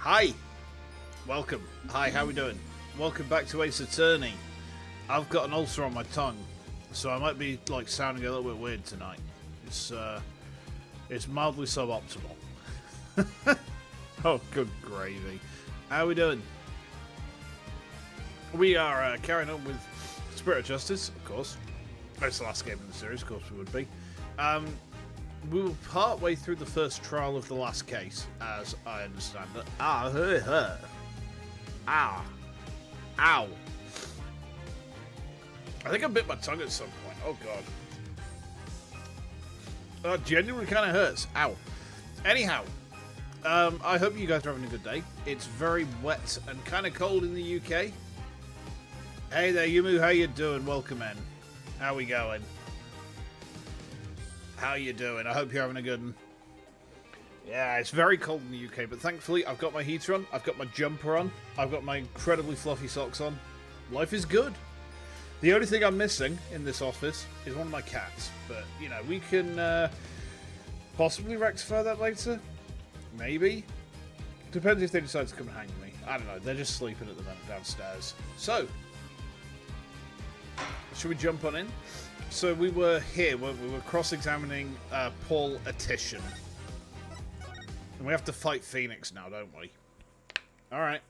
Hi! Welcome. Hi, how we doing? Welcome back to Ace Attorney. I've got an ulcer on my tongue, so I might be like sounding a little bit weird tonight. It's mildly suboptimal. Oh, good gravy. How we doing? We are carrying on with Spirit of Justice, of course. That's the last game in the series, of course we would be. We were part way through the first trial of the last case, as I understand it. Ow. I think I bit my tongue at some point. Oh, God. That genuinely kind of hurts. Ow. Anyhow, I hope you guys are having a good day. It's very wet and kind of cold in the UK. Hey there, Yumu. How you doing? Welcome in. How we going? How you doing? I hope you're having a good one. Yeah, it's very cold in the UK, but thankfully I've got my heater on, I've got my jumper on, I've got my incredibly fluffy socks on. Life is good. The only thing I'm missing in this office is one of my cats, but, you know, we can possibly rectify that later. Maybe. Depends if they decide to come and hang with me. I don't know, they're just sleeping at the moment downstairs. So, should we jump on in? So we were here, weren't we? We were cross-examining Paul Atition. And we have to fight Phoenix now, don't we? Alright.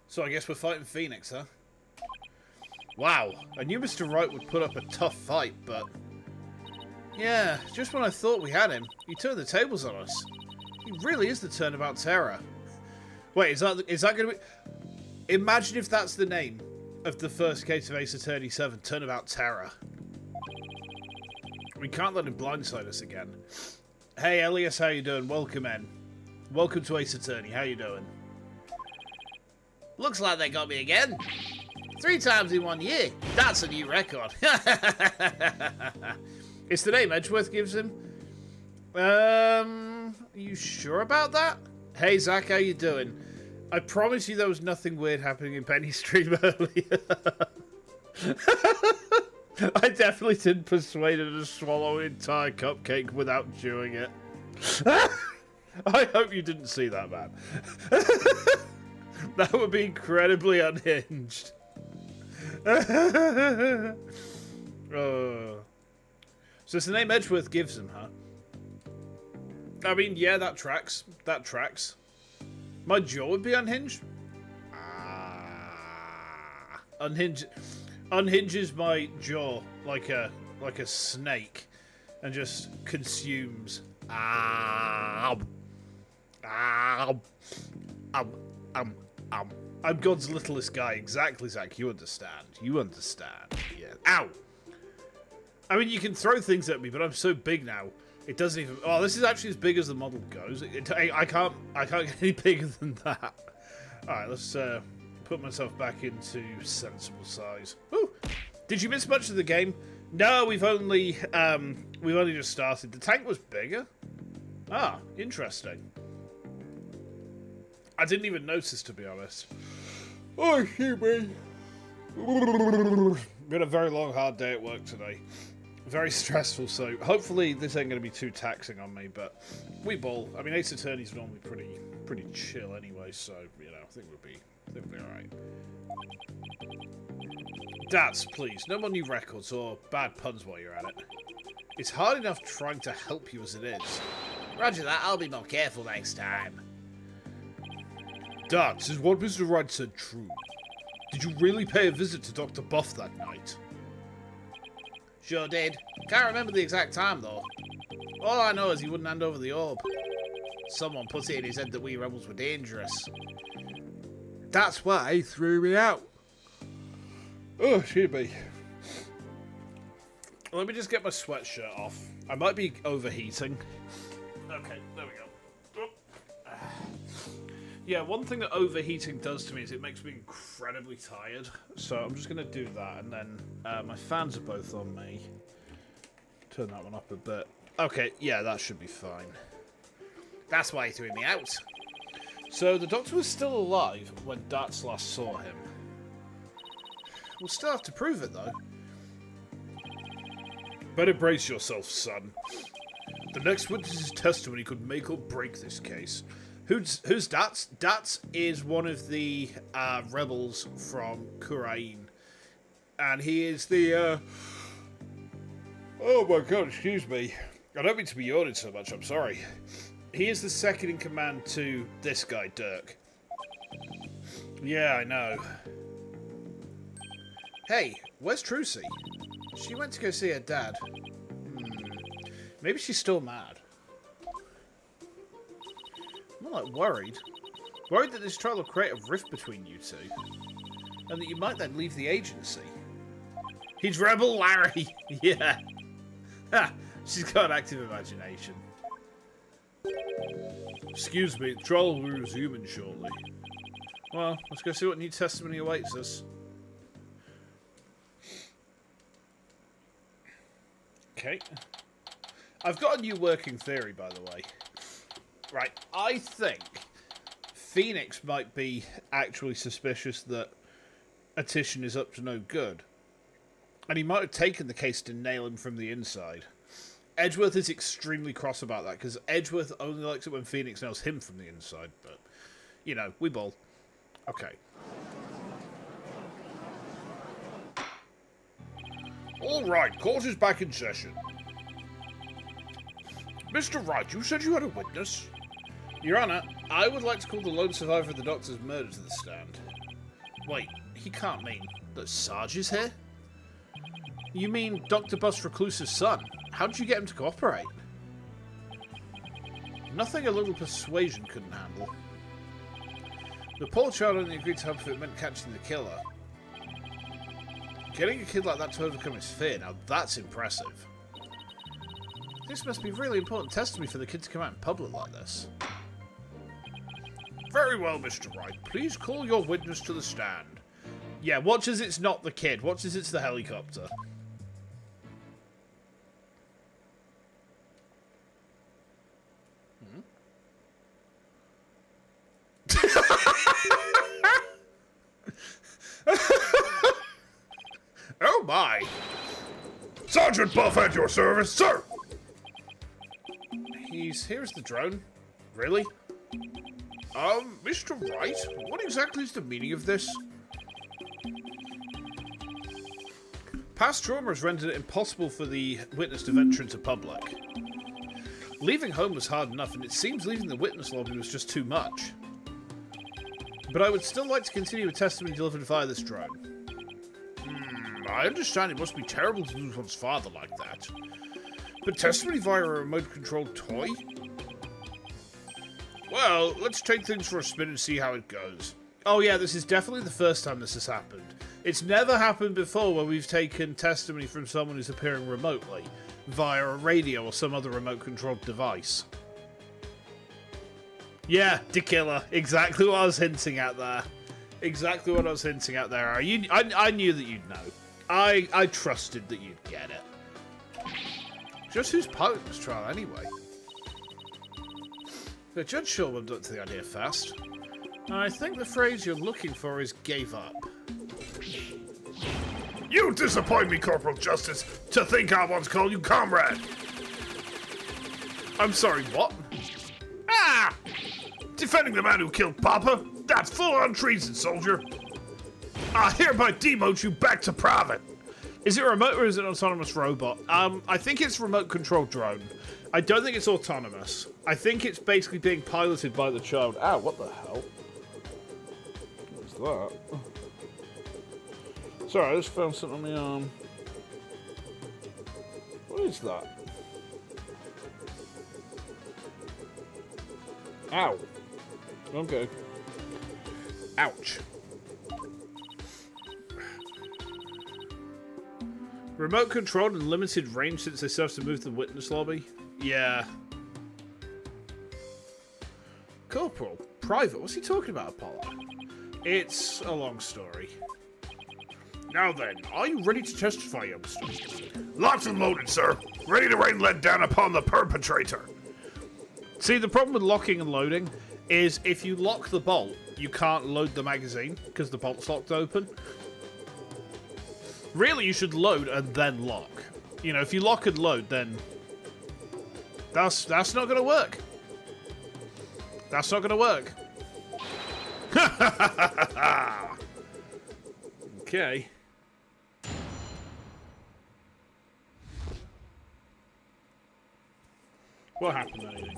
So I guess we're fighting Phoenix, huh? Wow, I knew Mr. Wright would put up a tough fight, but... yeah, just when I thought we had him, he turned the tables on us. He really is the turnabout terror. Wait, is that going to be... imagine if that's the name of the first case of Ace Attorney 7, Turnabout Terror. We can't let him blindside us again. Hey, Elias, how you doing? Welcome in. Welcome to Ace Attorney. How you doing? Looks like they got me again. 3 times in 1 year. That's a new record. It's the name Edgeworth gives him. Are you sure about that? Hey, Zach, how you doing? I promise you there was nothing weird happening in Penny's stream earlier. I definitely didn't persuade her to swallow an entire cupcake without chewing it. I hope you didn't see that, man. That would be incredibly unhinged. So it's the name Edgeworth gives him, huh? I mean, yeah, that tracks. That tracks. My jaw would be unhinged? Unhinges my jaw like a snake and just consumes. I'm God's littlest guy. Exactly, Zach. You understand. You understand. Yeah. Ow! I mean, you can throw things at me, but I'm so big now. It doesn't even... oh, this is actually as big as the model goes. I can't get any bigger than that. Alright, let's put myself back into sensible size. Ooh. Did you miss much of the game? No, we've only just started. The tank was bigger. Ah, interesting. I didn't even notice, to be honest. Oh, excuse me. Been a very long, hard day at work today. Very stressful, so hopefully this ain't going to be too taxing on me, but we ball. I mean, Ace Attorney's normally pretty chill anyway, so, you know, I think we'll be alright. Dats, please, no more new records or bad puns while you're at it. It's hard enough trying to help you as it is. Roger that, I'll be more careful next time. Dats, is what Mr. Wright said true? Did you really pay a visit to Dr. Buff that night? Sure did. Can't remember the exact time, though. All I know is he wouldn't hand over the orb. Someone put it in his head that we rebels were dangerous. That's why he threw me out. Oh, Chibi. Let me just get my sweatshirt off. I might be overheating. Okay, there we go. Yeah, one thing that overheating does to me is it makes me incredibly tired. So I'm just going to do that, and then my fans are both on me. Turn that one up a bit. Okay, yeah, that should be fine. That's why he threw me out. So the doctor was still alive when Dats last saw him. We'll still have to prove it, though. Better brace yourself, son. The next witness's testimony could make or break this case. Who's Dats? Dats is one of the rebels from Kurumi. And he is the, oh my god, excuse me. I don't mean to be yawning so much, I'm sorry. He is the second in command to this guy, Dirk. Yeah, I know. Hey, where's Trucy? She went to go see her dad. Maybe she's still mad. I'm not like worried. Worried that this trial will create a rift between you two. And that you might then leave the agency. He's Rebel Larry! Yeah. Ha! She's got an active imagination. Excuse me, the trial will resume shortly. Well, let's go see what new testimony awaits us. Okay. I've got a new working theory, by the way. Right, I think Phoenix might be actually suspicious that Attition is up to no good. And he might have taken the case to nail him from the inside. Edgeworth is extremely cross about that, because Edgeworth only likes it when Phoenix nails him from the inside, but, you know, we bowl. Okay. Alright, court is back in session. Mr. Wright, you said you had a witness? Your Honour, I would like to call the lone survivor of the Doctor's murder to the stand. Wait, he can't mean that Sarge is here? You mean Dr. Bus Recluse's son? How did you get him to cooperate? Nothing a little persuasion couldn't handle. The poor child only agreed to help if it meant catching the killer. Getting a kid like that to overcome his fear, now that's impressive. This must be really important testimony for the kid to come out in public like this. Very well, Mr. Wright. Please call your witness to the stand. Yeah, watch as it's not the kid. Watch as it's the helicopter. Oh my! Sergeant Buff at your service, sir! Here's the drone. Really? Mr. Wright, what exactly is the meaning of this? Past trauma has rendered it impossible for the witness to venture into public. Leaving home was hard enough, and it seems leaving the witness lobby was just too much. But I would still like to continue with testimony delivered via this drone. I understand it must be terrible to lose one's father like that. But testimony via a remote-controlled toy? Well, let's take things for a spin and see how it goes. Oh yeah, this is definitely the first time this has happened. It's never happened before where we've taken testimony from someone who's appearing remotely, via a radio or some other remote-controlled device. Yeah, the killer. Exactly what I was hinting at there. Exactly what I was hinting at there. I knew that you'd know. I trusted that you'd get it. Just who's piloting this trial anyway? The judge sure warmed up to the idea fast. I think the phrase you're looking for is gave up. You disappoint me, Corporal Justice, to think I once called you comrade. I'm sorry, what? Ah! Defending the man who killed Papa? That's full-on treason, soldier. I hereby demote you back to private. Is it remote or is it an autonomous robot? I think it's remote-controlled drone. I don't think it's autonomous. I think it's basically being piloted by the child. Ow, what the hell? What was that? Sorry, I just found something on my arm. What is that? Ow. Okay. Ouch. Remote controlled and limited range since they still have to move to the witness lobby? Yeah. Corporal. Private. What's he talking about, Apollo? It's a long story. Now then, are you ready to testify, youngster? Locked and loaded, sir. Ready to rain lead down upon the perpetrator. See, the problem with locking and loading is if you lock the bolt, you can't load the magazine because the bolt's locked open. Really, you should load and then lock. You know, if you lock and load, then That's not gonna work. That's not gonna work. Okay. What happened then?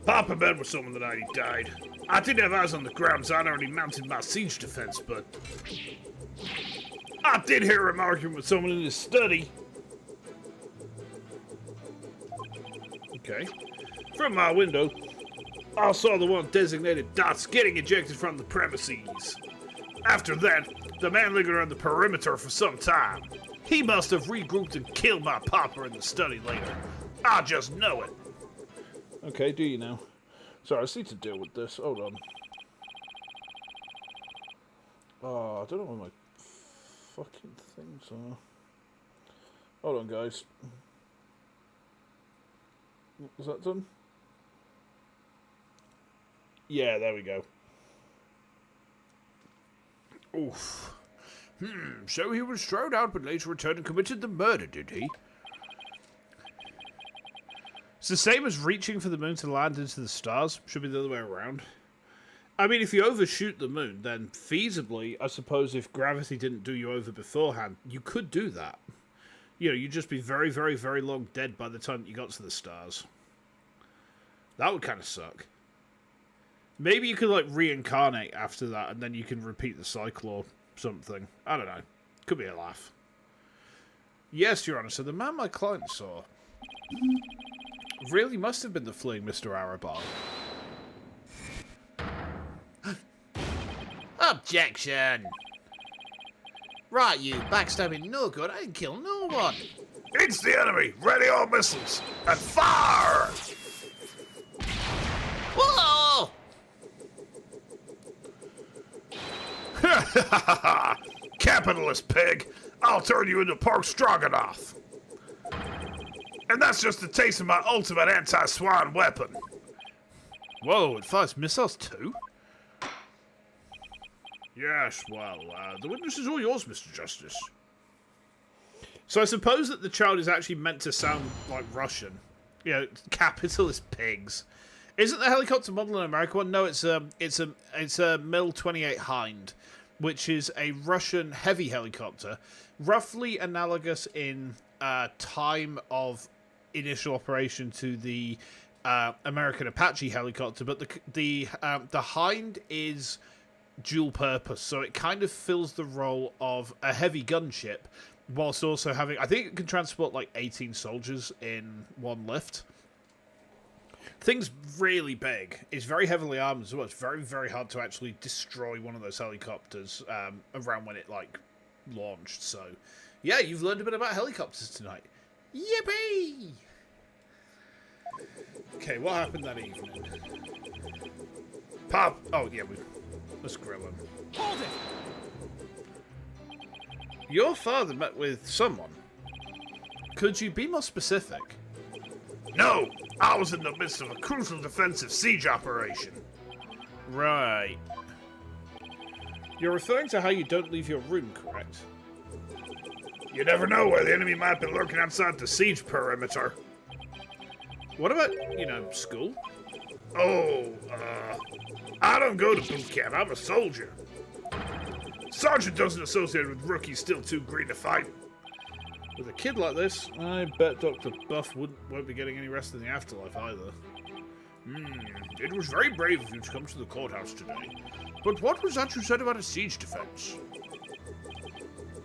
Papa bed with someone the night he died. I didn't have eyes on the ground, so I'd already mounted my siege defense, but I did hear him arguing with someone in his study. Okay. From my window, I saw the one designated dots getting ejected from the premises. After that, the man lingered around the perimeter for some time. He must have regrouped and killed my papa in the study later. I just know it. Okay, do you now? Sorry, I just need to deal with this. Hold on. Oh, I don't know where my fucking things are. Hold on, guys. Is that done? Yeah, there we go. Oof. So he was thrown out but later returned and committed the murder, did he? It's the same as reaching for the moon to land into the stars. Should be the other way around. I mean, if you overshoot the moon, then feasibly, I suppose if gravity didn't do you over beforehand, you could do that. You know, you'd just be very, very, very long dead by the time you got to the stars. That would kind of suck. Maybe you could, like, reincarnate after that, and then you can repeat the cycle or something. I don't know. Could be a laugh. Yes, Your Honor, so the man my client saw really must have been the fleeing Mr. Arabal. Objection! Right, you backstabbing no good. I didn't kill no one. It's the enemy. Ready all missiles and fire! Whoa! Capitalist pig! I'll turn you into pork stroganoff. And that's just a taste of my ultimate anti-swan weapon. Whoa, it fires missiles too? Yes, well, the witness is all yours, Mr. Justice. So I suppose that the child is actually meant to sound like Russian. You know, capitalist pigs. Isn't the helicopter model an American one? No, it's a Mil-28 Hind, which is a Russian heavy helicopter, roughly analogous in time of initial operation to the American Apache helicopter, but the Hind is dual purpose, so it kind of fills the role of a heavy gunship, whilst also having, I think it can transport like 18 soldiers in one lift. Thing's really big. It's very heavily armed as well. It's very, very hard to actually destroy one of those helicopters around when it, like, launched. So, yeah, you've learned a bit about helicopters tonight. Yippee! Okay, what happened that evening? Pop! Oh, yeah, let's grill him. Hold it! Your father met with someone. Could you be more specific? No! I was in the midst of a crucial defensive siege operation. Right. You're referring to how you don't leave your room, correct? You never know where the enemy might be lurking outside the siege perimeter. What about, you know, school? Oh, I don't go to boot camp. I'm a soldier. Sergeant doesn't associate with rookies still too green to fight. With a kid like this, I bet Dr. Buff won't be getting any rest in the afterlife either. It was very brave of you to come to the courthouse today. But what was that you said about a siege defense?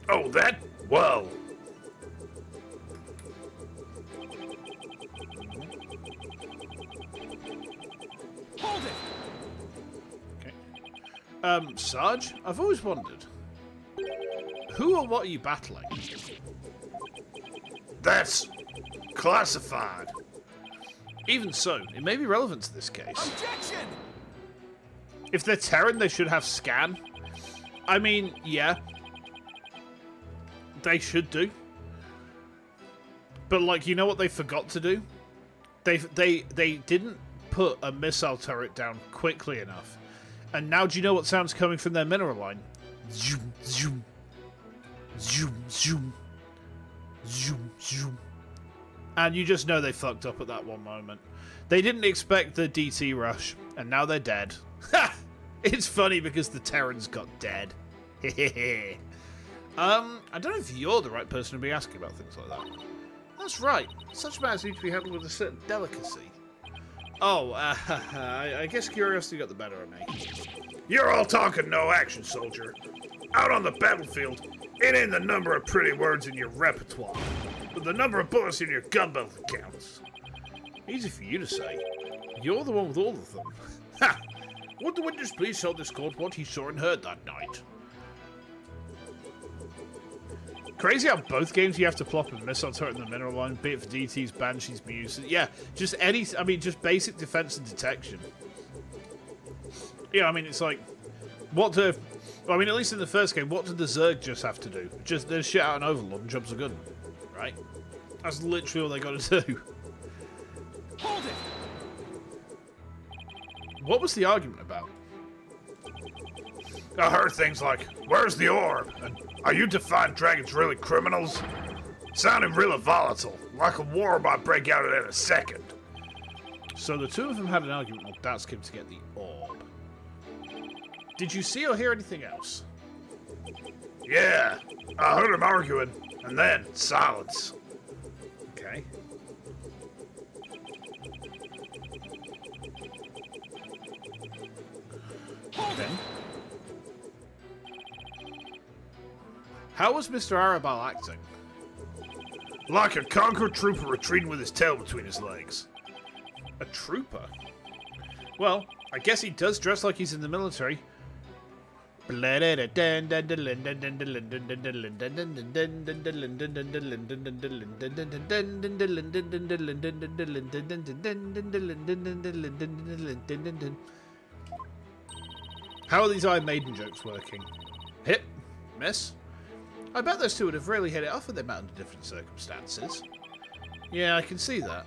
Oh, that? Well. Hold it! Okay. Sarge, I've always wondered. Who or what are you battling? That's classified. Even so, it may be relevant to this case. Objection! If they're Terran, they should have scan. I mean, yeah. They should do. But, like, you know what they forgot to do? They didn't put a missile turret down quickly enough. And now do you know what sound's coming from their mineral line? Zoom, zoom. Zoom, zoom. Zoom, zoom. And you just know they fucked up at that one moment. They didn't expect the DT rush, and now they're dead. Ha! It's funny because the Terrans got dead. Hehehe. I don't know if you're the right person to be asking about things like that. That's right. Such matters need to be handled with a certain delicacy. Oh, I guess curiosity got the better of me. You're all talking, no action, soldier. Out on the battlefield, it ain't the number of pretty words in your repertoire, but the number of bullets in your gun belt that counts. Easy for you to say. You're the one with all of them. Ha! Would the witness please tell this court what he saw and heard that night? Crazy how both games you have to plop a missile turret in the mineral line, be it for DTs, Banshees, Muse. Yeah, just just basic defense and detection. Yeah, I mean, it's like, well, I mean, at least in the first game, what did the Zerg just have to do? Just, there's shit out an Overlord and jumps a gun, right? That's literally all they got to do. Hold it! What was the argument about? I heard things like, where's the orb? And are you defiant dragons really criminals? Sounded really volatile, like a war might break out in a second. So the two of them had an argument while Dats came to get the orb. Did you see or hear anything else? Yeah, I heard them arguing, and then silence. Okay. Then. How was Mr. Arabal acting? Like a conquered trooper retreating with his tail between his legs. A trooper? Well, I guess he does dress like he's in the military. How are these Iron Maiden jokes working? Hit? Miss? I bet those two would have really hit it off if they met under different circumstances. Yeah, I can see that.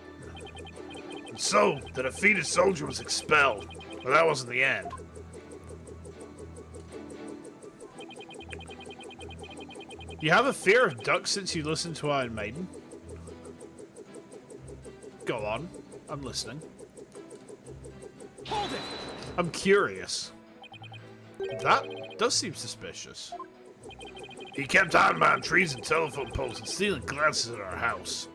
And so, the defeated soldier was expelled, but that wasn't the end. You have a fear of ducks since you listened to Iron Maiden? Go on, I'm listening. Hold it! I'm curious. That does seem suspicious. He kept hiding behind trees and telephone poles and stealing glances at our house.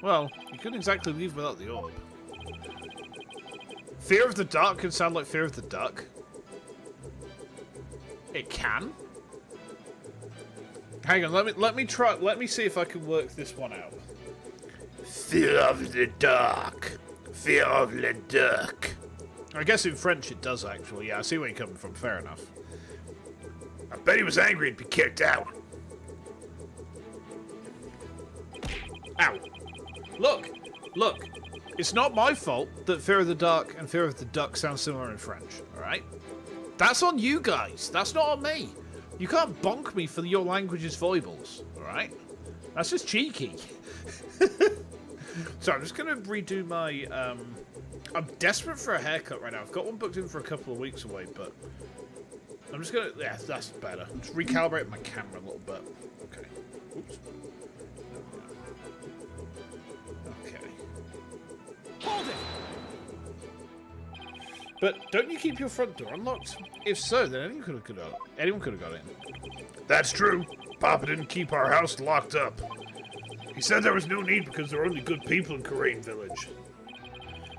Well, you couldn't exactly leave without the orb. Fear of the dark can sound like fear of the duck. It can? Hang on, let me see if I can work this one out. Fear of the dark. Fear of the duck. I guess in French it does actually. Yeah, I see where you're coming from. Fair enough. I bet he was angry to be kicked out. Ow. Look. Look. It's not my fault that Fear of the Dark and Fear of the Duck sound similar in French, alright? That's on you guys. That's not on me. You can't bonk me for your language's foibles, alright? That's just cheeky. So I'm just going to redo my... I'm desperate for a haircut right now. I've got one booked in for a couple of weeks away, but... I'm just going to... Yeah, that's better. Just recalibrate my camera a little bit. Okay. Oops. Okay. Hold it! But don't you keep your front door unlocked? If so, then anyone could have got in. That's true. Papa didn't keep our house locked up. He said there was no need because there were only good people in Karain village.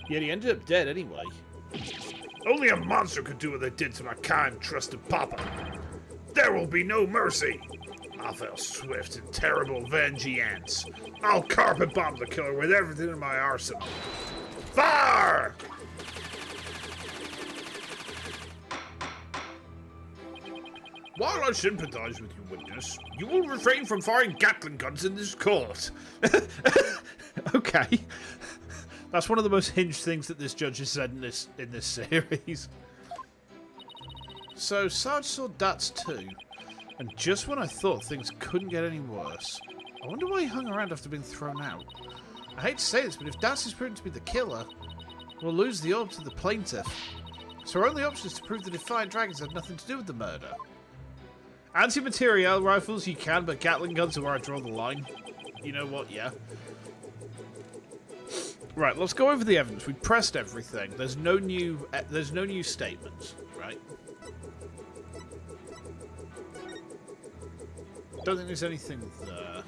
Yet he ended up dead anyway. Only a monster could do what they did to my kind, trusted Papa. There will be no mercy. I fell swift and terrible vengeance. I'll carpet bomb the killer with everything in my arsenal. Fire! While I sympathize with you, witness, you will refrain from firing Gatling guns in this court. Okay. That's one of the most hinged things that this judge has said in this series. So, Sarge saw Dats too, and just when I thought things couldn't get any worse, I wonder why he hung around after being thrown out. I hate to say this, but if Dats is proven to be the killer, we'll lose the orb to the plaintiff. So our only option is to prove the Defiant Dragons had nothing to do with the murder. Anti-materiel rifles you can, but Gatling guns are where I draw the line. You know what, yeah. Right, let's go over the evidence. We pressed everything. There's no new statements, right? Don't think there's anything there.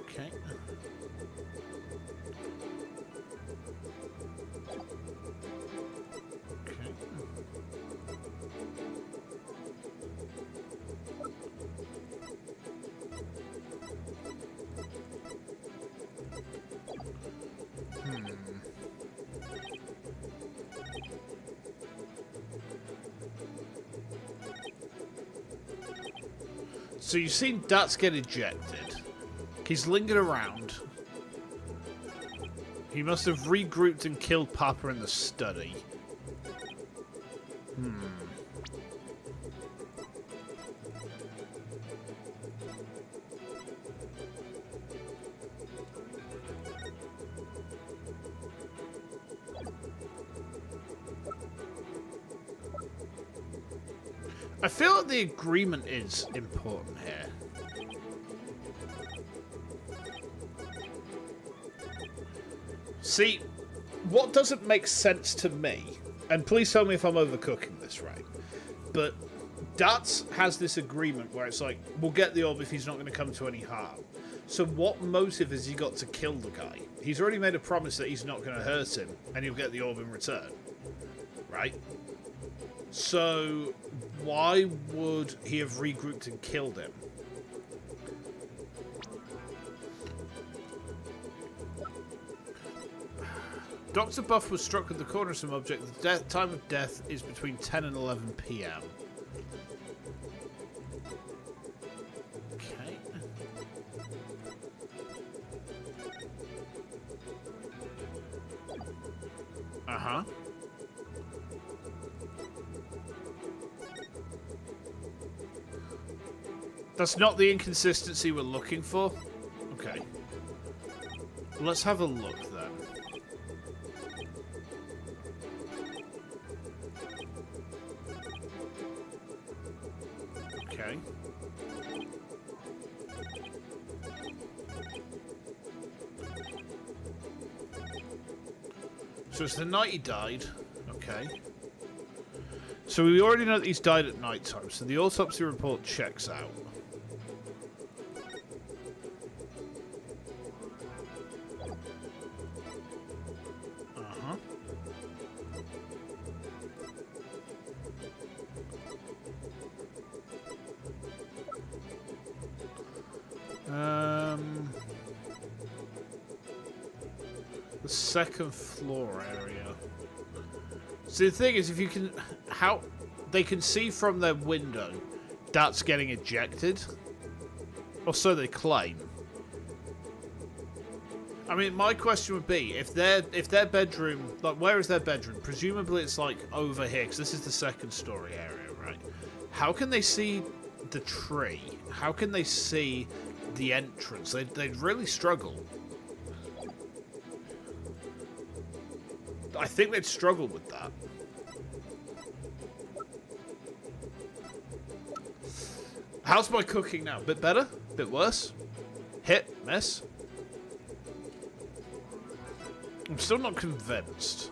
Okay. So you've seen Dats get ejected. He's lingered around. He must have regrouped and killed Papa in the study. I feel like the agreement is important here. See, what doesn't make sense to me, and please tell me if I'm overcooking this, right? But Dats has this agreement where it's like, we'll get the orb if he's not going to come to any harm. So what motive has he got to kill the guy? He's already made a promise that he's not going to hurt him, and he'll get the orb in return. Right? So why would he have regrouped and killed him? Dr. Buff was struck with the corner of some object. The time of death is between 10 and 11 p.m. Okay. Uh-huh. That's not the inconsistency we're looking for? Okay. Let's have a look then. Okay. So it's the night he died. Okay. So we already know that he's died at night time, so the autopsy report checks out. The second floor area. So the thing is, if you can, how they can see from their window, that's getting ejected, or so they claim. I mean, my question would be, if their bedroom, like, where is their bedroom? Presumably it's like over here, because this is the second story area, right? How can they see the tree? How can they see the entrance? They'd really struggle. I think they'd struggle with that. How's my cooking now? Bit better? Bit worse? Hit? Miss? I'm still not convinced.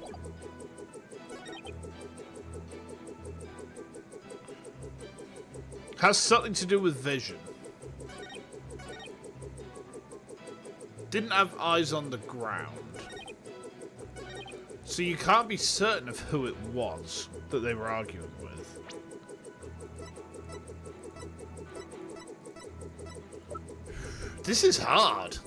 Has something to do with vision. Didn't have eyes on the ground. So you can't be certain of who it was that they were arguing with. This is hard.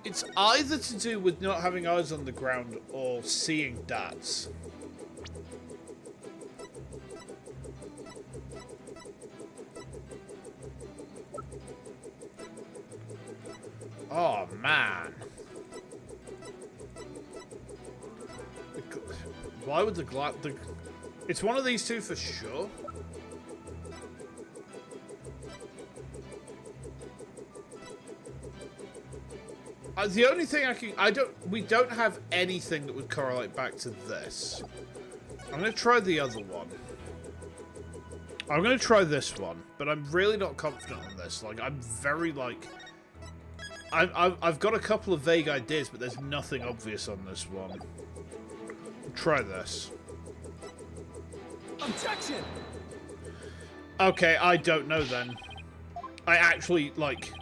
It's either to do with not having eyes on the ground or seeing Dats. Oh, man. Why would the it's one of these two for sure. The only thing we don't have anything that would correlate back to this. I'm going to try the other one. I'm going to try this one, but I'm really not confident on this. Like, I'm very, like... I've got a couple of vague ideas, but there's nothing obvious on this one. Try this. Objection! Okay, I don't know then. I actually, like...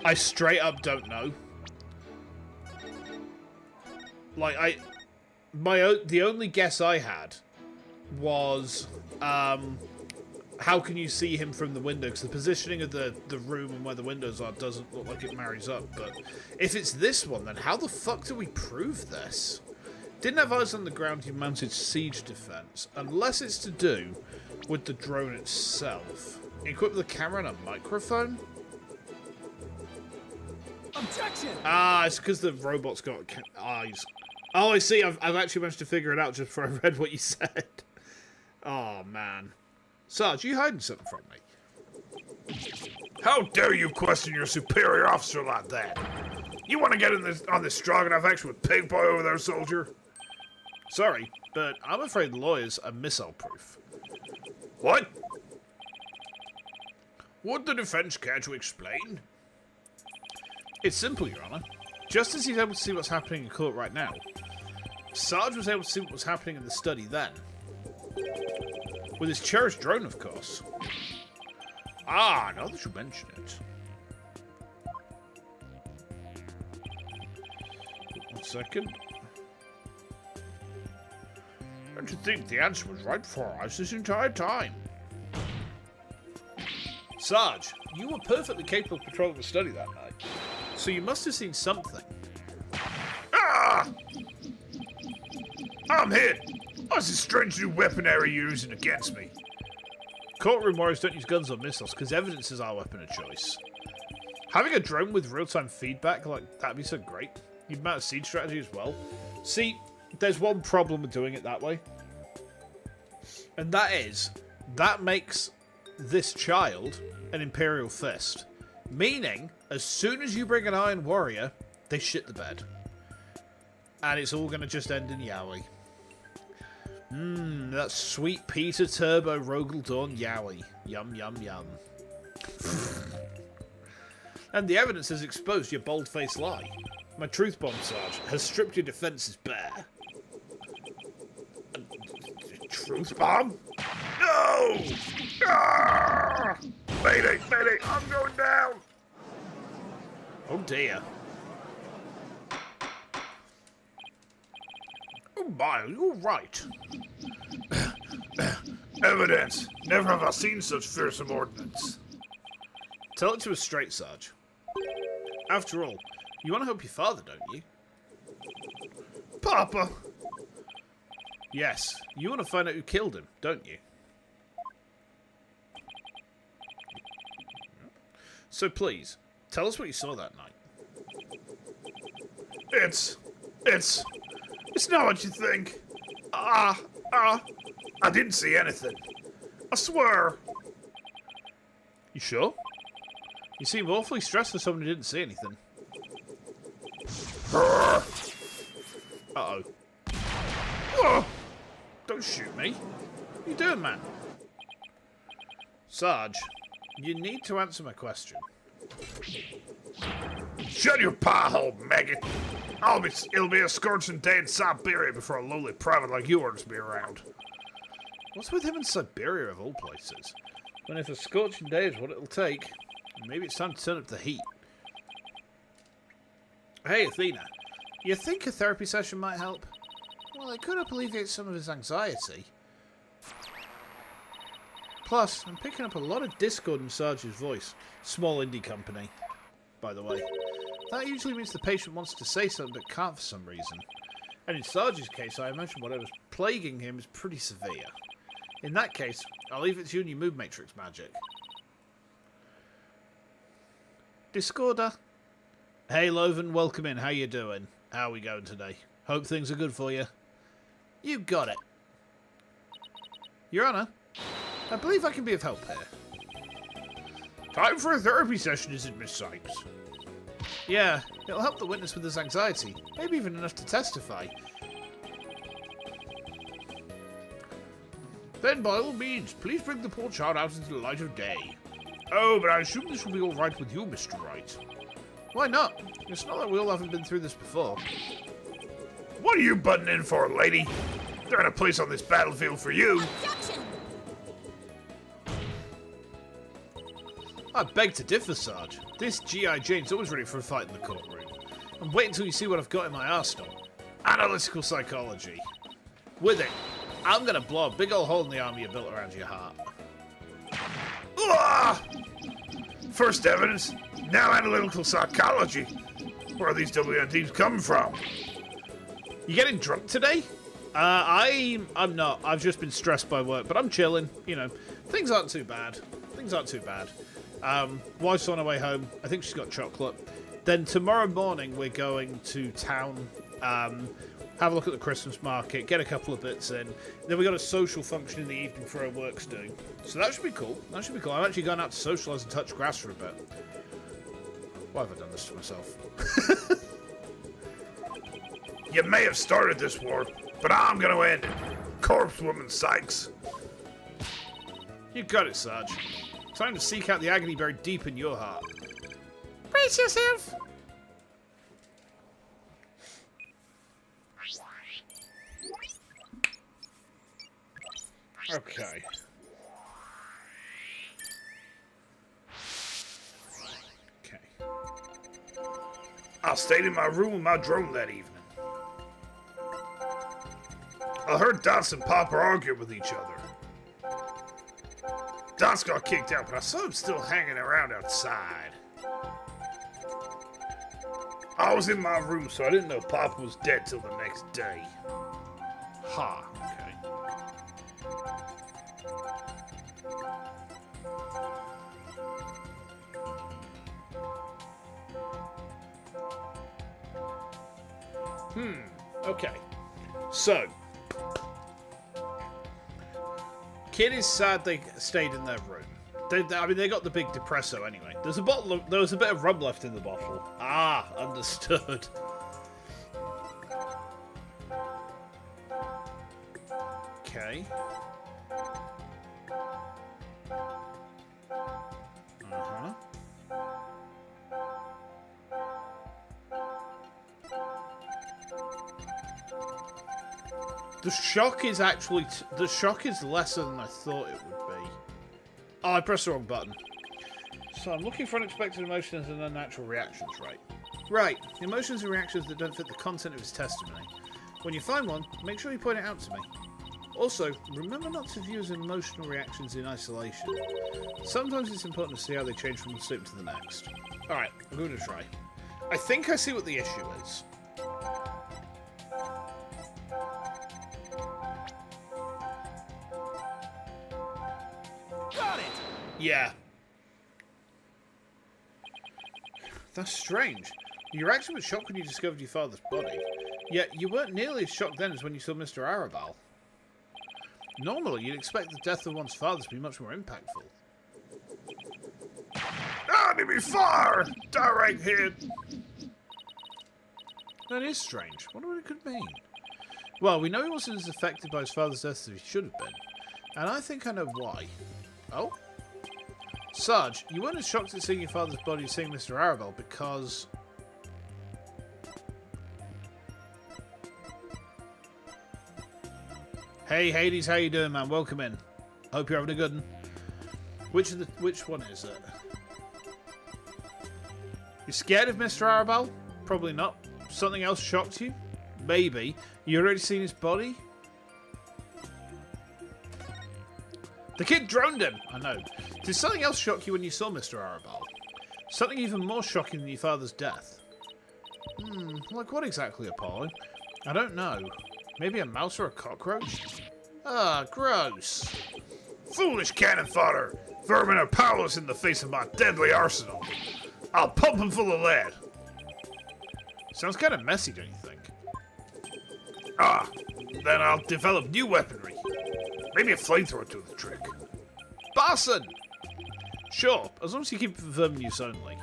I straight up don't know. Like, the only guess I had was, how can you see him from the window? Because the positioning of the room and where the windows are doesn't look like it marries up. But if it's this one, then how the fuck do we prove this? Didn't have eyes on the ground, he mounted siege defense. Unless it's to do with the drone itself. Equip the camera and a microphone? Objection! Ah, it's because the robot's got eyes. Oh, I see. I've actually managed to figure it out just before I read what you said. Oh, man. Sarge, you hiding something from me? How dare you question your superior officer like that? You want to get on this stroganoff action with Pig Boy over there, soldier? Sorry, but I'm afraid lawyers are missile-proof. What? Would the defense care to explain? It's simple, Your Honor. Just as he's able to see what's happening in court right now, Sarge was able to see what was happening in the study then. With his cherished drone, of course. Ah, now that you mention it. 1 second. Don't you think the answer was right for us this entire time? Sarge, you were perfectly capable of patrolling the study that night. So you must have seen something. Ah! I'm hit! What's this strange new weaponry you're using against me? Courtroom warriors don't use guns or missiles because evidence is our weapon of choice. Having a drone with real-time feedback, like, that'd be so great. You'd mount a siege strategy as well. See, there's one problem with doing it that way. And that is, that makes this child an Imperial Fist. Meaning, as soon as you bring an Iron Warrior, they shit the bed. And it's all going to just end in Yowie. That sweet Peter Turbo Rogel Dawn Yowie. Yum, yum, yum. And the evidence has exposed your bold-faced lie. My truth bomb, Sarge, has stripped your defenses bare. Truth bomb? No! Ah! Mayday, mayday, I'm going down! Oh dear. Oh my, you're right. Evidence. Never have I seen such fearsome ordnance. Tell it to us straight, Sarge. After all, you want to help your father, don't you? Papa! Yes, you want to find out who killed him, don't you? So please, tell us what you saw that night. It's not what you think. I didn't see anything. I swear. You sure? You seem awfully stressed for someone who didn't see anything. Uh-oh. Oh, Don't shoot me. What are you doing, man? Sarge, you need to answer my question. shut your pie hole, maggot. It'll be a scorching day in Siberia before a lowly private like yours be around. What's with him in Siberia, of all places? When if a scorching day is what it'll take, maybe it's time to turn up the heat. Hey, Athena. You think a therapy session might help? Well, it could alleviate some of his anxiety. Plus, I'm picking up a lot of discord in Sarge's voice. Small indie company, by the way. That usually means the patient wants to say something but can't for some reason. And in Sarge's case, I imagine whatever's plaguing him is pretty severe. In that case, I'll leave it to you and your mood matrix magic. Discorder. Hey, Loven, welcome in. How you doing? How are we going today? Hope things are good for you. You got it. Your Honor, I believe I can be of help here. Time for a therapy session, is it, Miss Sykes? Yeah, it'll help the witness with his anxiety. Maybe even enough to testify. Then, by all means, please bring the poor child out into the light of day. Oh, but I assume this will be all right with you, Mr. Wright. Why not? It's not that we all haven't been through this before. What are you butting in for, lady? There ain't a place on this battlefield for you. Objection! I beg to differ, Sarge. This G.I. Jane's always ready for a fight in the courtroom. And wait until you see what I've got in my arsenal. Analytical psychology. With it, I'm gonna blow a big old hole in the armor you built around your heart. Ah! First evidence, now analytical psychology. Where are these WNDs coming from? You getting drunk today? I'm not. I've just been stressed by work, but I'm chilling. You know, things aren't too bad. Wife's on her way home. I think she's got chocolate. Then tomorrow morning we're going to town, have a look at the Christmas market, get a couple of bits in. Then we got a social function in the evening for our work's due. So that should be cool. I'm actually going out to socialise and touch grass for a bit. Why have I done this to myself? You may have started this war, but I'm gonna end it. Corpse woman Sykes. You got it, Sarge. Time to seek out the agony buried deep in your heart. Brace yourself! Okay. I stayed in my room with my drone that evening. I heard Dots and Papa argue with each other. Dots got kicked out, but I saw him still hanging around outside. I was in my room, so I didn't know Papa was dead till the next day. Ha, okay. Okay. So, kid is sad they stayed in their room. They got the big depresso anyway. There was a bit of rum left in the bottle. Ah, understood. Okay. The shock is actually... the shock is lesser than I thought it would be. Oh, I pressed the wrong button. So I'm looking for unexpected emotions and unnatural reactions, right? Right. Emotions and reactions that don't fit the content of his testimony. When you find one, make sure you point it out to me. Also, remember not to view his emotional reactions in isolation. Sometimes it's important to see how they change from one statement to the next. Alright, I'm going to try. I think I see what the issue is. Got it! Yeah. That's strange. Your reaction was shocked when you discovered your father's body. Yet you weren't nearly as shocked then as when you saw Mr. Arabal. Normally, you'd expect the death of one's father to be much more impactful. Enemy fire! Direct hit! That is strange. Wonder what it could mean. Well, we know he wasn't as affected by his father's death as he should have been. And I think I know why. Oh? Sarge, you weren't as shocked at seeing your father's body as seeing Mr. Arabel because... Hey, Hades, how you doing, man? Welcome in. Hope you're having a good one. Which one is it? You're scared of Mr. Arabel? Probably not. Something else shocked you? Maybe. You already seen his body? The kid droned him! I know. Did something else shock you when you saw Mr. Arabel? Something even more shocking than your father's death? Like what exactly, Apollo? I don't know. Maybe a mouse or a cockroach? Ah, gross. Foolish cannon fodder! Vermin are powerless in the face of my deadly arsenal. I'll pump them full of lead. Sounds kind of messy, don't you think? Ah, then I'll develop new weaponry. Maybe a flamethrower to the trick. Barson! Sure, as long as you keep it for vermin use only.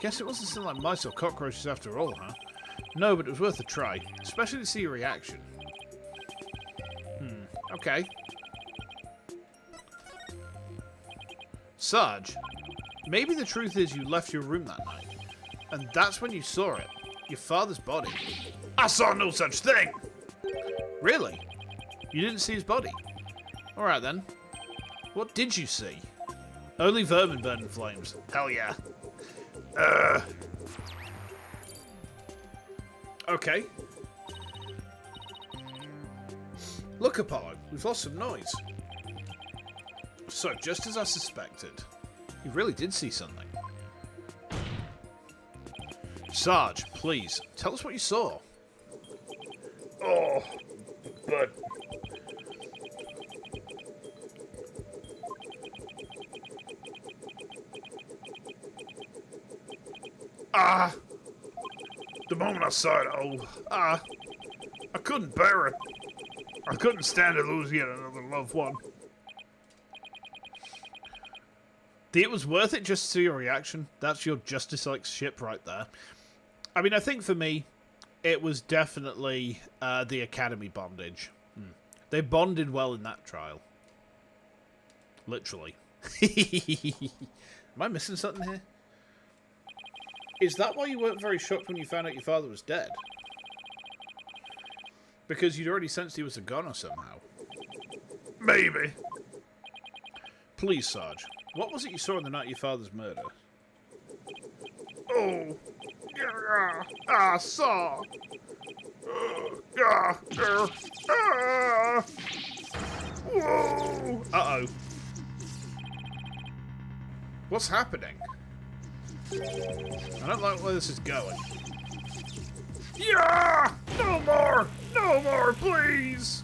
Guess it wasn't something like mice or cockroaches after all, huh? No, but it was worth a try, especially to see your reaction. Okay. Sarge, maybe the truth is you left your room that night, and that's when you saw it, your father's body. I saw no such thing! Really? You didn't see his body? Alright then. What did you see? Only vermin burn in flames. Hell yeah. Okay. Look, Apollo, we've lost some noise. So, just as I suspected, you really did see something. Sarge, please, tell us what you saw. Oh, but... The moment I saw it, I couldn't bear it. I couldn't stand to lose yet another loved one. It was worth it just to see your reaction. That's your Justice-like ship right there. I mean, I think for me, it was definitely the Academy bondage. They bonded well in that trial. Literally. Am I missing something here? Is that why you weren't very shocked when you found out your father was dead? Because you'd already sensed he was a goner somehow. Maybe. Please, Sarge. What was it you saw on the night of your father's murder? Oh. I saw. Whoa. Uh-oh. What's happening? I don't like where this is going. Yeah! No more! No more, please!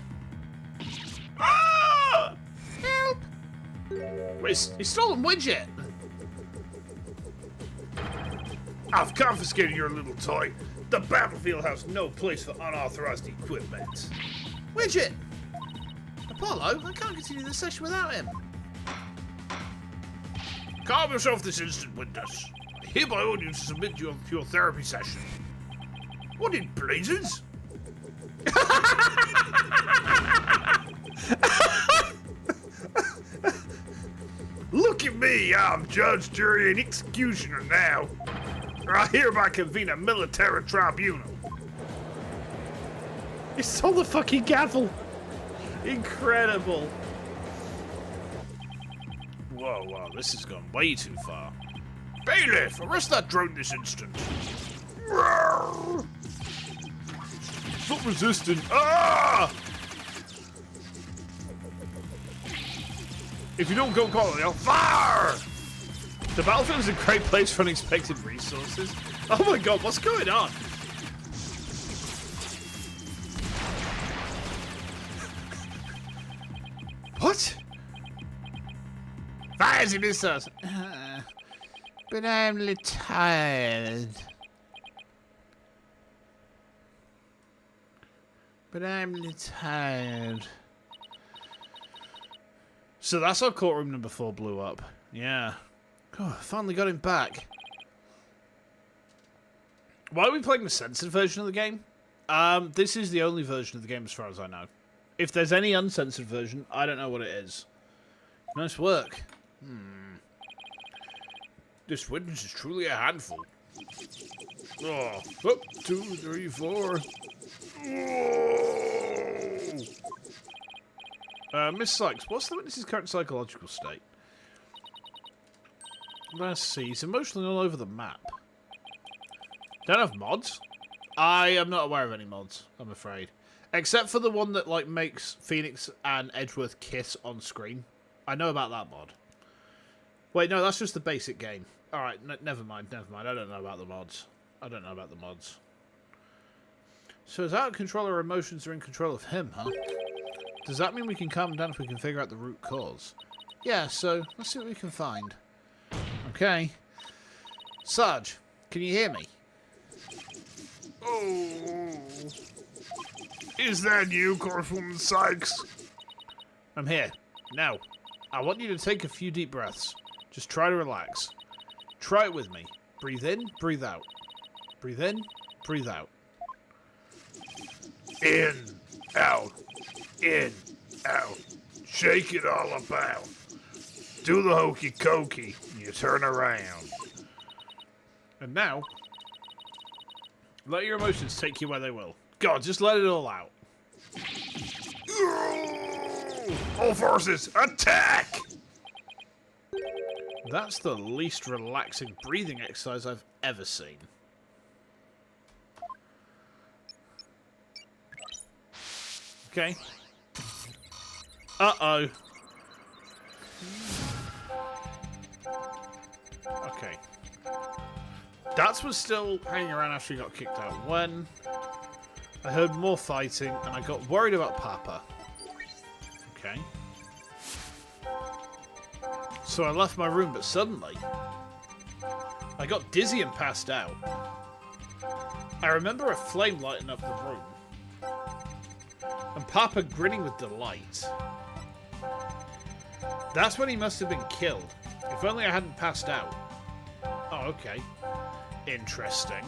Ah! Help! Wait, he stole a widget! I've confiscated your little toy. The battlefield has no place for unauthorized equipment. Widget! Apollo, I can't continue this session without him. Calm yourself this instant, witness. I hereby order you to submit to your therapy session. What in blazes? Look at me, I'm judge, jury, and executioner now. I hereby convene a military tribunal. He stole the fucking gavel! Incredible! Whoa, this has gone way too far. Bailiff, arrest that drone this instant. Roar! Foot resistant. Ah! If you don't go calling, I'll fire! The battlefield is a great place for unexpected resources. Oh my god, what's going on? What? Fires in missiles. But I'm a little tired. So that's how courtroom number 4 blew up. Yeah. Oh, finally got him back. Why are we playing the censored version of the game? This is the only version of the game as far as I know. If there's any uncensored version, I don't know what it is. Nice work. This witness is truly a handful. Oh, 2, 3, 4. Whoa. Miss Sykes, what's the witness's current psychological state? Let's see, he's emotionally all over the map. Don't have mods? I am not aware of any mods, I'm afraid. Except for the one that, like, makes Phoenix and Edgeworth kiss on screen. I know about that mod. Wait, no, that's just the basic game. Alright, never mind. I don't know about the mods. So his out of control or emotions are in control of him, huh? Does that mean we can calm him down if we can figure out the root cause? Yeah, so let's see what we can find. Okay. Sarge, can you hear me? Oh. Is that you, Corporal Sykes? I'm here. Now, I want you to take a few deep breaths. Just try to relax. Try it with me. Breathe in, breathe out. Breathe in, breathe out. In, out, in, out. Shake it all about. Do the hokey cokey. You turn around. And now, let your emotions take you where they will. God, just let it all out. All forces, attack! That's the least relaxing breathing exercise I've ever seen. Okay. Uh-oh. Okay. That was still hanging around after he got kicked out. When I heard more fighting and I got worried about Papa. Okay. So I left my room, but suddenly I got dizzy and passed out. I remember a flame lighting up the room and Papa grinning with delight. That's when he must have been killed. If only I hadn't passed out. Oh, okay. Interesting.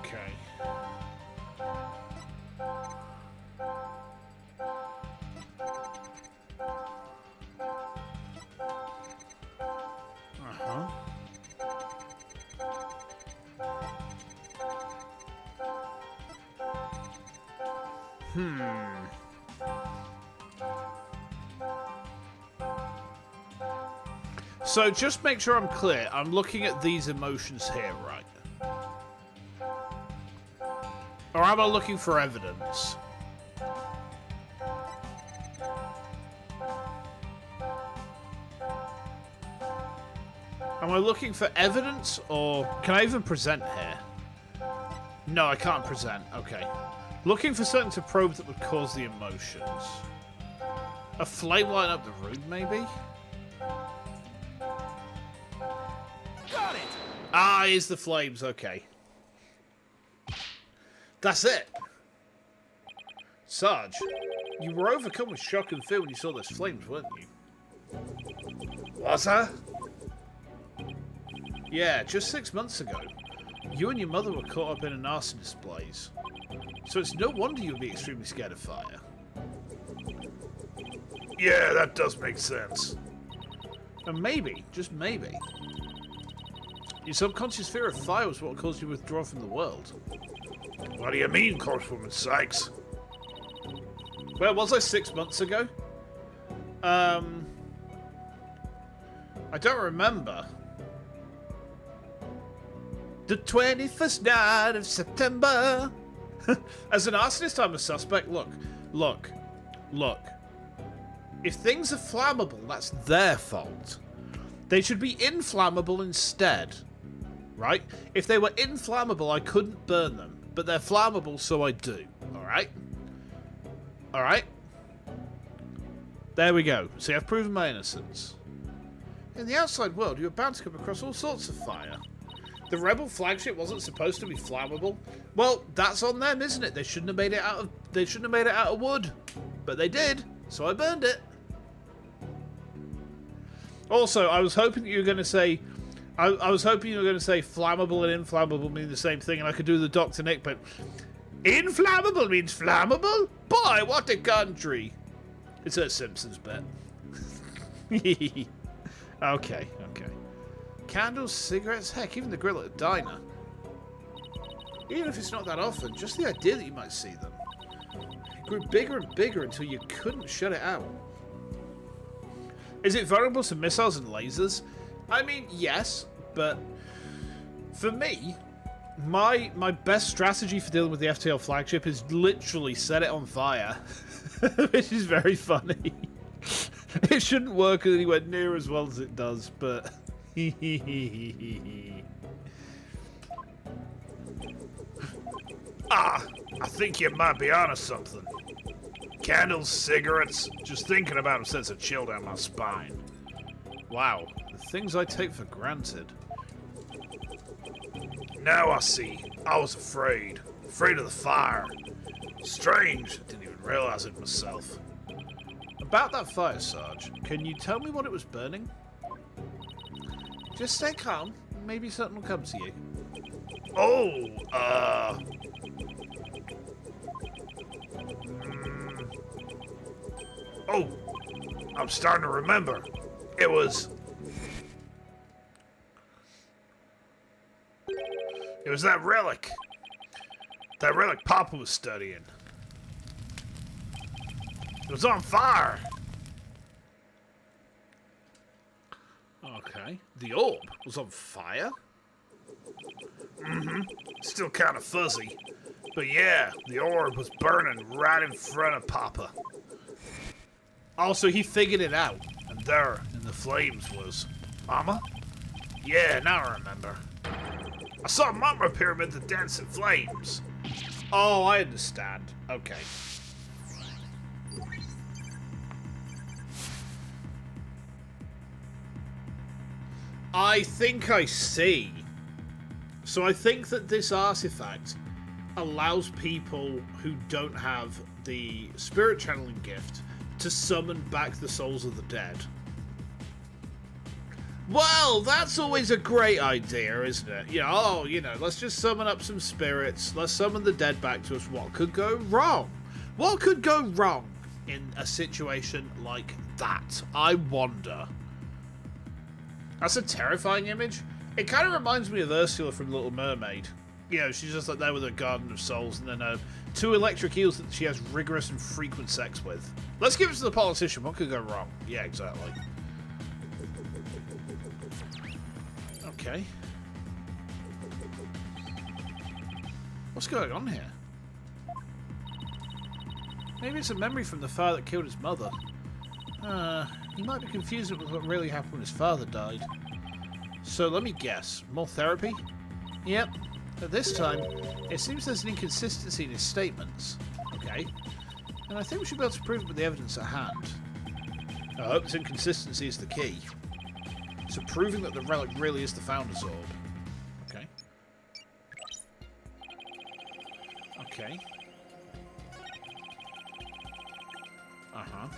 Okay. Uh-huh. So just make sure I'm clear. I'm looking at these emotions here, right? Or am I looking for evidence? Am I looking for evidence, or can I even present here? No, I can't present. Okay. Looking for something to probe that would cause the emotions. A flame light up the room, maybe? Got it! Ah, here's the flames. Okay. That's it. Sarge, you were overcome with shock and fear when you saw those flames, weren't you? Was I? Yeah, just 6 months ago. You and your mother were caught up in an arson displays. So it's no wonder you'd be extremely scared of fire. Yeah, that does make sense. And maybe, just maybe, your subconscious fear of fire was what caused you to withdraw from the world. What do you mean, Corpsewoman Sykes? Where was I 6 months ago? I don't remember. The 21st night of September. As an arsonist, I'm a suspect. Look. If things are flammable, that's their fault. They should be inflammable instead. Right? If they were inflammable, I couldn't burn them. But they're flammable, so I do. Alright? Alright? There we go. See, I've proven my innocence. In the outside world, you're bound to come across all sorts of fire. The rebel flagship wasn't supposed to be flammable. Well, that's on them, isn't it? They shouldn't have made it out of wood. But they did, so I burned it. Also, I was hoping you were going to say I was hoping you were going to say flammable and inflammable mean the same thing, and I could do the Dr. Nick, but inflammable means flammable? Boy, what a country! It's a Simpsons bit. Okay. Candles, cigarettes, heck, even the grill at a diner. Even if it's not that often, just the idea that you might see them. It grew bigger and bigger until you couldn't shut it out. Is it vulnerable to missiles and lasers? I mean, yes, but for me, my best strategy for dealing with the FTL flagship is literally set it on fire, which is very funny. It shouldn't work anywhere near as well as it does, but Ah, I think you might be onto something. Candles, cigarettes, just thinking about them sends a chill down my spine. wow, the things I take for granted. Now I see. I was afraid. Afraid of the fire. Strange. Didn't even realize it myself. About that fire, Sarge, can you tell me what it was burning? Just stay calm. Maybe something will come to you. Oh, Oh, I'm starting to remember. It was that relic. That relic Papa was studying. It was on fire. Okay. The orb was on fire? Still kind of fuzzy. But yeah, the orb was burning right in front of Papa. Oh, so he figured it out. And there, in the flames, was Mama? Yeah, now I remember. I saw Mama pyramid that danced in flames. Oh, I understand. Okay. I think I see. So I think that this artifact allows people who don't have the spirit channeling gift to summon back the souls of the dead. Well, that's always a great idea, isn't it? Let's just summon up some spirits. Let's summon the dead back to us. What could go wrong? What could go wrong in a situation like that? I wonder. That's a terrifying image. It kind of reminds me of Ursula from Little Mermaid. She's just like there with her Garden of Souls and then 2 electric eels that she has rigorous and frequent sex with. Let's give it to the politician. What could go wrong? Yeah, exactly. Okay. What's going on here? Maybe it's a memory from the fire that killed his mother. He might be confused with what really happened when his father died. So let me guess. More therapy? Yep. But this time, it seems there's an inconsistency in his statements. Okay. And I think we should be able to prove it with the evidence at hand. I hope this inconsistency is the key. So proving that the relic really is the Founder's Orb. Okay. Okay. Uh-huh.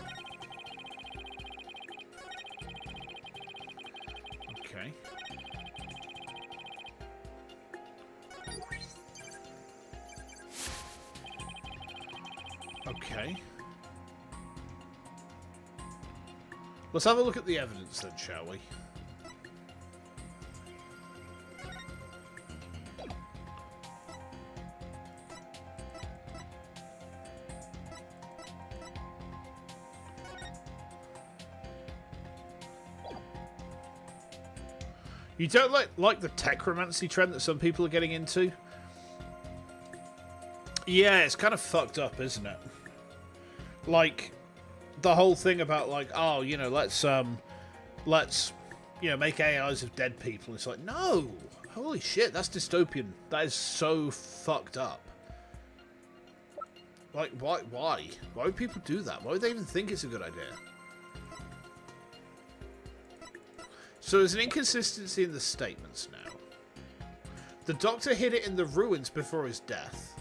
Okay. Okay. Let's have a look at the evidence then, shall we? You don't like the techromancy trend that some people are getting into? Yeah, it's kind of fucked up, isn't it? Like, the whole thing about, like, oh, let's make AIs of dead people. It's like, no! Holy shit, that's dystopian. That is so fucked up. Like, why? Why would people do that? Why would they even think it's a good idea? So there's an inconsistency in the statements now. The doctor hid it in the ruins before his death.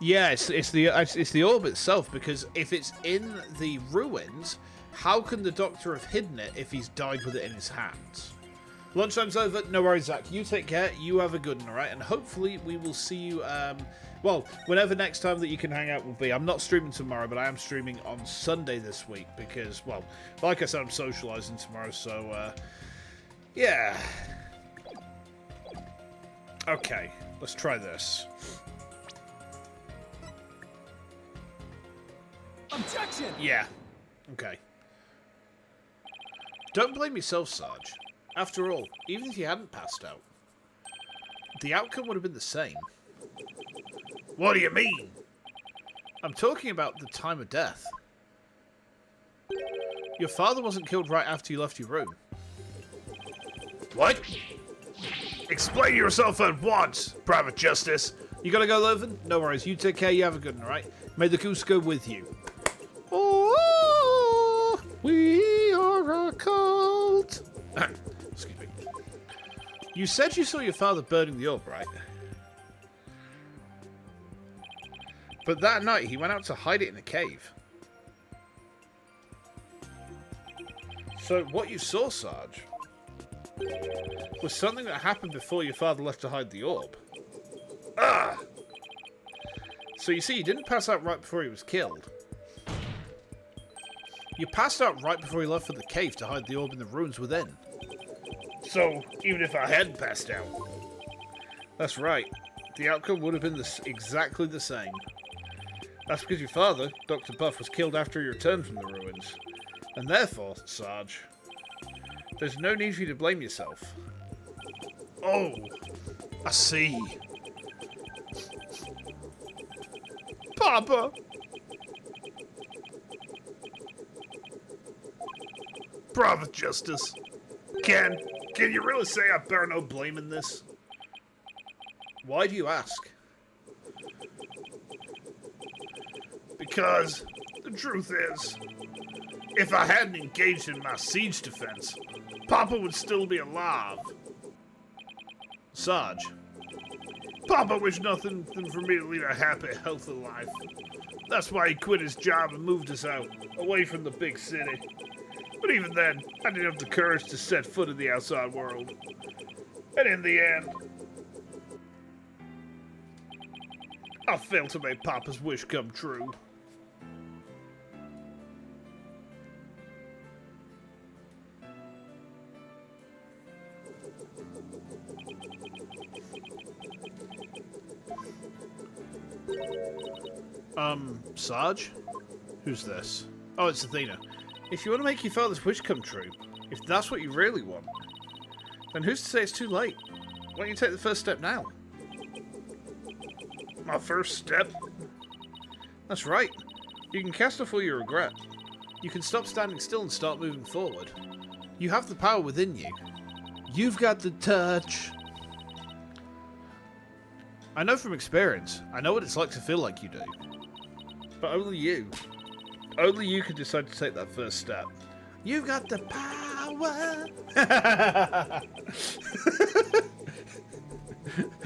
Yeah, it's the orb itself, because if it's in the ruins, how can the doctor have hidden it if he's died with it in his hands? Lunchtime's over. No worries, Zach. You take care. You have a good one, alright? And hopefully we will see you, well, whenever next time that you can hang out will be. I'm not streaming tomorrow, but I am streaming on Sunday this week because, well, like I said, I'm socialising tomorrow, so, yeah. Okay, let's try this. Objection! Yeah. Okay. Don't blame yourself, Sarge. After all, even if you hadn't passed out, the outcome would have been the same. What do you mean? I'm talking about the time of death. Your father wasn't killed right after you left your room. What? Explain yourself at once, Private Justice. You gotta go, Lovan? No worries. You take care. You have a good one, alright? May the goose go with you. Oh, we are a cult. Excuse me. You said you saw your father burning the orb, right? But that night, he went out to hide it in a cave. So, what you saw, Sarge, was something that happened before your father left to hide the orb. Ah! So you see, he didn't pass out right before he was killed. You passed out right before he left for the cave to hide the orb in the ruins within. So, even if I hadn't passed out. That's right. The outcome would have been exactly the same. That's because your father, Dr. Buff, was killed after he returned from the ruins. And therefore, Sarge, there's no need for you to blame yourself. Oh, I see. Papa! Bravo, Justice. Can you really say I bear no blame in this? Why do you ask? Because the truth is, if I hadn't engaged in my siege defense, Papa would still be alive. Sarge. Papa wished nothing than for me to lead a happy, healthy life. That's why he quit his job and moved us out, away from the big city. But even then, I didn't have the courage to set foot in the outside world. And in the end, I failed to make Papa's wish come true. Sarge? Who's this? Oh, it's Athena. If you want to make your father's wish come true, if that's what you really want, then who's to say it's too late? Why don't you take the first step now? My first step? That's right. You can cast off all your regret. You can stop standing still and start moving forward. You have the power within you. You've got the touch. I know from experience. I know what it's like to feel like you do. But only you can decide to take that first step. You've got the power.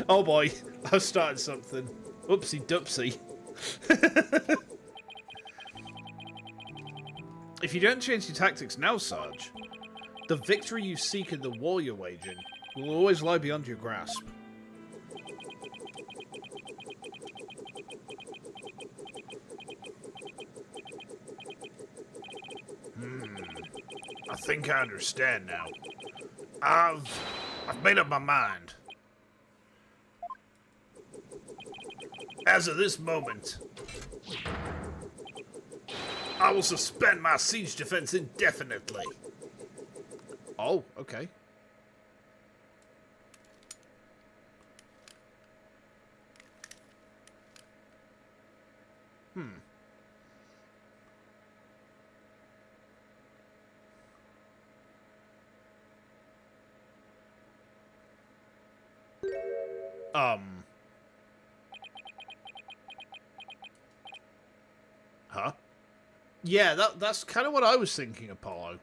Oh boy, I've started something. Oopsie doopsie. If you don't change your tactics now, Sarge, the victory you seek in the war you're waging will always lie beyond your grasp. I think I understand now. I've made up my mind. As of this moment, I will suspend my siege defense indefinitely. Oh, okay. Huh? Yeah, that's kind of what I was thinking, Apollo.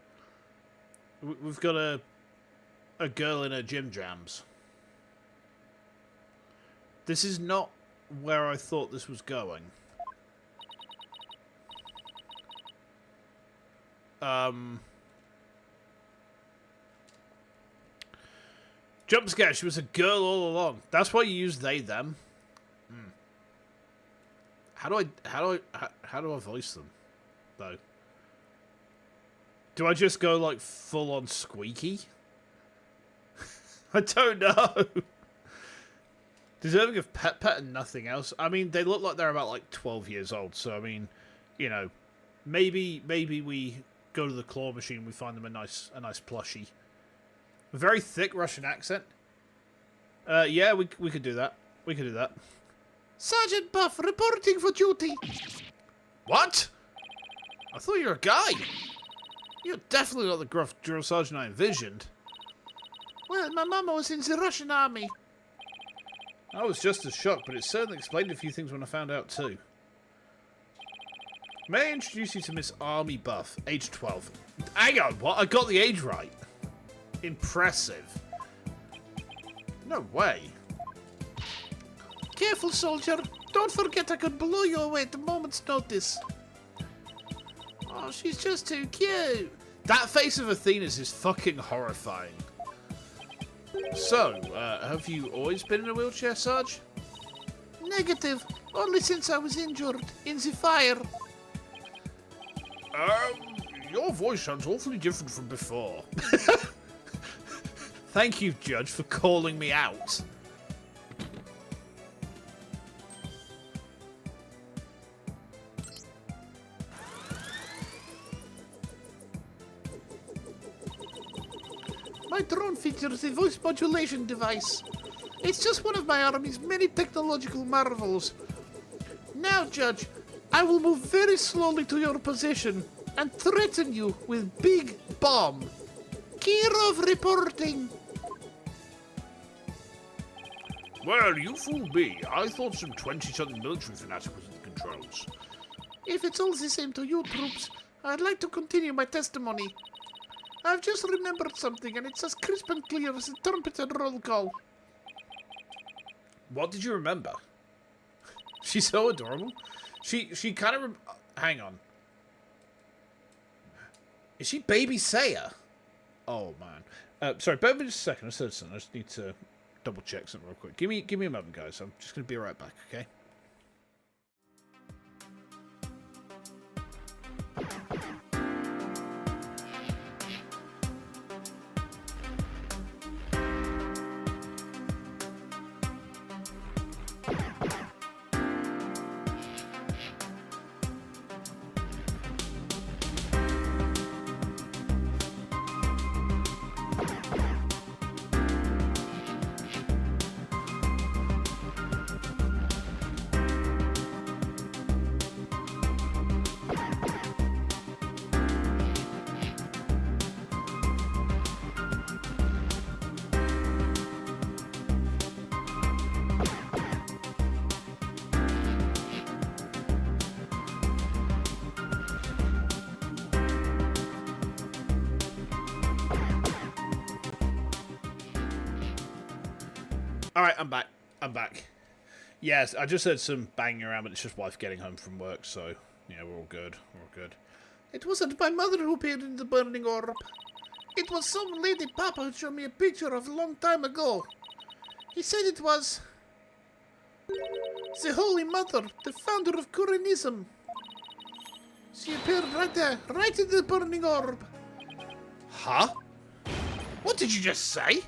We've got a girl in her gym jams. This is not where I thought this was going. Jump scare, she was a girl all along. That's why you use they, them. How do I voice them, though? Do I just go, like, full-on squeaky? I don't know. Deserving of pet and nothing else. I mean, they look like they're about, like, 12 years old. So, I mean, you know, maybe we go to the claw machine and we find them a nice plushie. A very thick Russian accent. Yeah, we could do that. We could do that. Sergeant Buff reporting for duty. What? I thought you were a guy. You're definitely not the gruff drill sergeant I envisioned. Well, my mama was in the Russian army. I was just as shocked, but it certainly explained a few things when I found out too. May I introduce you to Miss Army Buff, age 12. Hang on, what? I got the age right. Impressive. No way. Careful, soldier. Don't forget I could blow you away at a moment's notice. Oh, she's just too cute. That face of Athena's is fucking horrifying. So, have you always been in a wheelchair, Sarge? Negative. Only since I was injured in the fire. Your voice sounds awfully different from before. Thank you, Judge, for calling me out. My drone features a voice modulation device. It's just one of my army's many technological marvels. Now, Judge, I will move very slowly to your position and threaten you with big bomb. Kirov reporting. Well, you fooled me. I thought some 20-something military fanatic was in the controls. If it's all the same to you troops, I'd like to continue my testimony. I've just remembered something, and it's as crisp and clear as a trumpeted roll call. What did you remember? She's so adorable. She kind of... hang on. Is she Baby Saya? Oh, man. Sorry, bear with me just a second. I said something. I just need to double check something real quick. Give me a moment, guys. I'm just going to be right back, okay? Alright, I'm back. I'm back. Yes, I just heard some banging around, but it's just wife getting home from work, so, yeah, we're all good. We're all good. It wasn't my mother who appeared in the burning orb. It was some lady papa who showed me a picture of a long time ago. He said it was the Holy Mother, the founder of Kurimism. She appeared right there, right in the burning orb. Huh? What did you just say?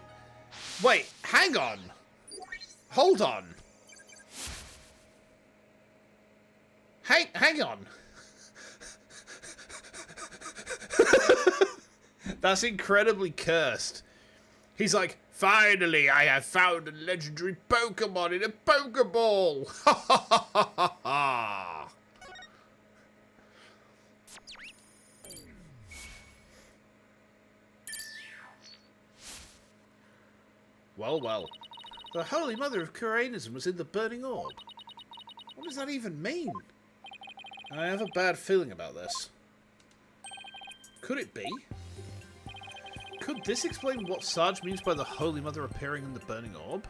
Wait, hang on. Hold on. Hang on. That's incredibly cursed. He's like, finally, I have found a legendary Pokemon in a Pokeball. Ha ha ha ha ha ha. Well, well. The Holy Mother of Kurimism was in the burning orb. What does that even mean? I have a bad feeling about this. Could it be? Could this explain what Sarge means by the Holy Mother appearing in the burning orb?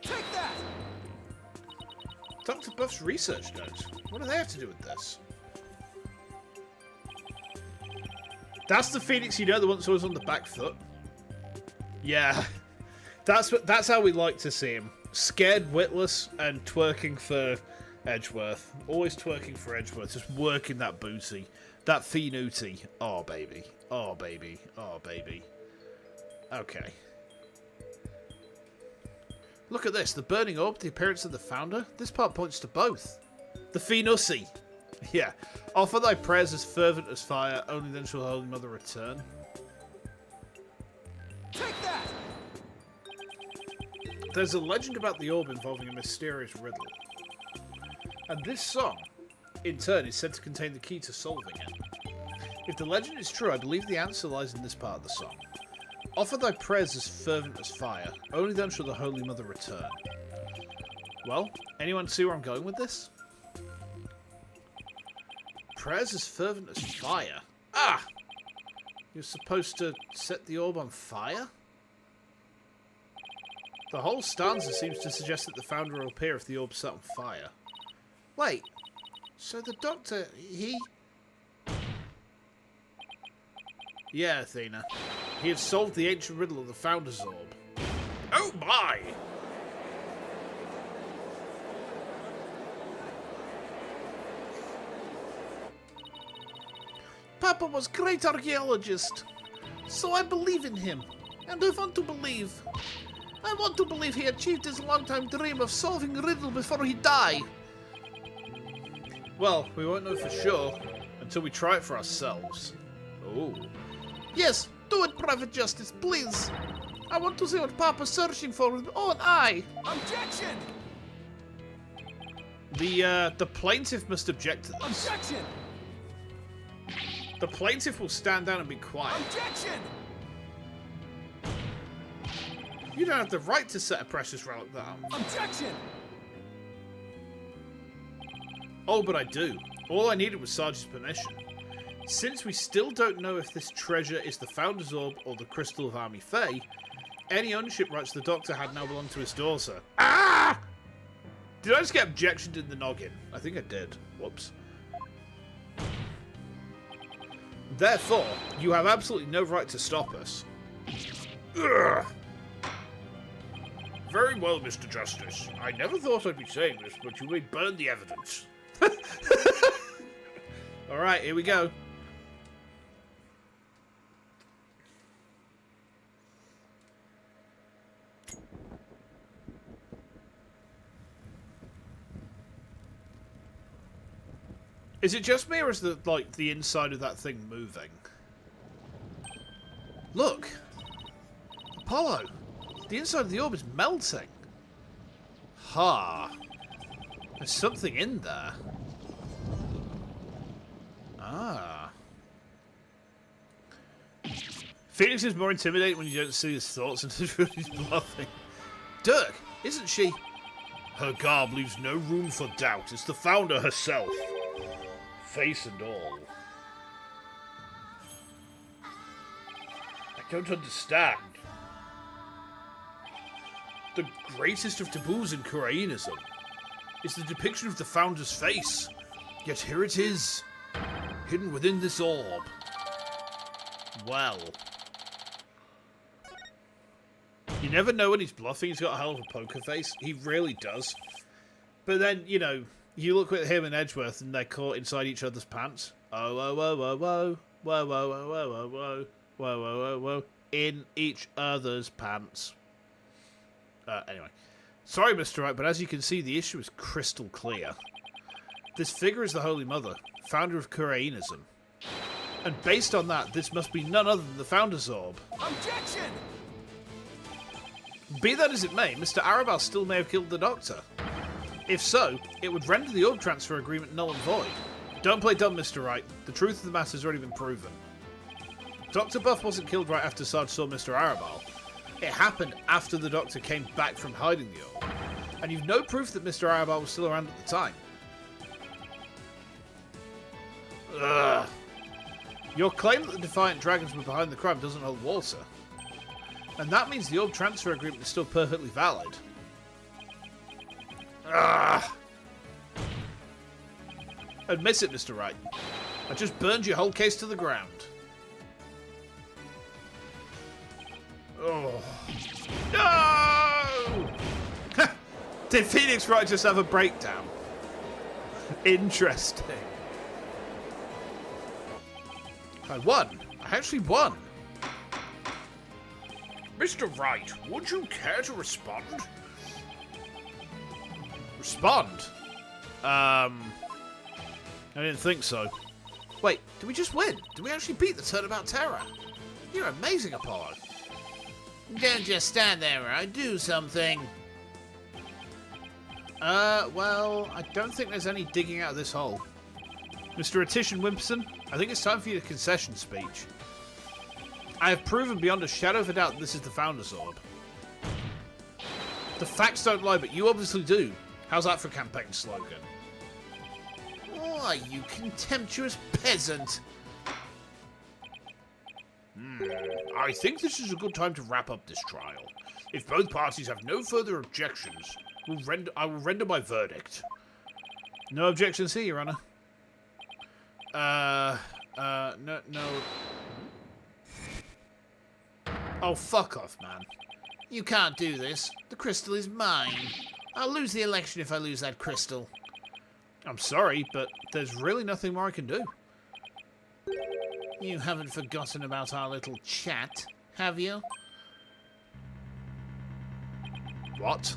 Take that! Dr. Buff's research notes. What do they have to do with this? That's the Phoenix, you know, the one that's always on the back foot. Yeah, that's how we like to see him. Scared, witless, and twerking for Edgeworth. Always twerking for Edgeworth, just working that booty. That Phenooty. Oh, baby. Oh, baby. Oh, baby. Okay. Look at this. The burning orb, the appearance of the founder. This part points to both. The Phenussy. Yeah. Offer thy prayers as fervent as fire, only then shall the Holy Mother return. Take that! There's a legend about the orb involving a mysterious riddle. And this song, in turn, is said to contain the key to solving it. If the legend is true, I believe the answer lies in this part of the song. Offer thy prayers as fervent as fire, only then shall the Holy Mother return. Well, anyone see where I'm going with this? Prayers as fervent as fire. Ah! You're supposed to set the orb on fire? The whole stanza seems to suggest that the founder will appear if the orb's set on fire. Wait, so the Doctor, he... Yeah, Athena. He had solved the ancient riddle of the Founder's Orb. Oh my! Papa was great archaeologist, so I believe in him, and I want to believe. I want to believe he achieved his long-time dream of solving a riddle before he died. Well, we won't know for sure until we try it for ourselves. Oh. Yes, do it, Private Justice, please. I want to see what Papa's searching for with my own eye. Objection! The plaintiff must object to this. Objection! The plaintiff will stand down and be quiet. Objection! You don't have the right to set a precious relic down. Objection! Oh, but I do. All I needed was Sarge's permission. Since we still don't know if this treasure is the Founder's Orb or the Crystal of Army Fae, any ownership rights the Doctor had now belong to his daughter. Ah! Did I just get objectioned in the noggin? I think I did. Whoops. Therefore, you have absolutely no right to stop us. Ugh. Very well, Mr. Justice. I never thought I'd be saying this, but you may burn the evidence. Alright, here we go. Is it just me, or is the inside of that thing moving? Look! Apollo! The inside of the orb is melting! Ha! There's something in there. Ah. Phoenix is more intimidating when you don't see his thoughts and he's really bluffing. Dirk, isn't she? Her garb leaves no room for doubt. It's the Founder herself. Face and all. I don't understand. The greatest of taboos in Koreanism is the depiction of the Founder's face. Yet here it is, hidden within this orb. Well. You never know when he's bluffing. He's got a hell of a poker face. He really does. But then, you know, you look at him and Edgeworth and they're caught inside each other's pants. Oh, whoa, whoa, whoa, whoa. Whoa, whoa, whoa, whoa, whoa, whoa. Whoa, whoa, whoa, whoa. In each other's pants. Anyway. Sorry, Mr. Wright, but as you can see, the issue is crystal clear. This figure is the Holy Mother, founder of Koreanism. And based on that, this must be none other than the Founder's Orb. Objection! Be that as it may, Mr. Arabal still may have killed the Doctor. If so, it would render the orb transfer agreement null and void. Don't play dumb, Mr. Wright. The truth of the matter has already been proven. Dr. Buff wasn't killed right after Sarge saw Mr. Arabal. It happened after the Doctor came back from hiding the orb. And you've no proof that Mr. Arabal was still around at the time. Ugh. Your claim that the Defiant Dragons were behind the crime doesn't hold water. And that means the orb transfer agreement is still perfectly valid. Ugh. Admit it, Mr. Wright. I just burned your whole case to the ground. Oh. No! Did Phoenix Wright just have a breakdown? Interesting. I won. I actually won. Mr. Wright, would you care to respond? Respond? I didn't think so. Wait, did we just win? Did we actually beat the Turnabout Terror? You're amazing, Apollo. Don't just stand there, I do something. Well, I don't think there's any digging out of this hole. Mr. Attition Wimpson, I think it's time for your concession speech. I have proven beyond a shadow of a doubt that this is the Founder's Orb. The facts don't lie, but you obviously do. How's that for a campaign slogan? Why, you contemptuous peasant! I think this is a good time to wrap up this trial. If both parties have no further objections, I will render my verdict. No objections here, Your Honor. No. Oh, fuck off, man. You can't do this. The crystal is mine. I'll lose the election if I lose that crystal. I'm sorry, but there's really nothing more I can do. You haven't forgotten about our little chat, have you? What?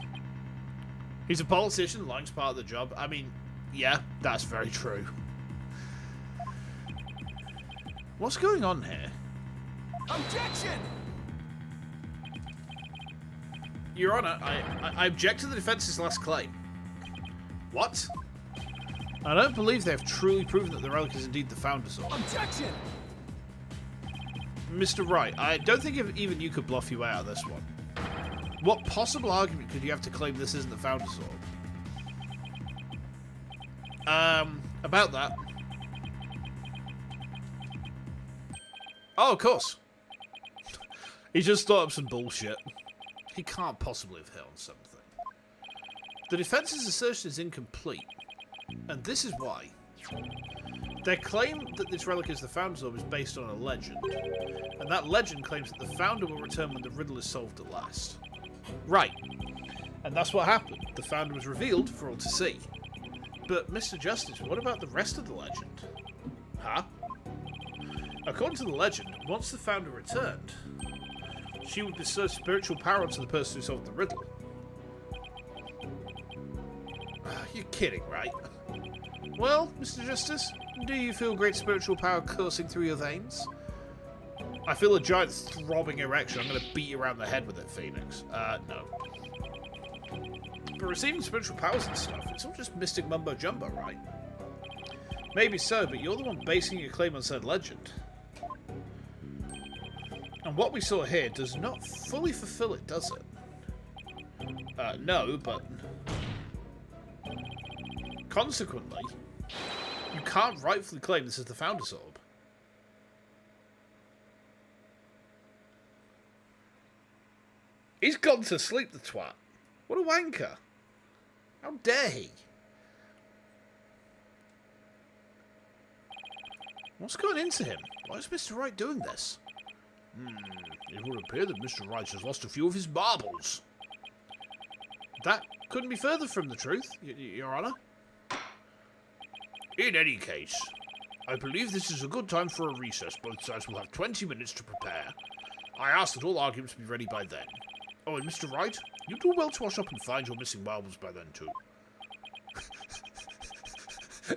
He's a politician, lying's part of the job. I mean, yeah, that's very true. What's going on here? Objection! Your Honor, I object to the defence's last claim. What? I don't believe they have truly proven that the relic is indeed the Founder's Orb. Objection! Mr. Wright, I don't think even you could bluff your way out of this one. What possible argument could you have to claim this isn't the Founder's Orb? About that. Oh, of course. He just thought up some bullshit. He can't possibly have hit on something. The defense's assertion is incomplete, and this is why. Their claim that this relic is the Founder's Orb is based on a legend, and that legend claims that the Founder will return when the riddle is solved at last. Right. And that's what happened. The Founder was revealed for all to see. But, Mr. Justice, what about the rest of the legend? Huh? According to the legend, once the Founder returned, she would bestow spiritual power to the person who solved the riddle. You're kidding, right? Well, Mr. Justice, do you feel great spiritual power coursing through your veins? I feel a giant throbbing erection. I'm going to beat you around the head with it, Phoenix. No. But receiving spiritual powers and stuff, it's all just mystic mumbo-jumbo, right? Maybe so, but you're the one basing your claim on said legend. And what we saw here does not fully fulfill it, does it? No, but... Consequently, you can't rightfully claim this is the Founder's Orb. He's gone to sleep, the twat. What a wanker. How dare he? What's going into him? Why is Mr. Wright doing this? It would appear that Mr. Wright has lost a few of his marbles. That couldn't be further from the truth, Your Honor. In any case, I believe this is a good time for a recess. Both sides will have 20 minutes to prepare. I ask that all arguments be ready by then. Oh, and Mr. Wright, you do well to wash up and find your missing marbles by then, too.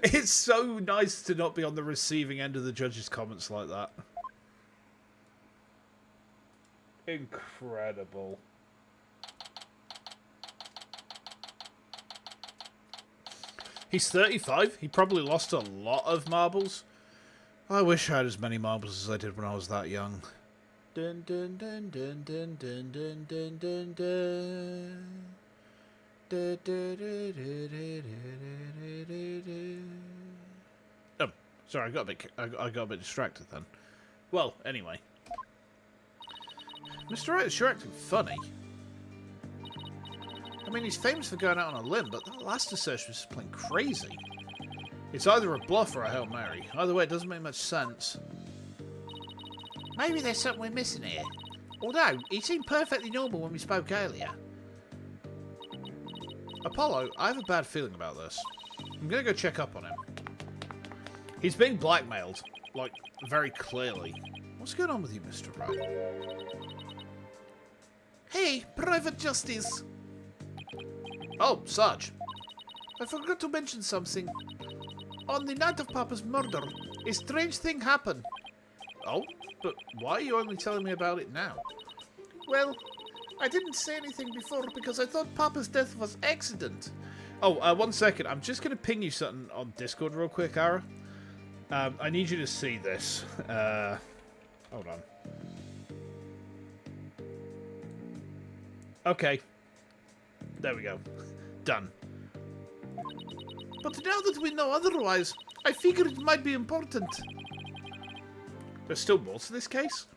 It's so nice to not be on the receiving end of the judge's comments like that. Incredible. He's 35. He probably lost a lot of marbles. I wish I had as many marbles as I did when I was that young. Dun dun dun dun dun dun dun dun dun dun. Oh, sorry, I got a bit distracted then. Well, anyway. Mr. Wright is sure acting funny. I mean, he's famous for going out on a limb, but that last assertion was just plain crazy. It's either a bluff or a Hail Mary. Either way, it doesn't make much sense. Maybe there's something we're missing here. Although, he seemed perfectly normal when we spoke earlier. Apollo, I have a bad feeling about this. I'm gonna go check up on him. He's being blackmailed, like, very clearly. What's going on with you, Mr. Wright? Hey, Private Justice! Oh, Sarge. I forgot to mention something. On the night of Papa's murder, a strange thing happened. Oh, but why are you only telling me about it now? Well, I didn't say anything before because I thought Papa's death was accident. Oh, 1 second. I'm just going to ping you something on Discord real quick, Ara. I need you to see this. Hold on. Okay. There we go. Done. But now that we know otherwise, I figured it might be important. There's still more to this case?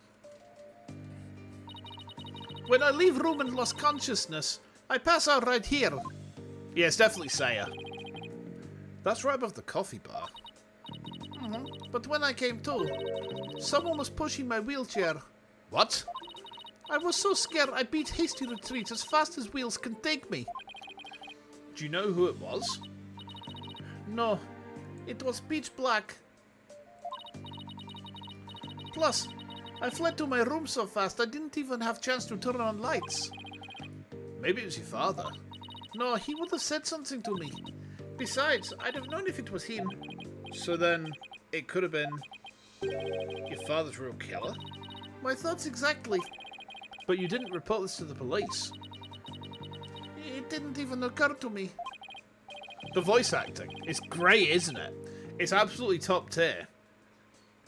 When I leave room and lost consciousness, I pass out right here. Yeah, it's definitely Saya. That's right above the coffee bar. But when I came to, someone was pushing my wheelchair. What? I was so scared I beat hasty retreat as fast as wheels can take me. Do you know who it was? No, it was pitch black. Plus, I fled to my room so fast I didn't even have chance to turn on lights. Maybe it was your father. No, he would have said something to me. Besides, I'd have known if it was him. So then, it could have been your father's real killer? My thoughts exactly. But you didn't report this to the police. It didn't even occur to me. The voice acting. It's great, isn't it? It's absolutely top tier.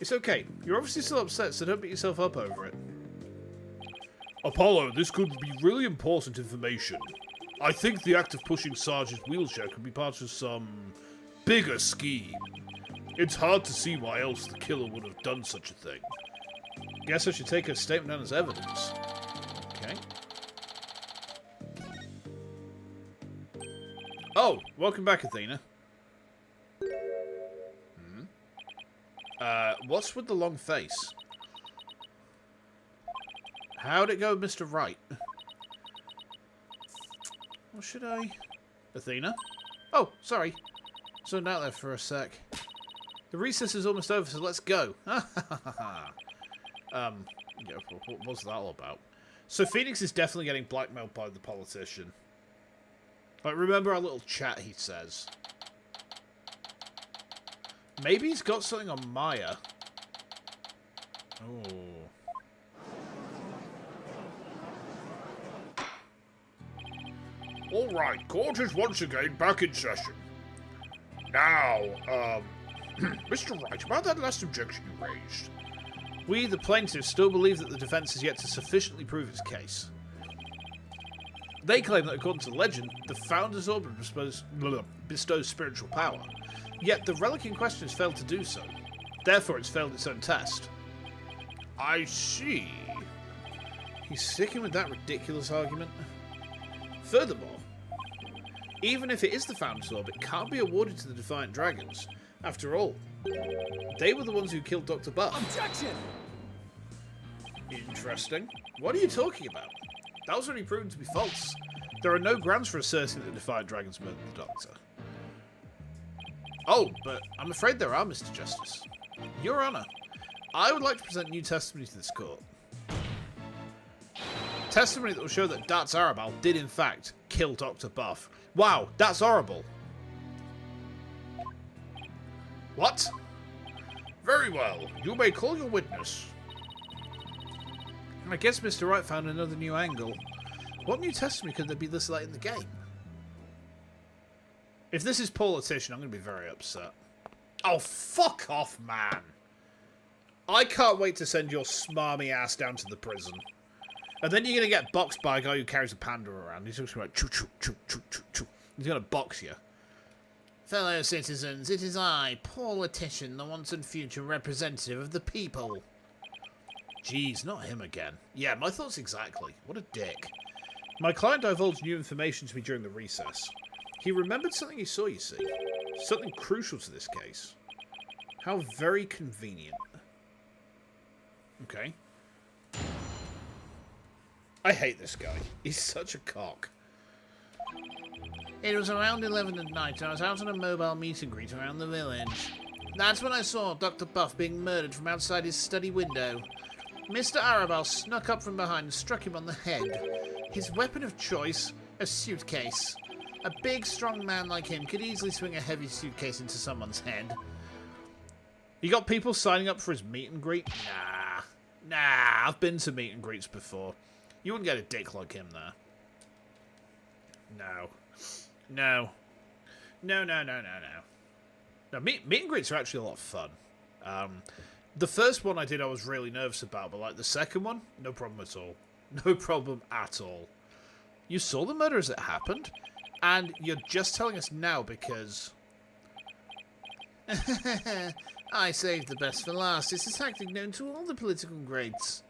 It's okay. You're obviously still upset, so don't beat yourself up over it. Apollo, this could be really important information. I think the act of pushing Sarge's wheelchair could be part of some bigger scheme. It's hard to see why else the killer would have done such a thing. Guess I should take her statement down as evidence. Okay. Oh, welcome back, Athena. What's with the long face? How'd it go, Mr. Wright? Or should I... Athena? Oh, sorry. Zoned out there for a sec. The recess is almost over, so let's go. Yeah, what was that all about? So Phoenix is definitely getting blackmailed by the politician. Like, remember our little chat, he says. Maybe he's got something on Maya. Oh. Alright, court is once again back in session. Now, Mr. Wright, about that last objection you raised. We, the plaintiffs, still believe that the defense has yet to sufficiently prove its case. They claim that, according to legend, the Founder's Orb bestows spiritual power, yet the relic in question has failed to do so. Therefore, it's failed its own test. I see. He's sticking with that ridiculous argument. Furthermore, even if it is the Founder's Orb, it can't be awarded to the Defiant Dragons. After all, they were the ones who killed Dr. Buff. Objection! Interesting. What are you talking about? That was already proven to be false. There are no grounds for asserting that the Defiant Dragons murdered the Doctor. Oh, but I'm afraid there are, Mr. Justice. Your Honour, I would like to present new testimony to this court. Testimony that will show that Darts Arabal did in fact kill Dr. Buff. Wow, that's horrible. What? Very well. You may call your witness. I guess Mr. Wright found another new angle. What new testimony could there be this late in the game? If this is politician, I'm going to be very upset. Oh, fuck off, man. I can't wait to send your smarmy ass down to the prison. And then you're going to get boxed by a guy who carries a panda around. He's just going to choo, choo, choo, choo, choo, choo. He's going to box you. Fellow citizens, it is I, politician, the once and future representative of the people. Jeez, not him again. Yeah, my thoughts exactly. What a dick. My client divulged new information to me during the recess. He remembered something he saw, you see. Something crucial to this case. How very convenient. Okay. I hate this guy. He's such a cock. It was around 11 at night. I was out on a mobile meet and greet around the village. That's when I saw Dr. Buff being murdered from outside his study window. Mr. Arabal snuck up from behind and struck him on the head. His weapon of choice, a suitcase. A big, strong man like him could easily swing a heavy suitcase into someone's head. You got people signing up for his meet and greet? Nah, I've been to meet and greets before. You wouldn't get a dick like him there. No. No, meet and greets are actually a lot of fun. The first one I did I was really nervous about, but like the second one, no problem at all. No problem at all. You saw the murder as it happened, and you're just telling us now because... I saved the best for last. It's a tactic known to all the political greats.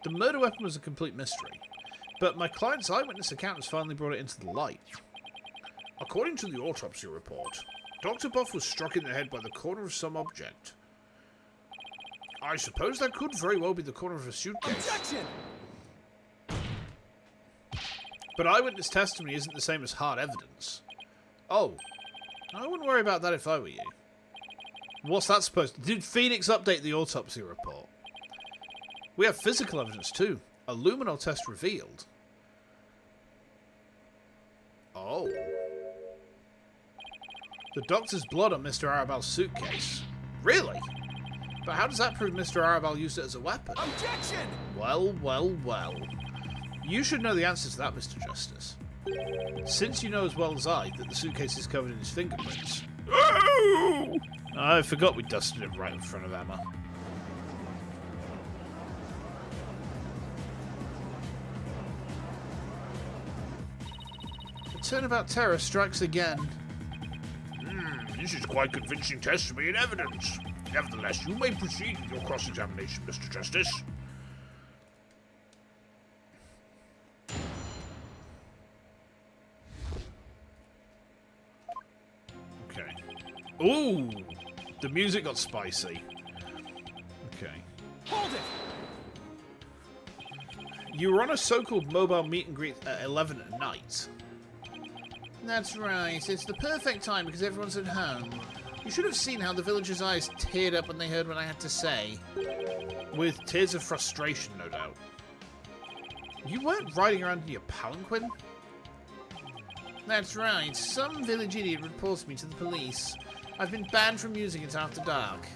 The murder weapon was a complete mystery. but my client's eyewitness account has finally brought it into the light. According to the autopsy report, Dr. Buff was struck in the head by the corner of some object. I suppose that could very well be the corner of a suitcase. Objection! But eyewitness testimony isn't the same as hard evidence. Oh, I wouldn't worry about that if I were you. What's that supposed to... Did Phoenix update the autopsy report? We have physical evidence too. A luminol test revealed. Oh. The doctor's blood on Mr. Arabal's suitcase. Really? But how does that prove Mr. Arabal used it as a weapon? Objection! Well, well, well. You should know the answer to that, Mr. Justice. Since you know as well as I that the suitcase is covered in his fingerprints. Oh! I forgot we dusted him right in front of Emma. The turnabout terror strikes again. This is quite convincing testimony and evidence. Nevertheless, you may proceed with your cross-examination, Mr. Justice. Okay. Ooh! The music got spicy. Okay. Hold it! You were on a so-called mobile meet and greet at 11 at night. That's right. It's the perfect time because everyone's at home. You should have seen how the villagers' eyes teared up when they heard what I had to say. With tears of frustration, no doubt. You weren't riding around in your palanquin? That's right. Some village idiot reports me to the police. I've been banned from using it after dark.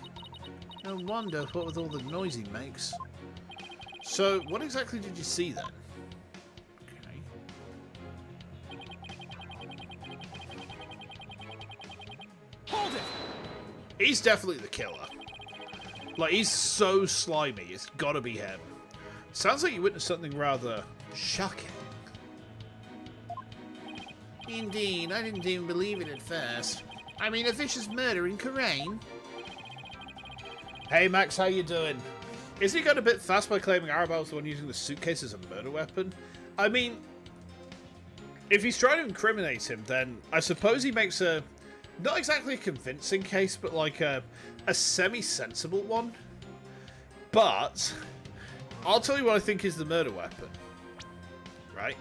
No wonder, what with all the noise he makes. So, what exactly did you see then? Hold it! He's definitely the killer. Like, he's so slimy, it's gotta be him. Sounds like you witnessed something rather shocking. Indeed, I didn't even believe it at first. I mean, a vicious murder in Karain. Hey Max, how you doing? Is he going a bit fast by claiming Arabal's the one using the suitcase as a murder weapon? I mean, if he's trying to incriminate him, then I suppose he makes a... not exactly a convincing case, but like a semi-sensible one. But I'll tell you what I think is the murder weapon. Right?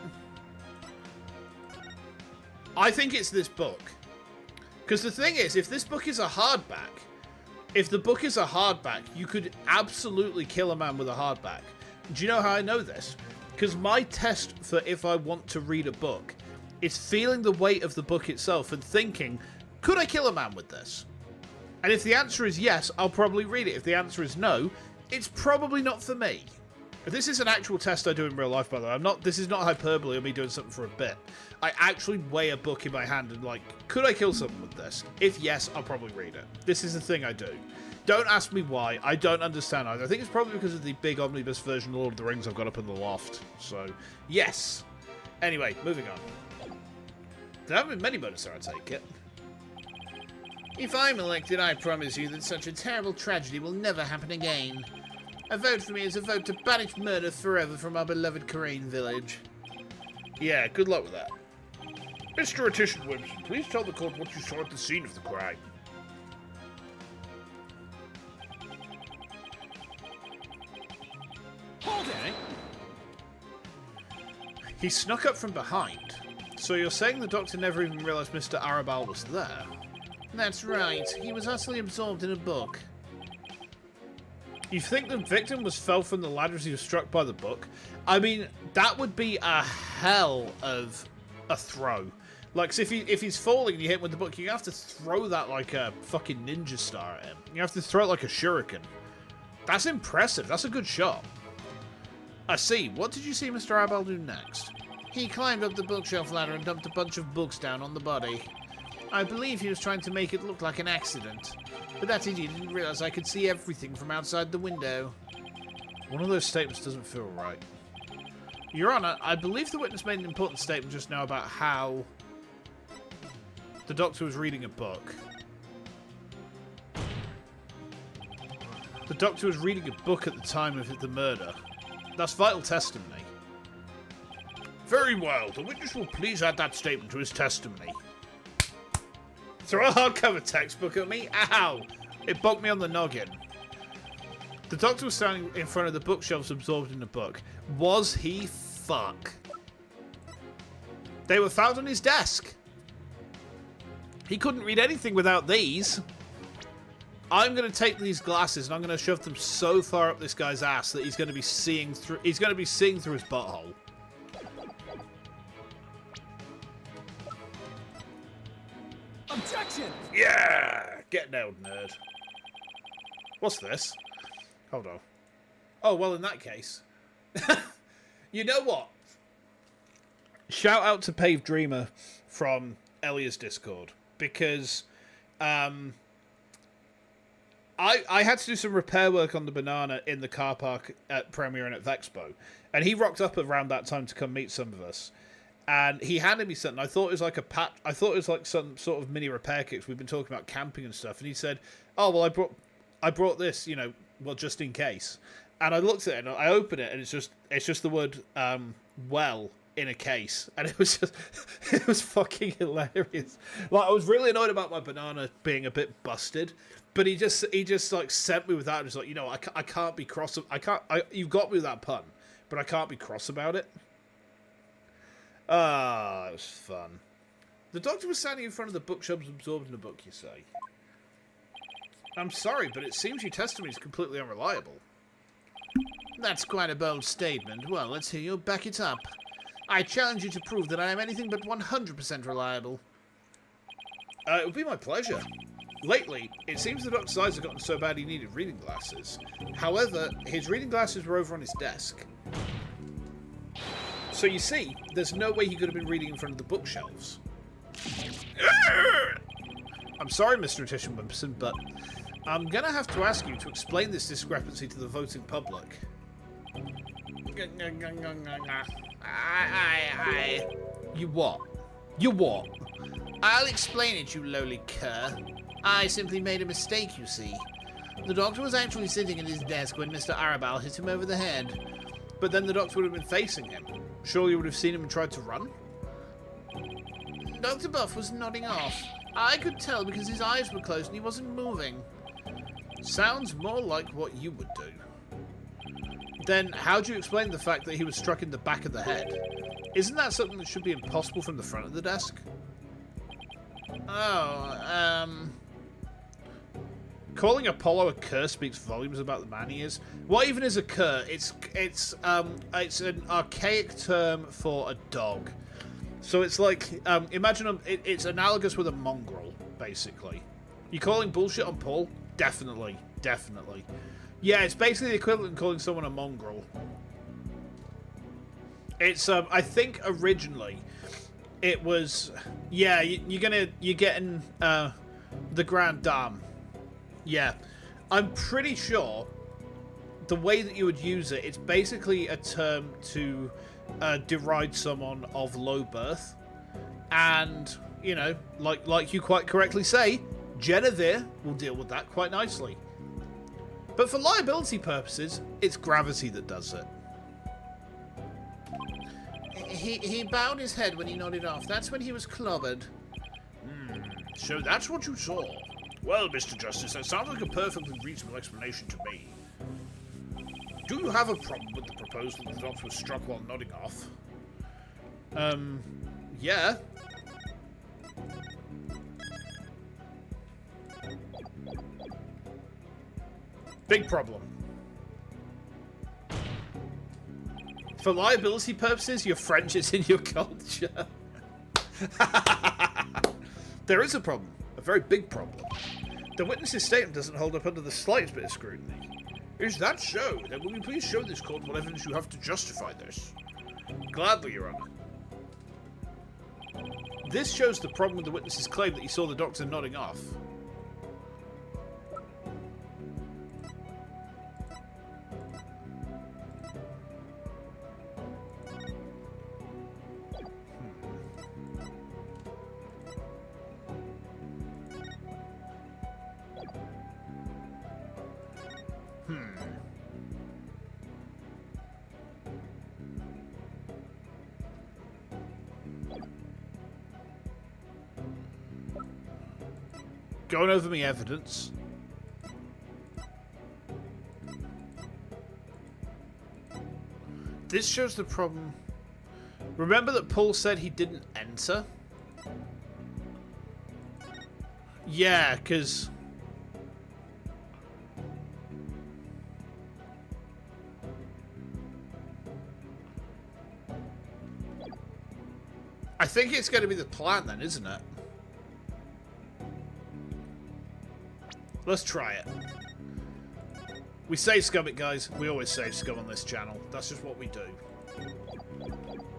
I think it's this book. Because the thing is, if this book is a hardback, if the book is a hardback, you could absolutely kill a man with a hardback. Do you know how I know this? Because my test for if I want to read a book is feeling the weight of the book itself and thinking, could I kill a man with this? And if the answer is yes, I'll probably read it. If the answer is no, it's probably not for me. This is an actual test I do in real life, by the way. This is not hyperbole or me doing something for a bit. I actually weigh a book in my hand and like, could I kill someone with this? If yes, I'll probably read it. This is the thing I do. Don't ask me why. I don't understand either. I think it's probably because of the big omnibus version of Lord of the Rings I've got up in the loft. So, yes. Anyway, moving on. There haven't been many bonus there, I take it. If I'm elected, I promise you that such a terrible tragedy will never happen again. A vote for me is a vote to banish murder forever from our beloved Karain village. Yeah, good luck with that. Mr. Attition Williamson, please tell the court what you saw at the scene of the crime. Hold it! Okay. He snuck up from behind. So you're saying the doctor never even realised Mr. Arabal was there? That's right. He was utterly absorbed in a book. You think the victim fell from the ladder as he was struck by the book? I mean, that would be a hell of a throw. Like, so if he's falling and you hit him with the book, you have to throw that like a fucking ninja star at him. You have to throw it like a shuriken. That's impressive. That's a good shot. I see. What did you see Mr. Arabal do next? He climbed up the bookshelf ladder and dumped a bunch of books down on the body. I believe he was trying to make it look like an accident. But that idiot didn't realise I could see everything from outside the window. One of those statements doesn't feel right. Your Honour, I believe the witness made an important statement just now about how the doctor was reading a book. The doctor was reading a book at the time of the murder. That's vital testimony. Very well. The witness will please add that statement to his testimony. Throw a hardcover textbook at me? Ow! It bonked me on the noggin. The doctor was standing in front of the bookshelves absorbed in the book. Was he fuck? They were found on his desk. He couldn't read anything without these. I'm going to take these glasses and I'm going to shove them so far up this guy's ass that he's going to be seeing through. He's going to be seeing through his butthole. Objection! Yeah! Get nailed, nerd. What's this? Hold on. Oh, well, in that case. You know what? Shout out to Pave Dreamer from Elia's Discord. Because I had to do some repair work on the banana in the car park at Premier and at Vexpo. And he rocked up around that time to come meet some of us. And he handed me something. I thought it was like I thought it was like some sort of mini repair kit. We've been talking about camping and stuff. And he said, "Oh well, I brought this, you know, well just in case." And I looked at it and I opened it and it's just the word "well" in a case, and it was fucking hilarious. Like I was really annoyed about my banana being a bit busted, but he just like sent me with that. And was like, you know, I can't be cross. You've got me with that pun, but I can't be cross about it. Ah, it was fun. The doctor was standing in front of the bookshelves absorbed in a book, you say? I'm sorry, but it seems your testimony is completely unreliable. That's quite a bold statement. Well, let's hear you back it up. I challenge you to prove that I am anything but 100% reliable. It would be my pleasure. Lately, it seems the doctor's eyes have gotten so bad he needed reading glasses. However, his reading glasses were over on his desk. So you see, there's no way he could have been reading in front of the bookshelves. I'm sorry, Mr. Attition Wimpson, but I'm going to have to ask you to explain this discrepancy to the voting public. You what? You what? I'll explain it, you lowly cur. I simply made a mistake, you see. The doctor was actually sitting at his desk when Mr. Arabal hit him over the head. But then the doctor would have been facing him. Surely you would have seen him and tried to run? Dr. Buff was nodding off. I could tell because his eyes were closed and he wasn't moving. Sounds more like what you would do. Then how do you explain the fact that he was struck in the back of the head? Isn't that something that should be impossible from the front of the desk? Calling Apollo a cur speaks volumes about the man he is. What even is a cur? It's an archaic term for a dog. So it's like imagine it's analogous with a mongrel, basically. You calling bullshit on Paul? Definitely. Yeah, it's basically the equivalent of calling someone a mongrel. It's I think originally it was you're getting the Grand Dame. Yeah, I'm pretty sure the way that you would use it, it's basically a term to deride someone of low birth. And, you know, like you quite correctly say, Genevieve will deal with that quite nicely. But for liability purposes, it's gravity that does it. He bowed his head when he nodded off. That's when he was clobbered. So that's what you saw. Well, Mr. Justice, that sounds like a perfectly reasonable explanation to me. Do you have a problem with the proposal that the doctor was struck while nodding off? Yeah. Big problem. For liability purposes, your French is in your culture. There is a problem. A very big problem. The witness's statement doesn't hold up under the slightest bit of scrutiny. Is that so? Then will you please show this court what evidence you have to justify this? Gladly, Your Honor. This shows the problem with the witness's claim that he saw the doctor nodding off. Going over me evidence. This shows the problem. Remember that Paul said he didn't enter? Yeah, because... I think it's going to be the plan then, isn't it? Let's try it. We save scum it, guys. We always save scum on this channel. That's just what we do.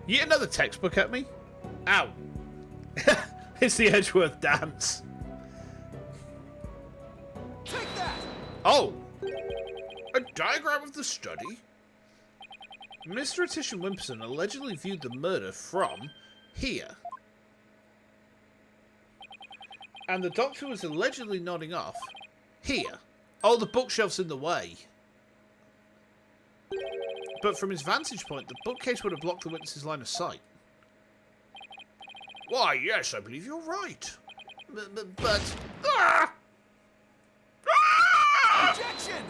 You get another textbook at me? Ow. It's the Edgeworth dance. Take that! Oh! A diagram of the study? Mr. Attition Wimpson allegedly viewed the murder from here. And the doctor was allegedly nodding off here. Oh, the bookshelf's in the way. But from his vantage point, the bookcase would have blocked the witness's line of sight. Why, yes, I believe you're right. But... Ah! Ah! Objection!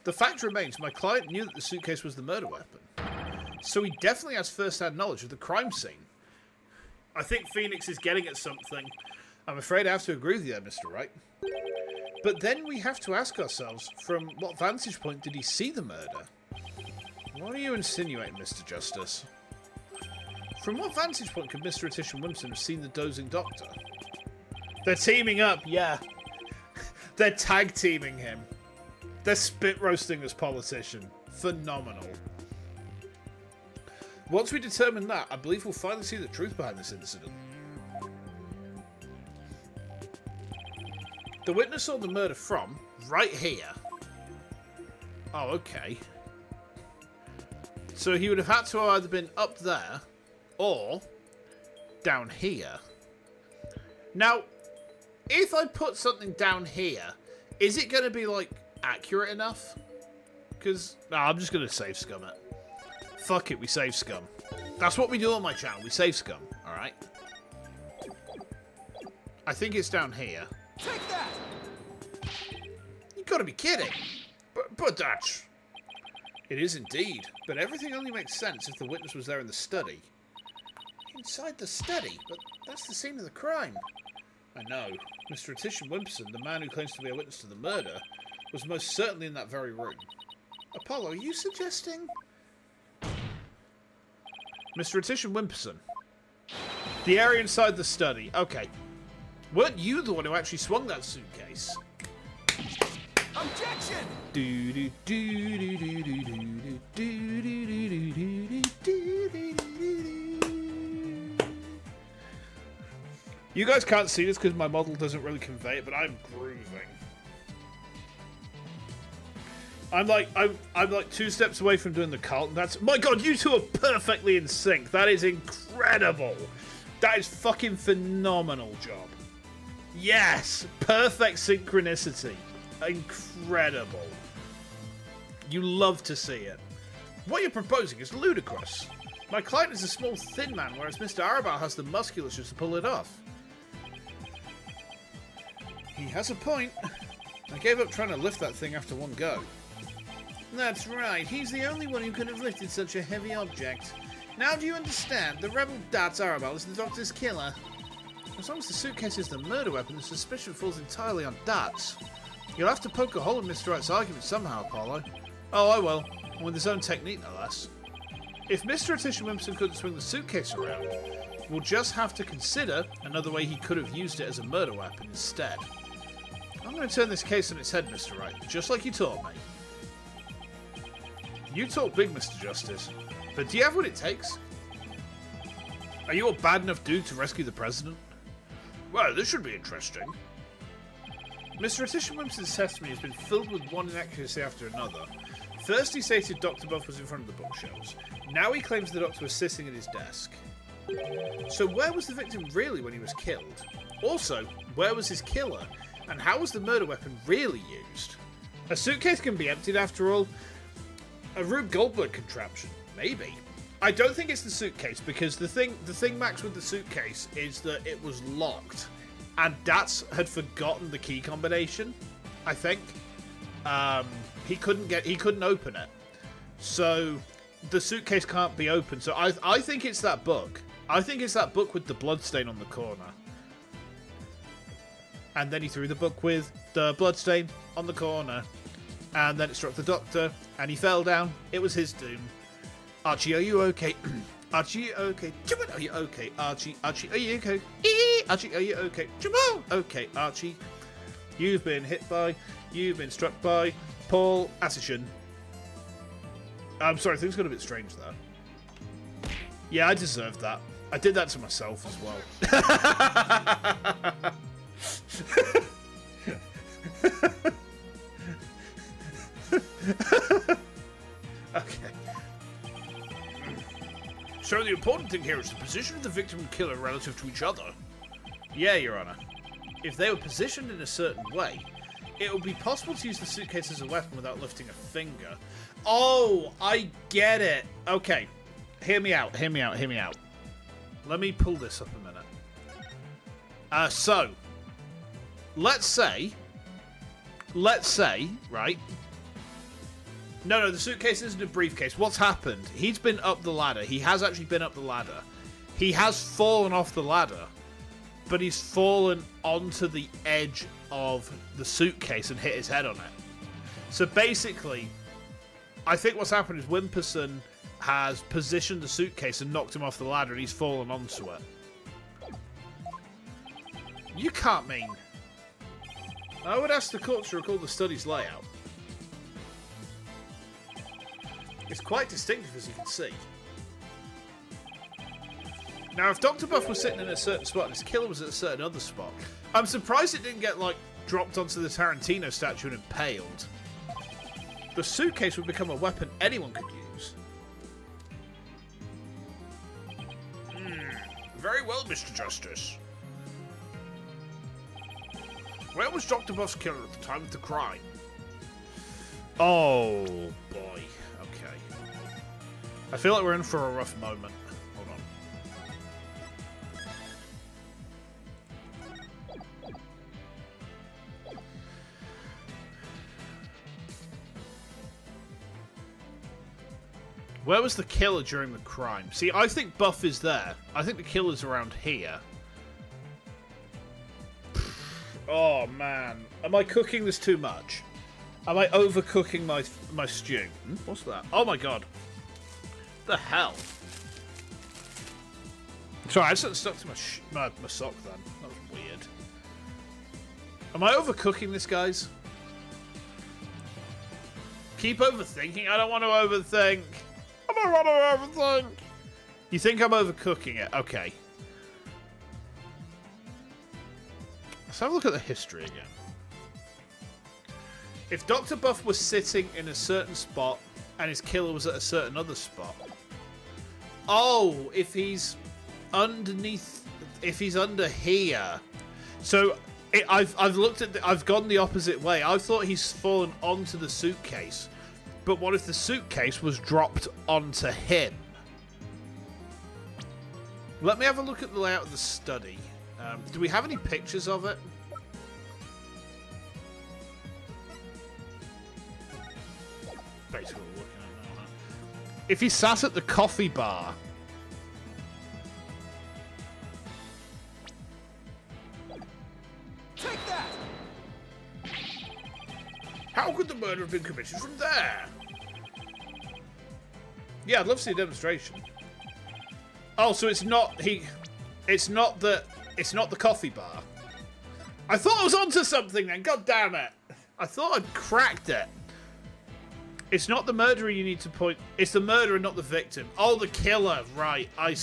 The fact remains, my client knew that the suitcase was the murder weapon. So he definitely has first-hand knowledge of the crime scene. I think Phoenix is getting at something. I'm afraid I have to agree with you there, Mr. Wright. But then we have to ask ourselves, from what vantage point did he see the murder? What are you insinuating, Mr. Justice? From what vantage point could Mr. Attition Wimpson have seen the dozing doctor? They're teaming up, yeah. They're tag-teaming him. They're spit-roasting this politician. Phenomenal. Once we determine that, I believe we'll finally see the truth behind this incident. The witness saw the murder from right here. Oh, okay. So he would have had to have either been up there or down here. Now, if I put something down here, is it going to be, like, accurate enough? Because, no, I'm just going to save scum it. Fuck it, we save scum. That's what we do on my channel, we save scum, alright? I think it's down here. Take that! You gotta be kidding! But that's... It is indeed, but everything only makes sense if the witness was there in the study. Inside the study? But that's the scene of the crime. I know. Mr. Attition Wimpson, the man who claims to be a witness to the murder, was most certainly in that very room. Apollo, are you suggesting... Mr. Attition Wimpson. The area inside the study. Okay. Weren't you the one who actually swung that suitcase? Objection! You guys can't see this because my model doesn't really convey it, but I'm grooving. I'm like 2 steps away from doing the Carlton. That's my god, you two are perfectly in sync. That is incredible. That is fucking phenomenal job. Yes, perfect synchronicity. Incredible. You love to see it. What you're proposing is ludicrous. My client is a small, thin man, whereas Mr. Arabal has the musculature to pull it off. He has a point. I gave up trying to lift that thing after one go. That's right, he's the only one who could have lifted such a heavy object. Now do you understand? The rebel Darts Arabal is the doctor's killer. As long as the suitcase is the murder weapon, the suspicion falls entirely on Darts. You'll have to poke a hole in Mr. Wright's argument somehow, Apollo. Oh, I will. And with his own technique, no less. If Mr. Attition Wimpson couldn't swing the suitcase around, we'll just have to consider another way he could have used it as a murder weapon instead. I'm going to turn this case on its head, Mr. Wright, just like you taught me. You talk big, Mr. Justice, but do you have what it takes? Are you a bad enough dude to rescue the president? Well, this should be interesting. Mr. Attition Wimpson's testimony has been filled with one inaccuracy after another. First he stated Dr. Buff was in front of the bookshelves. Now he claims the doctor was sitting at his desk. So where was the victim really when he was killed? Also, where was his killer? And how was the murder weapon really used? A suitcase can be emptied after all. A Rube Goldberg contraption, maybe. I don't think it's the suitcase, because the thing, Max, with the suitcase is that it was locked, and Dats had forgotten the key combination. I think he couldn't open it, so the suitcase can't be opened. So I think it's that book. I think it's that book with the bloodstain on the corner. And then he threw the book with the bloodstain on the corner, and then it struck the doctor, and he fell down. It was his doom. Archie, are you okay? Archie, okay? Jamal, are you okay? Archie, are you okay? Archie, are you okay? Jamal, okay? Archie, you've been struck by Paul Assishin. I'm sorry, things got a bit strange there. Yeah, I deserved that. I did that to myself as well. Okay. So the important thing here is the position of the victim and killer relative to each other. Yeah, Your Honor. If they were positioned in a certain way, it would be possible to use the suitcase as a weapon without lifting a finger. Oh, I get it. Okay. Hear me out. Let me pull this up a minute. So, let's say, right? No, the suitcase isn't a briefcase. What's happened? He's been up the ladder. He has actually been up the ladder. He has fallen off the ladder, but he's fallen onto the edge of the suitcase and hit his head on it. So basically, I think what's happened is Wimperson has positioned the suitcase and knocked him off the ladder, and he's fallen onto it. You can't mean... I would ask the court to recall the study's layout. It's quite distinctive, as you can see. Now, if Dr. Buff was sitting in a certain spot and his killer was at a certain other spot, I'm surprised it didn't get, like, dropped onto the Tarantino statue and impaled. The suitcase would become a weapon anyone could use. Very well, Mr. Justice. Where was Dr. Buff's killer at the time of the crime? Oh, boy. Okay. I feel like we're in for a rough moment. Hold on. Where was the killer during the crime? See, I think Buff is there. I think the killer's around here. Oh, man. Am I cooking this too much? Am I overcooking my stew? What's that? Oh, my God. The hell? Sorry, I just stuck to my sock then. That was weird. Am I overcooking this, guys? Keep overthinking. I don't want to overthink. I don't want to overthink. You think I'm overcooking it? Okay. Let's have a look at the history again. If Dr. Buff was sitting in a certain spot and his killer was at a certain other spot. Oh, if he's underneath, if he's under here. So I've looked at I've gone the opposite way. I thought he's fallen onto the suitcase. But what if the suitcase was dropped onto him? Let me have a look at the layout of the study. Do we have any pictures of it? Basically what we're looking at now, huh? If he sat at the coffee bar... Take that! How could the murder have been committed from there? Yeah, I'd love to see a demonstration. Oh, so it's not the coffee bar. I thought I was onto something then. God damn it! I thought I'd cracked it. It's not the murderer you need to point. It's the murderer, not the victim. Oh, the killer. Right. I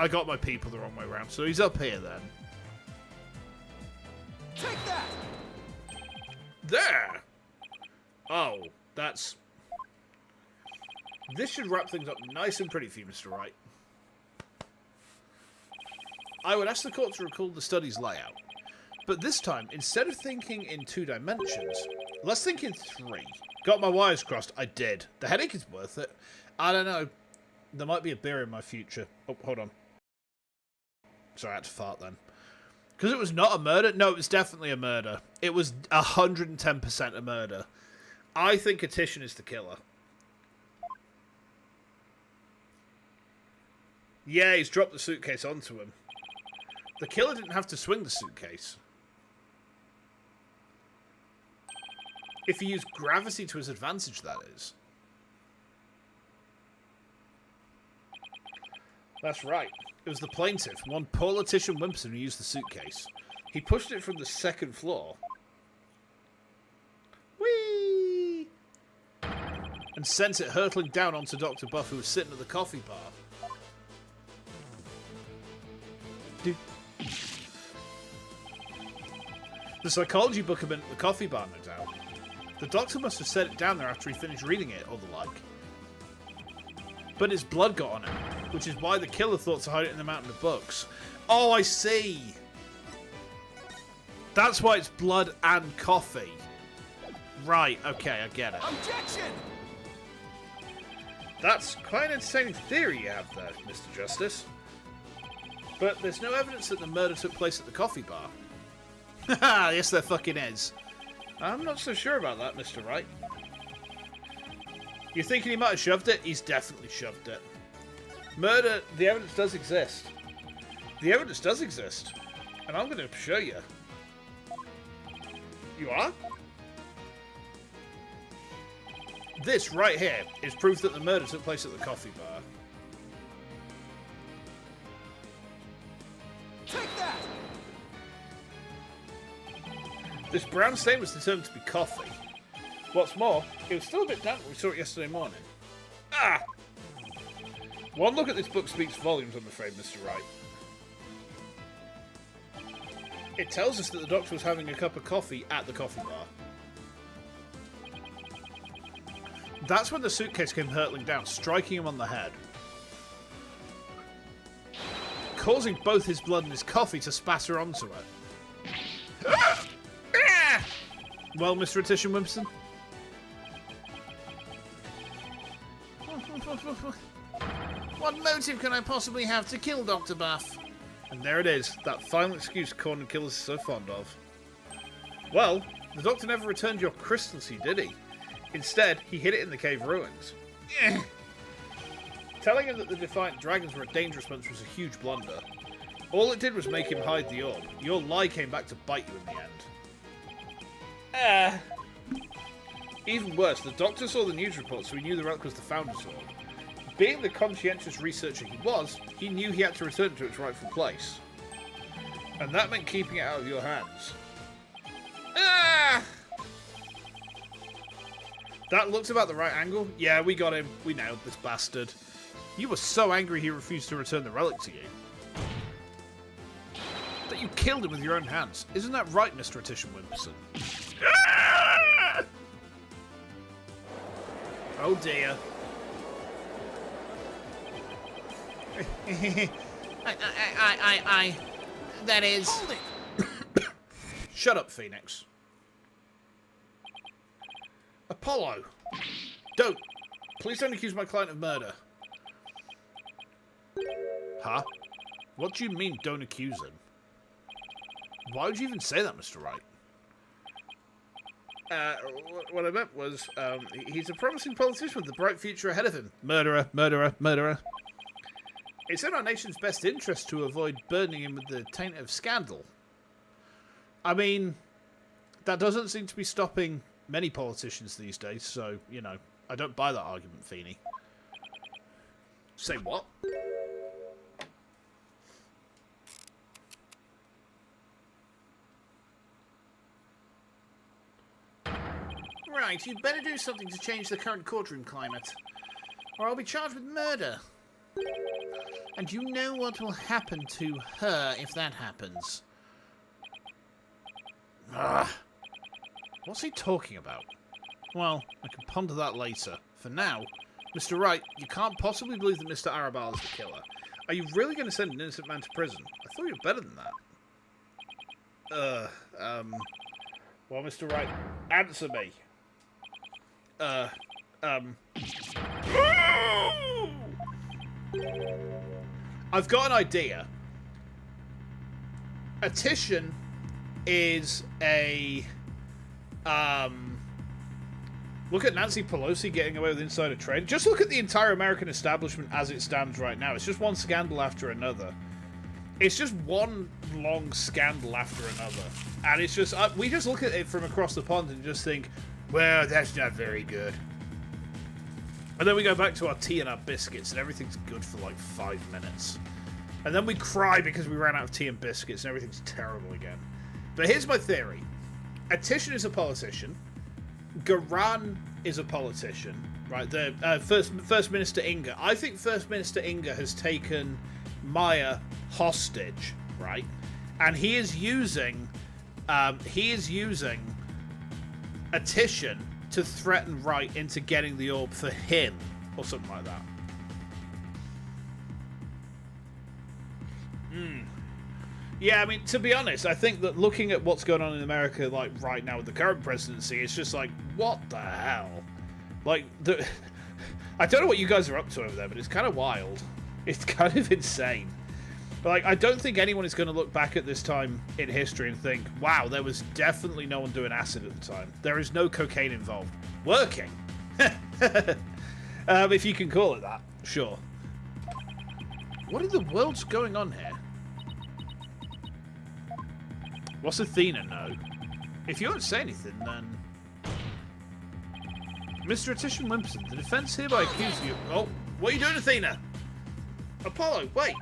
got my people the wrong way around. So he's up here then. Take that! There! Oh, that's... This should wrap things up nice and pretty for you, Mr. Wright. I would ask the court to recall the study's layout. But this time, instead of thinking in 2 dimensions, let's think in 3. Got my wires crossed? I did. The headache is worth it. I don't know. There might be a beer in my future. Oh, hold on. Sorry, I had to fart then. Because it was not a murder? No, it was definitely a murder. It was 110% a murder. I think Attition is the killer. Yeah, he's dropped the suitcase onto him. The killer didn't have to swing the suitcase. If he used gravity to his advantage, that is. That's right. It was the plaintiff, one politician Wimpson, who used the suitcase. He pushed it from the second floor. Whee! And sent it hurtling down onto Dr. Buff, who was sitting at the coffee bar. Dude. The psychology book had been at the coffee bar, no doubt. The doctor must have set it down there after he finished reading it, or the like. But his blood got on it, which is why the killer thought to hide it in the mountain of books. Oh, I see! That's why it's blood and coffee. Right, okay, I get it. Objection! That's quite an entertaining theory you have there, Mr. Justice. But there's no evidence that the murder took place at the coffee bar. Haha, yes there fucking is. I'm not so sure about that, Mr. Wright. You're thinking he might have shoved it? He's definitely shoved it. Murder, the evidence does exist. The evidence does exist. And I'm going to show you. You are? This right here is proof that the murder took place at the coffee bar. Take that! This brown stain was determined to be coffee. What's more, it was still a bit damp when we saw it yesterday morning. Ah! One look at this book speaks volumes, I'm afraid, Mr. Wright. It tells us that the doctor was having a cup of coffee at the coffee bar. That's when the suitcase came hurtling down, striking him on the head. Causing both his blood and his coffee to spatter onto it. Well, Mr. Attition Wimpson? What motive can I possibly have to kill Dr. Buff? And there it is, that final excuse cornered killers are so fond of. Well, the doctor never returned your crystal to you, did he? Instead, he hid it in the cave ruins. Telling him that the Defiant Dragons were a dangerous bunch was a huge blunder. All it did was make him hide the orb. Your lie came back to bite you in the end. Even worse, the doctor saw the news report, so he knew the relic was the Founder's Orb. Being the conscientious researcher he was, he knew he had to return it to its rightful place. And that meant keeping it out of your hands. That looks about the right angle. Yeah, we got him. We nailed this bastard. You were so angry he refused to return the relic to you. That you killed him with your own hands. Isn't that right, Mr. Attition Wimpson? Oh dear. That is... Hold it! Shut up, Phoenix. Apollo! Don't! Please don't accuse my client of murder. Huh? What do you mean, don't accuse him? Why would you even say that, Mr. Wright? What I meant was, he's a promising politician with a bright future ahead of him. Murderer, murderer, murderer. It's in our nation's best interest to avoid burdening him with the taint of scandal. I mean, that doesn't seem to be stopping many politicians these days, so, you know, I don't buy that argument, Feeney. Say what? Right, you'd better do something to change the current courtroom climate, or I'll be charged with murder. And you know what will happen to her if that happens. Ugh. What's he talking about? Well, I can ponder that later. For now, Mr. Wright, you can't possibly believe that Mr. Arabal is the killer. Are you really going to send an innocent man to prison? I thought you were better than that. Well, Mr. Wright, answer me. I've got an idea. Attrition is a look at Nancy Pelosi getting away with insider trade. Just look at the entire American establishment as it stands right now. It's just one scandal after another. It's just one long scandal after another. And it's just, we just look at it from across the pond and just think, well, that's not very good. And then we go back to our tea and our biscuits and everything's good for like 5 minutes. And then we cry because we ran out of tea and biscuits and everything's terrible again. But here's my theory. Attrition is a politician. Garan is a politician, right? The First Minister Inga. I think First Minister Inga has taken Maya hostage, right? And he is using attrition to threaten Wright into getting the orb for him, or something like that. Yeah, I mean, to be honest, I think that looking at what's going on in America, like, right now with the current presidency, it's just like, what the hell? Like, I don't know what you guys are up to over there, but it's kind of wild. It's kind of insane. But, like, I don't think anyone is going to look back at this time in history and think, wow, there was definitely no one doing acid at the time. There is no cocaine involved. Working. If you can call it that. Sure. What in the world's going on here? What's Athena know? If you won't say anything, then... Mr. Attrition Wimpson, the defense hereby accuses you... Oh, what are you doing, Athena? Apollo, wait.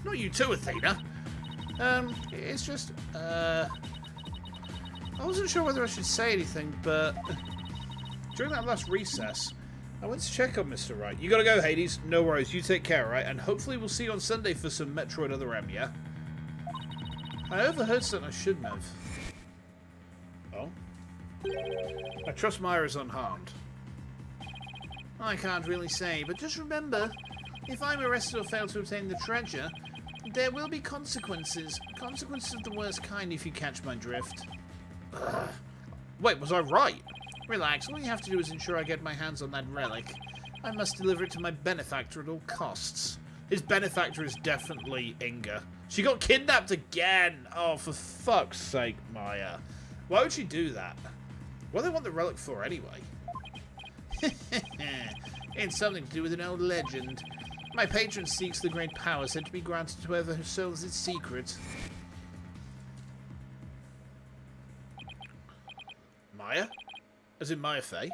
Not you too, Athena. It's just, I wasn't sure whether I should say anything, but... During that last recess, I went to check on Mr. Wright. You gotta go, Hades. No worries, you take care, alright? And hopefully we'll see you on Sunday for some Metroid Other M, yeah? I overheard something I shouldn't have. Oh? I trust Maya is unharmed. I can't really say, but just remember, if I'm arrested or fail to obtain the treasure, there will be consequences. Consequences of the worst kind if you catch my drift. Ugh. Wait, was I right? Relax, all you have to do is ensure I get my hands on that relic. I must deliver it to my benefactor at all costs. His benefactor is definitely Inga. She got kidnapped again! Oh, for fuck's sake, Maya. Why would she do that? What do they want the relic for, anyway? It's something to do with an old legend. My patron seeks the great power said to be granted to whoever holds its secret. Maya? As in Maya Fey?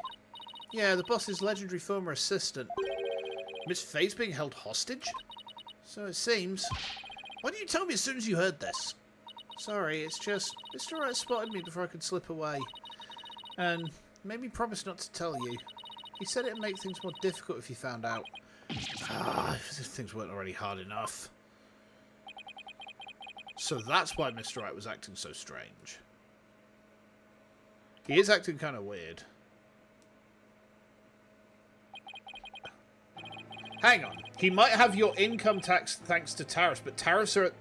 Yeah, the boss's legendary former assistant. Miss Fey's being held hostage? So it seems. Why didn't you tell me as soon as you heard this? Sorry, it's just Mr. Wright spotted me before I could slip away. And made me promise not to tell you. He said it'd make things more difficult if you found out. Ah, if things weren't already hard enough. So that's why Mr. Wright was acting so strange. He is acting kind of weird. Hang on. He might have your income tax thanks to tariffs, but tariffs are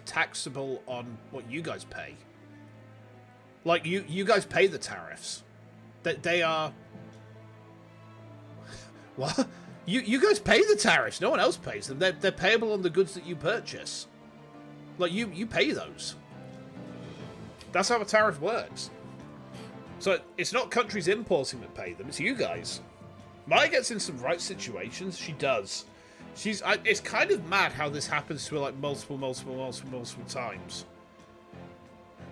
taxable on what you guys pay. Like, you guys pay the tariffs. They are... What? You guys pay the tariffs. No one else pays them. They're payable on the goods that you purchase. Like, you pay those. That's how a tariff works. So, it's not countries importing that pay them. It's you guys. Maya gets in some right situations. She does. It's kind of mad how this happens to her, like, multiple times.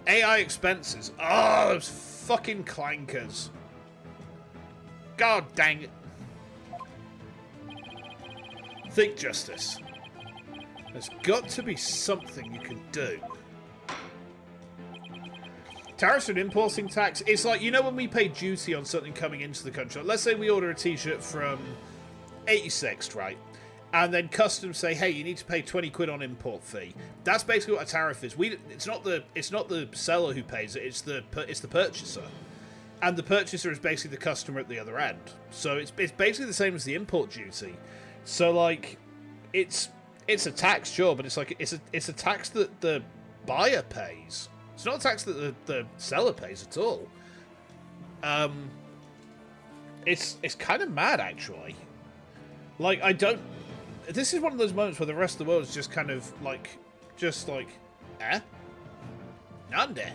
AI expenses. Oh, those fucking clankers. God dang it. Think justice. There's got to be something you can do. Tariffs and importing tax. It's like, you know when we pay duty on something coming into the country? Let's say we order a t-shirt from 86th, right? And then customs say, hey, you need to pay 20 quid on import fee. That's basically what a tariff is. It's not the seller who pays it, it's the purchaser. And the purchaser is basically the customer at the other end. So it's basically the same as the import duty. So, like, it's a tax, sure, but it's a tax that the buyer pays. It's not a tax that the seller pays at all. It's kind of mad, actually. Like, I don't... This is one of those moments where the rest of the world is just kind of, like... Just like... Eh? Nande?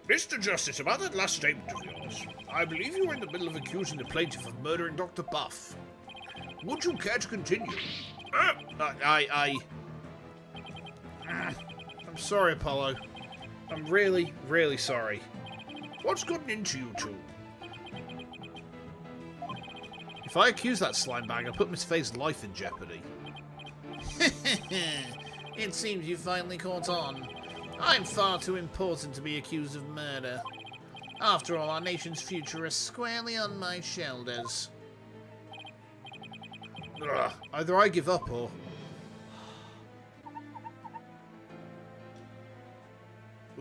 Mr. Justice, about that last statement of yours, I believe you were in the middle of accusing the plaintiff of murdering Dr. Buff. Would you care to continue? I'm sorry, Apollo. I'm really, really sorry. What's gotten into you two? If I accuse that slime bag, I'll put Miss Faye's life in jeopardy. It seems you finally caught on. I'm far too important to be accused of murder. After all, our nation's future is squarely on my shoulders. Ugh, either I give up or...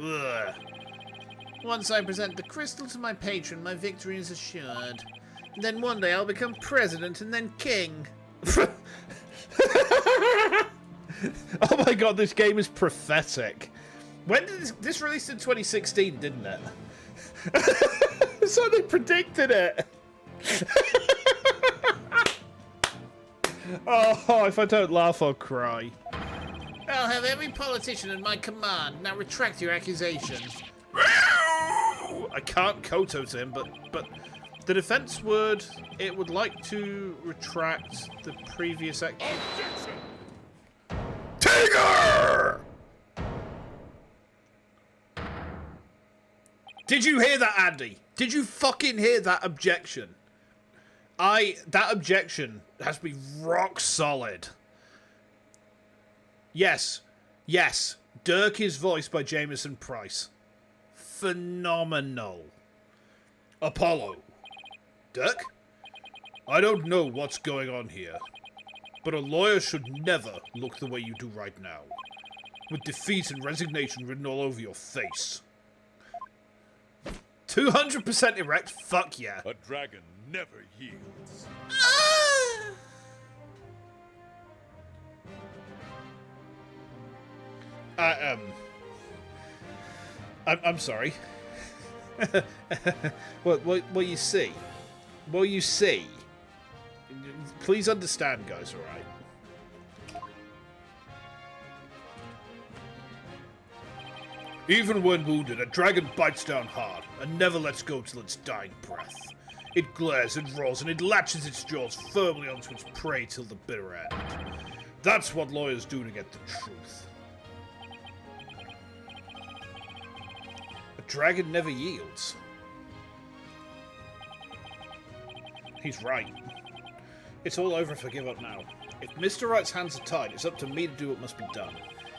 Ugh. Once I present the crystal to my patron, my victory is assured. Then one day I'll become president and then king. Oh my god, this game is prophetic. When did this released in 2016, didn't it? So they predicted it. Oh, if I don't laugh, I'll cry. I'll have every politician at my command. Now retract your accusation. I can't koto to him, but the defense word, it would like to retract the previous accusation. Tiger! Did you hear that, Andy? Did you fucking hear that objection? That objection has to be rock solid. Yes. Yes. Dirk is voiced by Jameson Price. Phenomenal. Apollo. Dirk? I don't know what's going on here, but a lawyer should never look the way you do right now, with defeat and resignation written all over your face. 200% erect? Fuck yeah. A dragon never yields. I'm sorry. Well, you see. Well, you see. Please understand, guys, alright? Even when wounded, a dragon bites down hard and never lets go till its dying breath. It glares, it roars, and it latches its jaws firmly onto its prey till the bitter end. That's what lawyers do to get the truth. A dragon never yields. He's right. It's all over if I give up now. If Mr. Right's hands are tied, it's up to me to do what must be done.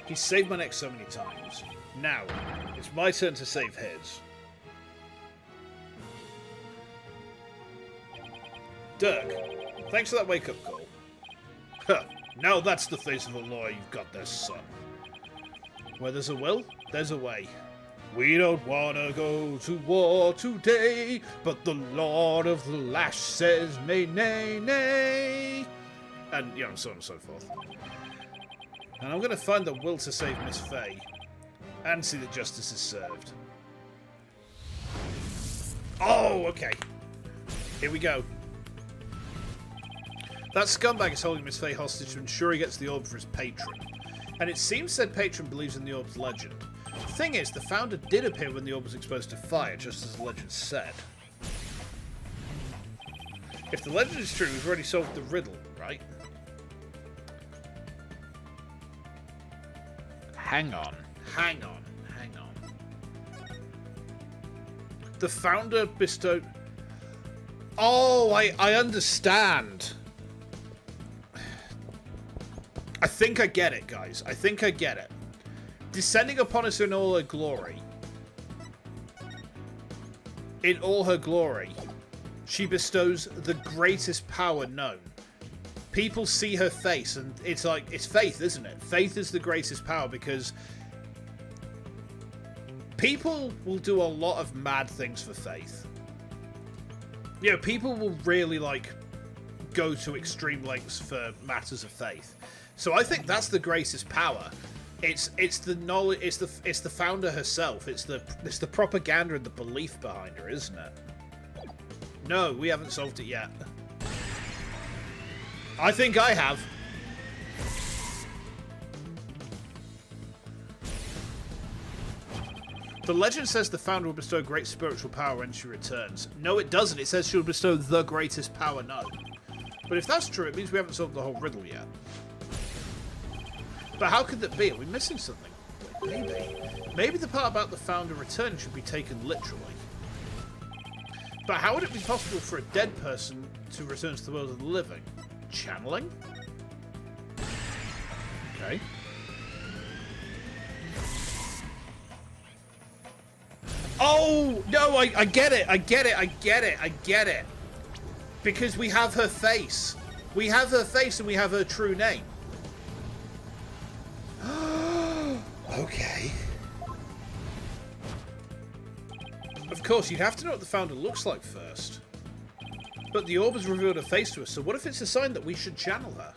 He's saved my neck so many times. Now, it's my turn to save his. Dirk, thanks for that wake-up call. Huh, now that's the face of a lawyer you've got there, son. Where there's a will, there's a way. We don't wanna go to war today, but the Lord of the Lash says nay, nay, nay. And, you know, so on and so forth. And I'm gonna find the will to save Miss Faye, and see that justice is served. Oh, okay. Here we go. That scumbag is holding Miss Faye hostage to ensure he gets the orb for his patron. And it seems said patron believes in the orb's legend. The thing is, the founder did appear when the orb was exposed to fire, just as the legend said. If the legend is true, we've already solved the riddle, right? Hang on. Hang on. Hang on. The founder bestowed... Oh, I understand. I think I get it, guys. I think I get it. Descending upon us in all her glory. In all her glory. She bestows the greatest power known. People see her face, and it's like, it's faith, isn't it? Faith is the greatest power, because people will do a lot of mad things for faith. You know, people will really, like, go to extreme lengths for matters of faith. So I think that's the greatest power. It's the knowledge. It's the founder herself. It's the propaganda and the belief behind her, isn't it? No, we haven't solved it yet. I think I have. The legend says the founder will bestow great spiritual power when she returns. No, it doesn't. It says she'll bestow the greatest power known. But if that's true, it means we haven't solved the whole riddle yet. But how could that be? Are we missing something? Maybe. Maybe the part about the founder returning should be taken literally. But how would it be possible for a dead person to return to the world of the living? Channeling? Okay. Oh! No, I get it! I get it! I get it! I get it! Because we have her face. We have her face and we have her true name. Okay. Of course, you'd have to know what the founder looks like first. But the orb has revealed her face to us, so what if it's a sign that we should channel her?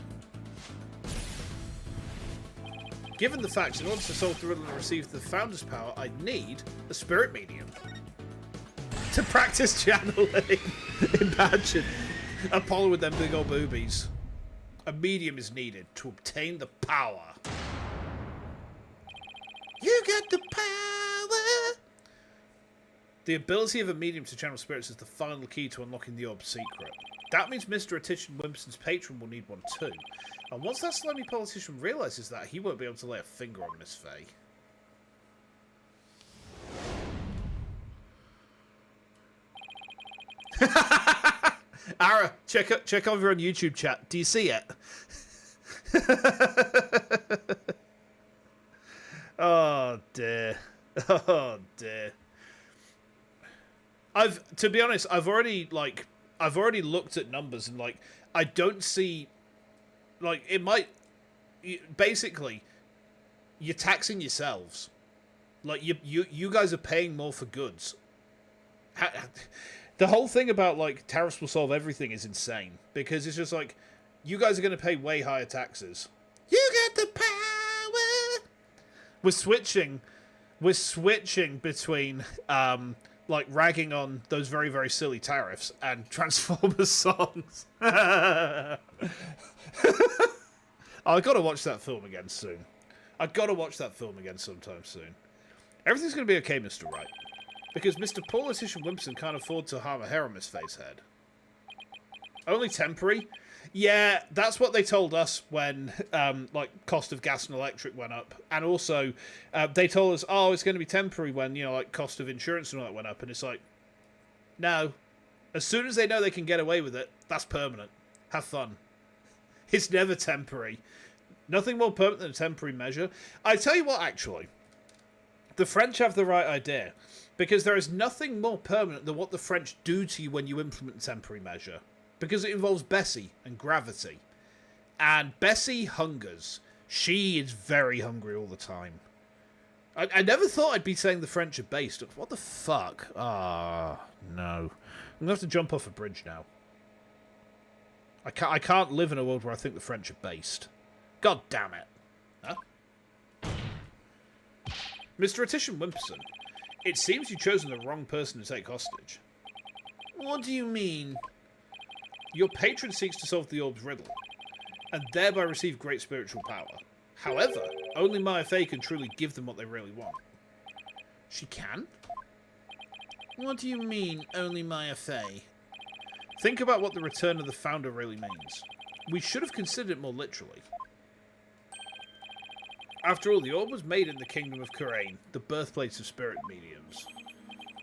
Given the facts, in order to solve the riddle and receive the founder's power, I'd need a spirit medium. To practice channeling. Imagine. Apollo with them big old boobies. A medium is needed to obtain the power. You got the power! The ability of a medium to channel spirits is the final key to unlocking the orb's secret. That means Mr. Attention Wimpson's patron will need one too. And once that slimy politician realises that, he won't be able to lay a finger on Miss Faye. Ara, check over on YouTube chat. Do you see it? Oh dear. Oh dear. To be honest, I've already looked at numbers and like I don't see like it might basically you're taxing yourselves. Like you guys are paying more for goods. The whole thing about like tariffs will solve everything is insane because it's just like you guys are going to pay way higher taxes. You got the power. We're switching between like ragging on those very, very silly tariffs and Transformers songs. I've got to watch that film again soon. I've got to watch that film again sometime soon. Everything's going to be okay, Mr. Wright. Because Mr. Politician Wimpson can't afford to harm a hair on Miss Faye's head. Only temporary? Yeah, that's what they told us when, like, cost of gas and electric went up. And also, they told us, oh, it's going to be temporary when, you know, like, cost of insurance and all that went up. And it's like, no. As soon as they know they can get away with it, that's permanent. Have fun. It's never temporary. Nothing more permanent than a temporary measure. I tell you what, actually. The French have the right idea. Because there is nothing more permanent than what the French do to you when you implement a temporary measure. Because it involves Bessie and gravity. And Bessie hungers. She is very hungry all the time. I never thought I'd be saying the French are based. What the fuck? Ah, no. I'm going to have to jump off a bridge now. I can't live in a world where I think the French are based. God damn it. Huh? Mr. Attention Wimpson, it seems you've chosen the wrong person to take hostage. What do you mean? Your patron seeks to solve the orb's riddle, and thereby receive great spiritual power. However, only Maya Faye can truly give them what they really want. She can? What do you mean, only Maya Faye? Think about what the return of the founder really means. We should have considered it more literally. After all, the orb was made in the kingdom of Kurumi, the birthplace of spirit mediums.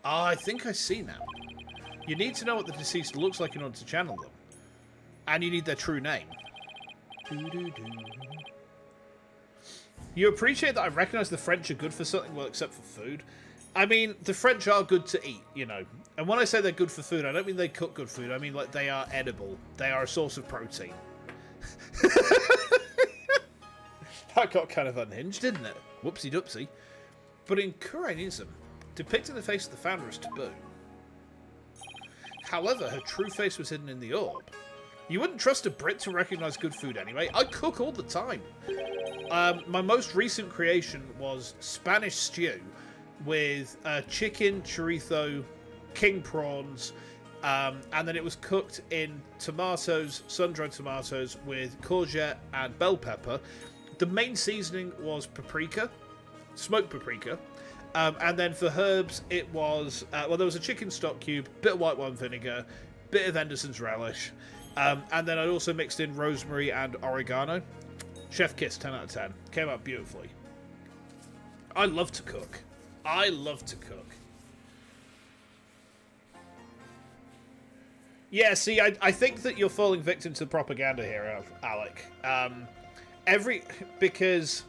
Ah, I think I see now. You need to know what the deceased looks like in order to channel them. And you need their true name. You appreciate that I recognise the French are good for something, well, except for food? I mean, the French are good to eat, you know. And when I say they're good for food, I don't mean they cook good food. I mean, like, they are edible. They are a source of protein. That got kind of unhinged, didn't it? Whoopsie-doopsie. But in Kureinism, depicting the face of the founder is taboo. However, her true face was hidden in the orb. You wouldn't trust a Brit to recognise good food anyway. I cook all the time. My most recent creation was Spanish stew with chicken, chorizo, king prawns, and then it was cooked in tomatoes, sun-dried tomatoes with courgette and bell pepper. The main seasoning was paprika, smoked paprika, and then for herbs it was well, there was a chicken stock cube, bit of white wine vinegar, bit of Henderson's relish, and then I also mixed in rosemary and oregano. Chef kiss, 10 out of 10. Came out beautifully. I love to cook. I love to cook. Yeah, see, I think that you're falling victim to propaganda here, Alec. Because...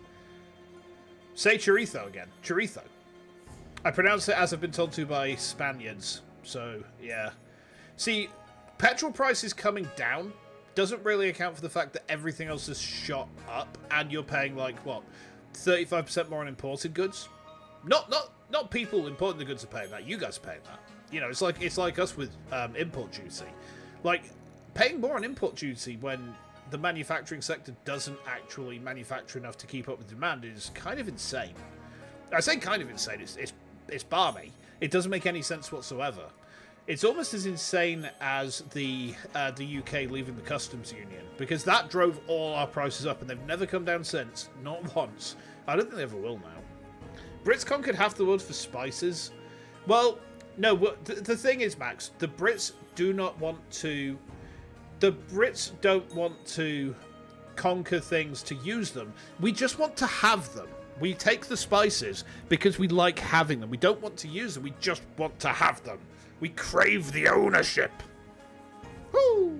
Say chorizo again. Chorizo. I pronounce it as I've been told to by Spaniards. So, yeah. See, petrol prices coming down doesn't really account for the fact that everything else has shot up, and you're paying, like, what, 35% more on imported goods? Not people importing the goods are paying that. You guys are paying that. You know, it's like us with import duty. Like, paying more on import duty when the manufacturing sector doesn't actually manufacture enough to keep up with demand is kind of insane. I say kind of insane. It's balmy. It doesn't make any sense whatsoever. It's almost as insane as the UK leaving the customs union, because that drove all our prices up, and they've never come down since. Not once. I don't think they ever will now. Brits conquered half the world for spices. Well, no. The thing is, Max, the Brits do not want to. The Brits don't want to conquer things to use them. We just want to have them. We take the spices because we like having them. We don't want to use them. We just want to have them. We crave the ownership. Woo!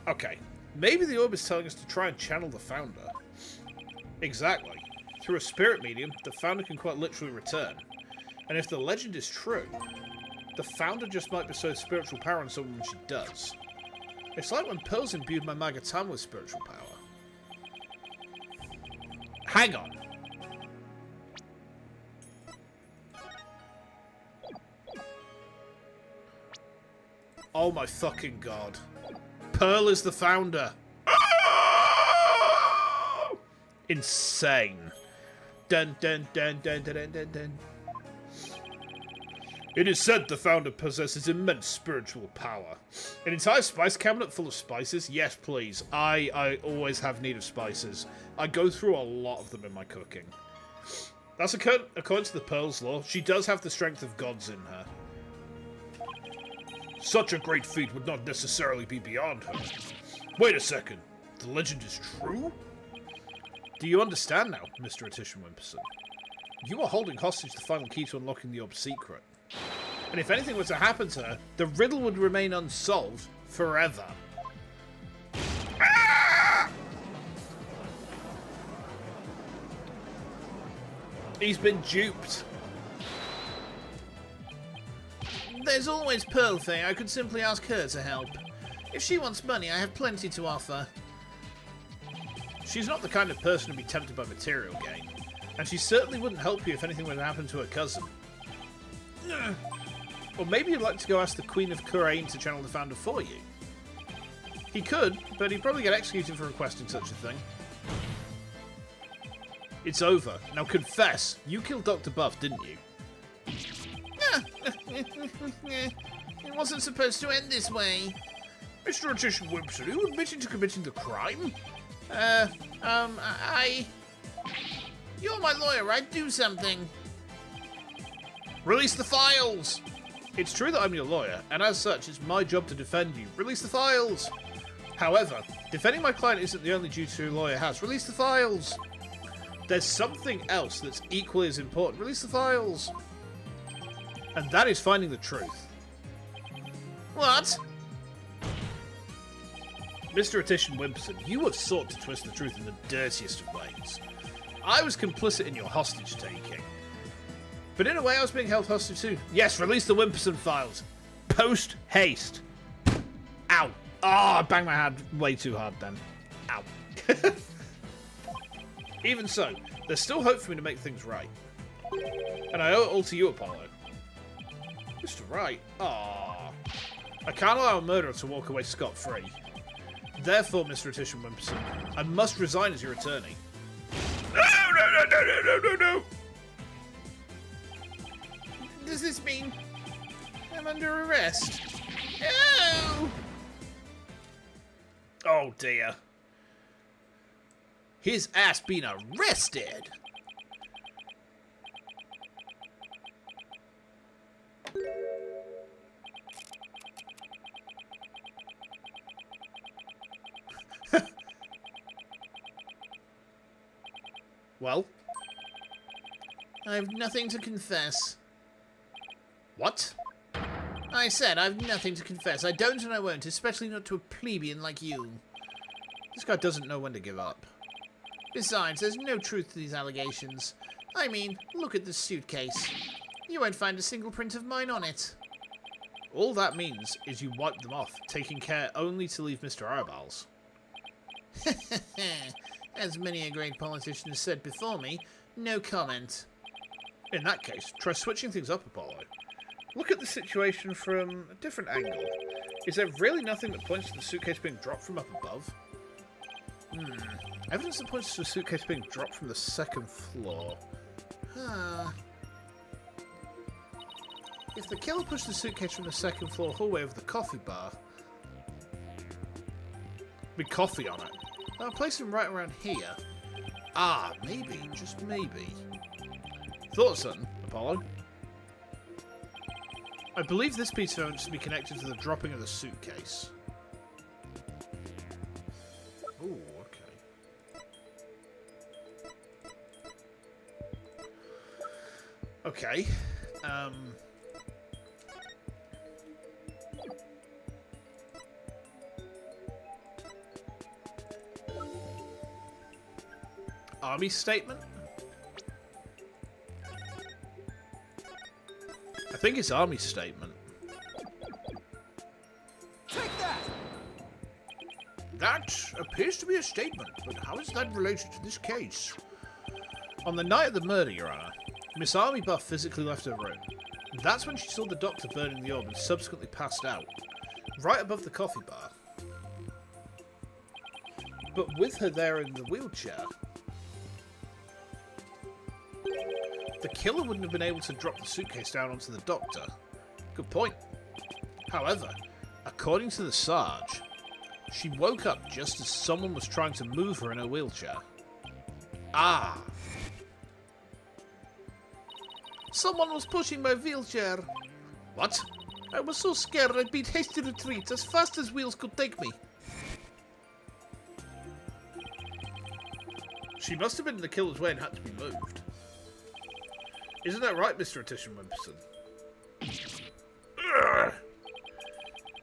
Okay. Maybe the orb is telling us to try and channel the founder. Exactly. Through a spirit medium, the founder can quite literally return. And if the legend is true, the founder just might bestow spiritual power on someone when she does. It's like when Pearls imbued my Magatam with spiritual power. Hang on. Oh my fucking god. Pearl is the founder. Oh! Insane. Dun dun dun dun dun dun dun dun. It is said the founder possesses immense spiritual power. An entire spice cabinet full of spices? Yes, please. I always have need of spices. I go through a lot of them in my cooking. That's according to the Pearl's law. She does have the strength of gods in her. Such a great feat would not necessarily be beyond her. Wait a second. The legend is true? Do you understand now, Mr. Attition Wimperson? You are holding hostage the final key to unlocking the orb's secret. And if anything were to happen to her, the riddle would remain unsolved forever. Ah! He's been duped. There's always Pearl Faye. I could simply ask her to help. If she wants money, I have plenty to offer. She's not the kind of person to be tempted by material gain. And she certainly wouldn't help you if anything were to happen to her cousin. Or maybe you'd like to go ask the Queen of Kurumi to channel the founder for you. He could, but he'd probably get executed for requesting such a thing. It's over. Now confess, you killed Dr. Buff, didn't you? It wasn't supposed to end this way. Mr. Attition Wimperson, are you admitting to committing the crime? You're my lawyer, I'd do something. Release the files! It's true that I'm your lawyer, and as such, it's my job to defend you. Release the files! However, defending my client isn't the only duty a lawyer has. Release the files! There's something else that's equally as important. Release the files! And that is finding the truth. What? Mr. Attition Wimperson, you have sought to twist the truth in the dirtiest of ways. I was complicit in your hostage-taking. But in a way, I was being held hostage too. Yes, release the Wimperson files. Post haste. Ow. Oh, I banged my hand way too hard then. Ow. Even so, there's still hope for me to make things right. And I owe it all to you, Apollo. Mr. Wright. Aww. I can't allow a murderer to walk away scot-free. Therefore, Mr. Attition Wimperson, I must resign as your attorney. No! Does this mean... I'm under arrest. Oh! Oh dear. His ass been arrested. Well? I have nothing to confess. What? I said I've nothing to confess. I don't and I won't, especially not to a plebeian like you. This guy doesn't know when to give up. Besides, there's no truth to these allegations. I mean, look at this suitcase. You won't find a single print of mine on it. All that means is you wiped them off, taking care only to leave Mr. Eyeballs. As many a great politician has said before me, no comment. In that case, try switching things up, Apollo. Look at the situation from a different angle. Is there really nothing that points to the suitcase being dropped from up above? Evidence that points to the suitcase being dropped from the second floor. If the killer pushed the suitcase from the second floor hallway over the coffee bar, with coffee on it, I'll place him right around here. Ah, maybe, just maybe. Thoughts, son, Apollo? I believe this piece of evidence to be connected to the dropping of the suitcase. Ooh, okay. Okay. Army statement? I think it's Army statement. Take that! That appears to be a statement, but how is that related to this case? On the night of the murder, Your Honor, Miss Army Buff physically left her room. That's when she saw the doctor burning the orb and subsequently passed out, right above the coffee bar. But with her there in the wheelchair, the killer wouldn't have been able to drop the suitcase down onto the doctor. Good point. However, according to the Sarge, she woke up just as someone was trying to move her in her wheelchair. Ah! Someone was pushing my wheelchair. What? I was so scared I beat hasty retreat as fast as wheels could take me. She must have been in the killer's way and had to be moved. Isn't that right, Mr. Attition Wimpson? Ugh.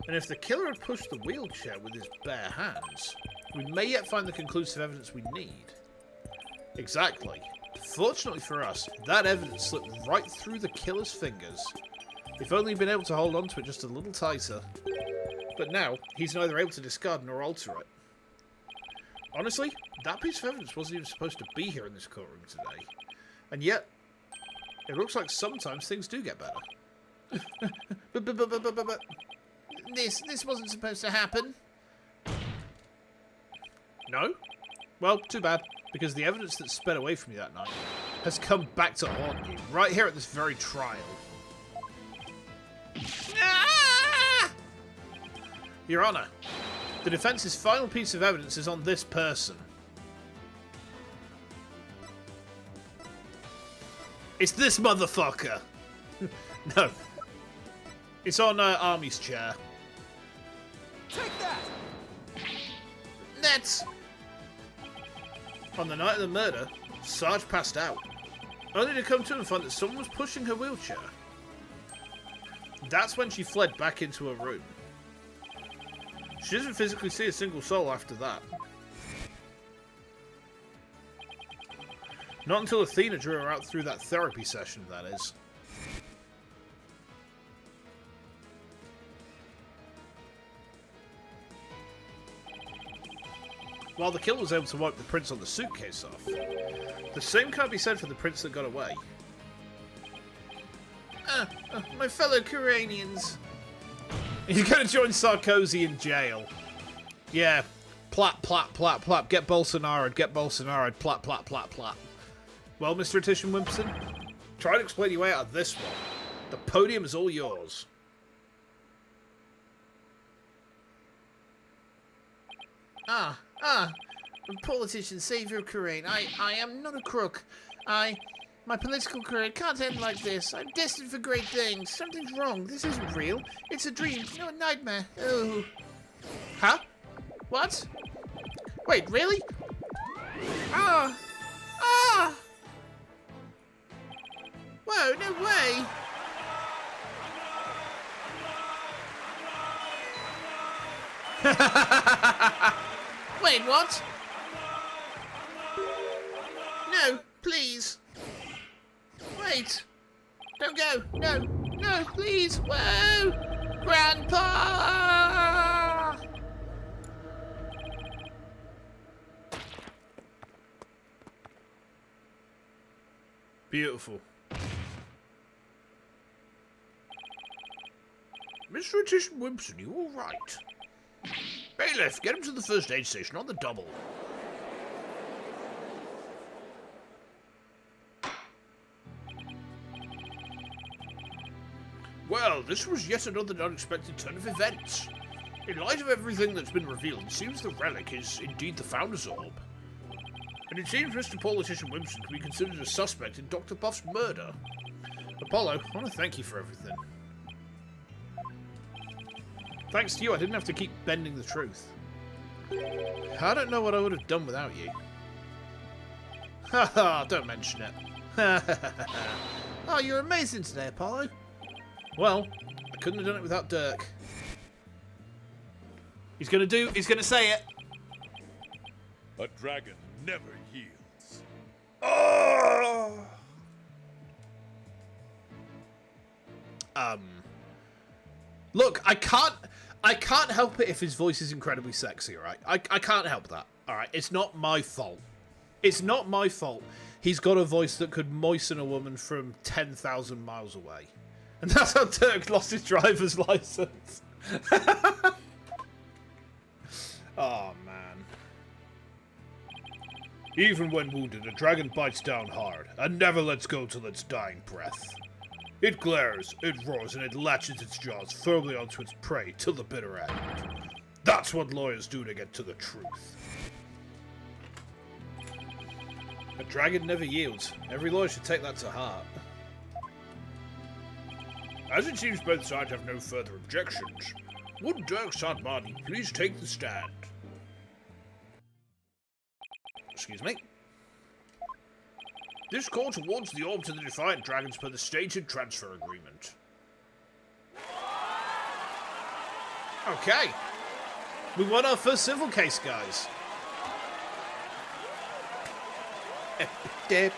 And if the killer had pushed the wheelchair with his bare hands, we may yet find the conclusive evidence we need. Exactly. Fortunately for us, that evidence slipped right through the killer's fingers. If only he'd been able to hold on to it just a little tighter. But now, he's neither able to discard nor alter it. Honestly, that piece of evidence wasn't even supposed to be here in this courtroom today. And yet, it looks like sometimes things do get better. But this wasn't supposed to happen. No? Well, too bad, because the evidence that sped away from you that night has come back to haunt you, right here at this very trial. Ah! Your Honor, the defense's final piece of evidence is on this person. It's this motherfucker! No. It's on Army's chair. Take that! That's... On the night of the murder, Sarge passed out, only to come to and find that someone was pushing her wheelchair. That's when she fled back into her room. She doesn't physically see a single soul after that. Not until Athena drew her out through that therapy session, that is. While the killer was able to wipe the prints on the suitcase off, the same can't be said for the prints that got away. my fellow Kuranians. You're going to join Sarkozy in jail. Yeah. Plap, plap, plap, plap. Get Bolsonaro, get Bolsonaro. Plap, plap, plap, plap. Well, Mr. Attition Wimpson, try to explain your way out of this one. The podium is all yours. Politician, savior of Korean. I am not a crook. My political career can't end like this. I'm destined for great things. Something's wrong. This isn't real. It's a dream. No, a nightmare. Oh. Huh? What? Wait, really? Ah! Ah! Whoa, no way! Wait, what? No, please. Wait. Don't go. No. No, please. Whoa! Grandpa! Beautiful. Mr. Attention Wimpson, you all right? Bailiff, get him to the first aid station on the double. Well, this was yet another unexpected turn of events. In light of everything that's been revealed, it seems the relic is indeed the Founder's Orb. And it seems Mr. Politician Wimpson can be considered a suspect in Dr. Puff's murder. Apollo, I want to thank you for everything. Thanks to you, I didn't have to keep bending the truth. I don't know what I would have done without you. Haha, don't mention it. Oh, you're amazing today, Apollo. Well, I couldn't have done it without Dirk. He's gonna say it. A dragon never yields. Oh! Look, I can't help it if his voice is incredibly sexy, alright? I can't help that, alright? It's not my fault. It's not my fault. He's got a voice that could moisten a woman from 10,000 miles away. And that's how Dirk lost his driver's license. Oh, man. Even when wounded, a dragon bites down hard and never lets go till its dying breath. It glares, it roars, and it latches its jaws firmly onto its prey till the bitter end. That's what lawyers do to get to the truth. A dragon never yields. Every lawyer should take that to heart. As it seems both sides have no further objections, would Dirk Sadmani please take the stand? Excuse me. This court awards the orb to the Defiant Dragons per the stated transfer agreement. Okay. We won our first civil case, guys. Should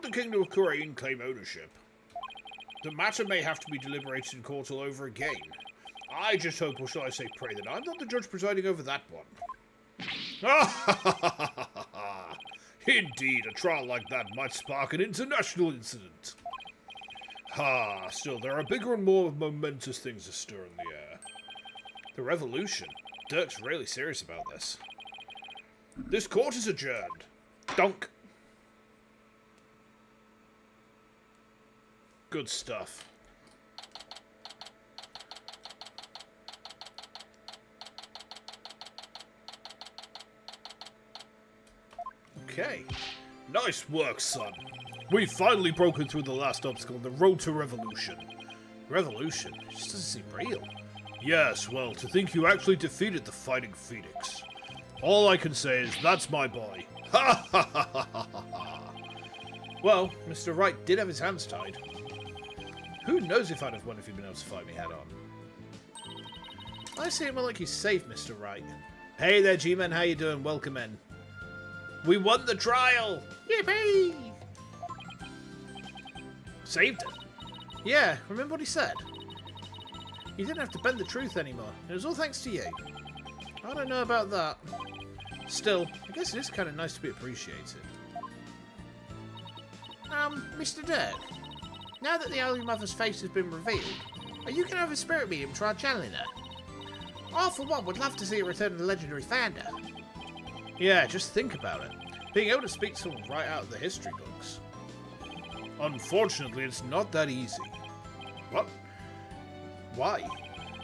the Kingdom of Korean claim ownership, the matter may have to be deliberated in court all over again. I just hope, or shall I say pray, that I'm not the judge presiding over that one. Indeed, a trial like that might spark an international incident. Still, there are bigger and more momentous things to stir in the air. The revolution. Dirk's really serious about this. This court is adjourned. Donk. Good stuff. Okay. Nice work, son. We've finally broken through the last obstacle on the road to revolution. Revolution? It just doesn't seem real. Yes, well, to think you actually defeated the Fighting Phoenix. All I can say is, that's my boy. Ha ha ha ha ha ha. Well, Mr. Wright did have his hands tied. Who knows if I'd have won if he'd been able to fight me head on. I see it more like he's saved Mr. Wright. Hey there, G-Men, how you doing? Welcome in. We won the trial! Yippee! Saved it? Yeah, remember what he said? You didn't have to bend the truth anymore. It was all thanks to you. I don't know about that. Still, I guess it is kind of nice to be appreciated. Mr. Dirk, now that the Holy Mother's face has been revealed, are you going to have a spirit medium try channeling her? I, for one, would love to see a return of the legendary founder. Yeah, just think about it. Being able to speak to someone right out of the history books. Unfortunately, it's not that easy. What? Why?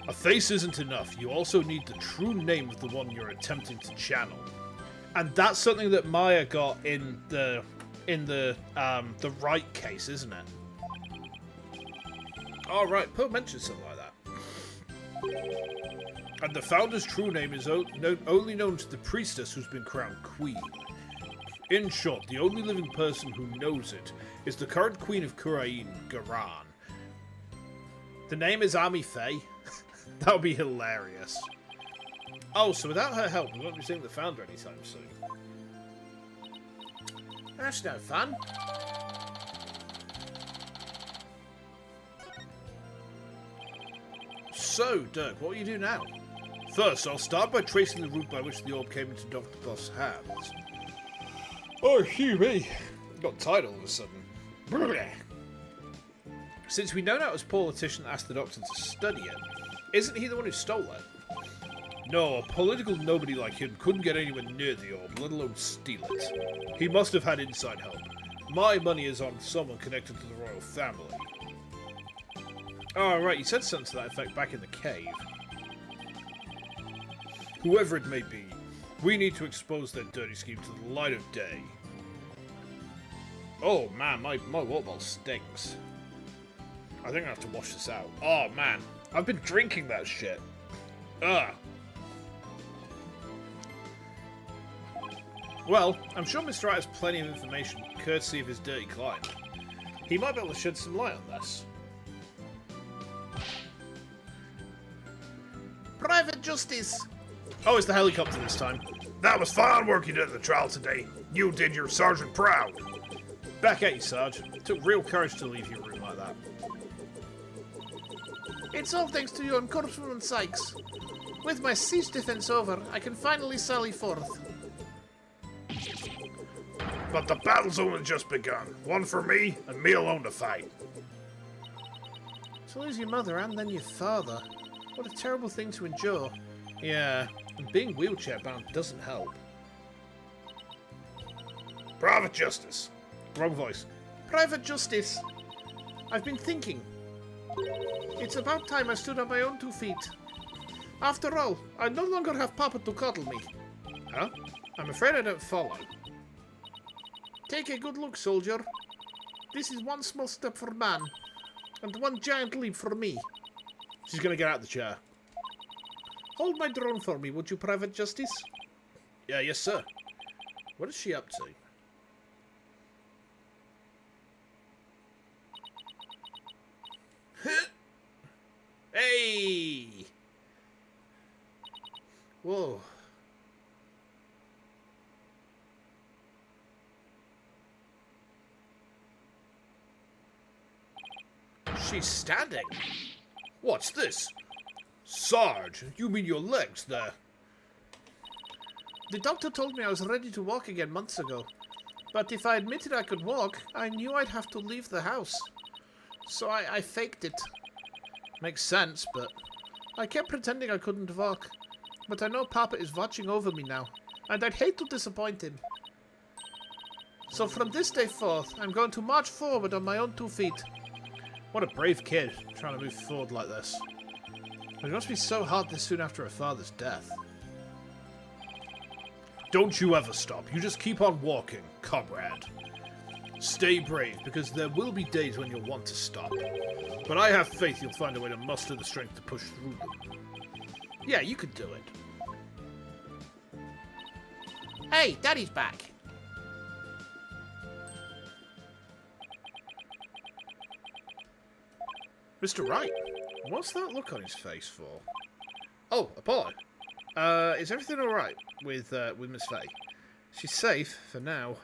A face isn't enough. You also need the true name of the one you're attempting to channel. And that's something that Maya got in the right case, isn't it? Oh, right. Poe mentioned something like that. And the founder's true name is only known to the priestess who's been crowned queen. In short, the only living person who knows it is the current queen of Kurain, Garan. The name is Ami Faye. That would be hilarious. Oh, so without her help, we won't be seeing the founder anytime soon. That's no fun. So, Dirk, what will you do now? First, I'll start by tracing the route by which the orb came into Dr. Boss' hands. Oh, me. Got tired all of a sudden. Since we know now his politician asked the doctor to study it, isn't he the one who stole it? No, a political nobody like him couldn't get anywhere near the orb, let alone steal it. He must have had inside help. My money is on someone connected to the royal family. Oh, right, you said something to that effect back in the cave. Whoever it may be, we need to expose their dirty scheme to the light of day. Oh, man, my water bottle stinks. I think I have to wash this out. Oh, man, I've been drinking that shit. Ugh. Well, I'm sure Mr. Wright has plenty of information, courtesy of his dirty client. He might be able to shed some light on this. Private Justice! Oh, it's the helicopter this time. That was fine work you did at the trial today. You did your sergeant proud. Back at you, Sarge. It took real courage to leave your room like that. It's all thanks to you and Corpswoman Sykes. With my siege defense over, I can finally sally forth. But the battle's only just begun. One for me, and me alone to fight. To lose your mother and then your father. What a terrible thing to endure. Yeah, and being wheelchair-bound doesn't help. Private Justice. Wrong voice. Private Justice. I've been thinking. It's about time I stood on my own 2 feet. After all, I no longer have Papa to cuddle me. Huh? I'm afraid I don't follow. Take a good look, soldier. This is one small step for man, and one giant leap for me. She's gonna get out of the chair. Hold my drone for me, would you, Private Justice? Yeah, yes, sir. What is she up to? Hey! Whoa. She's standing. What's this? Sarge, you mean your legs there? The doctor told me I was ready to walk again months ago. But if I admitted I could walk, I knew I'd have to leave the house. So I faked it. Makes sense, but I kept pretending I couldn't walk. But I know Papa is watching over me now, and I'd hate to disappoint him. So from this day forth, I'm going to march forward on my own 2 feet. What a brave kid, trying to move forward like this. It must be so hard this soon after her father's death. Don't you ever stop. You just keep on walking, comrade. Stay brave, because there will be days when you'll want to stop. But I have faith you'll find a way to muster the strength to push through them. Yeah, you could do it. Hey, Daddy's back. Mr. Wright, what's that look on his face for? Oh, Apollo. Is everything alright with Miss Faye? She's safe, for now.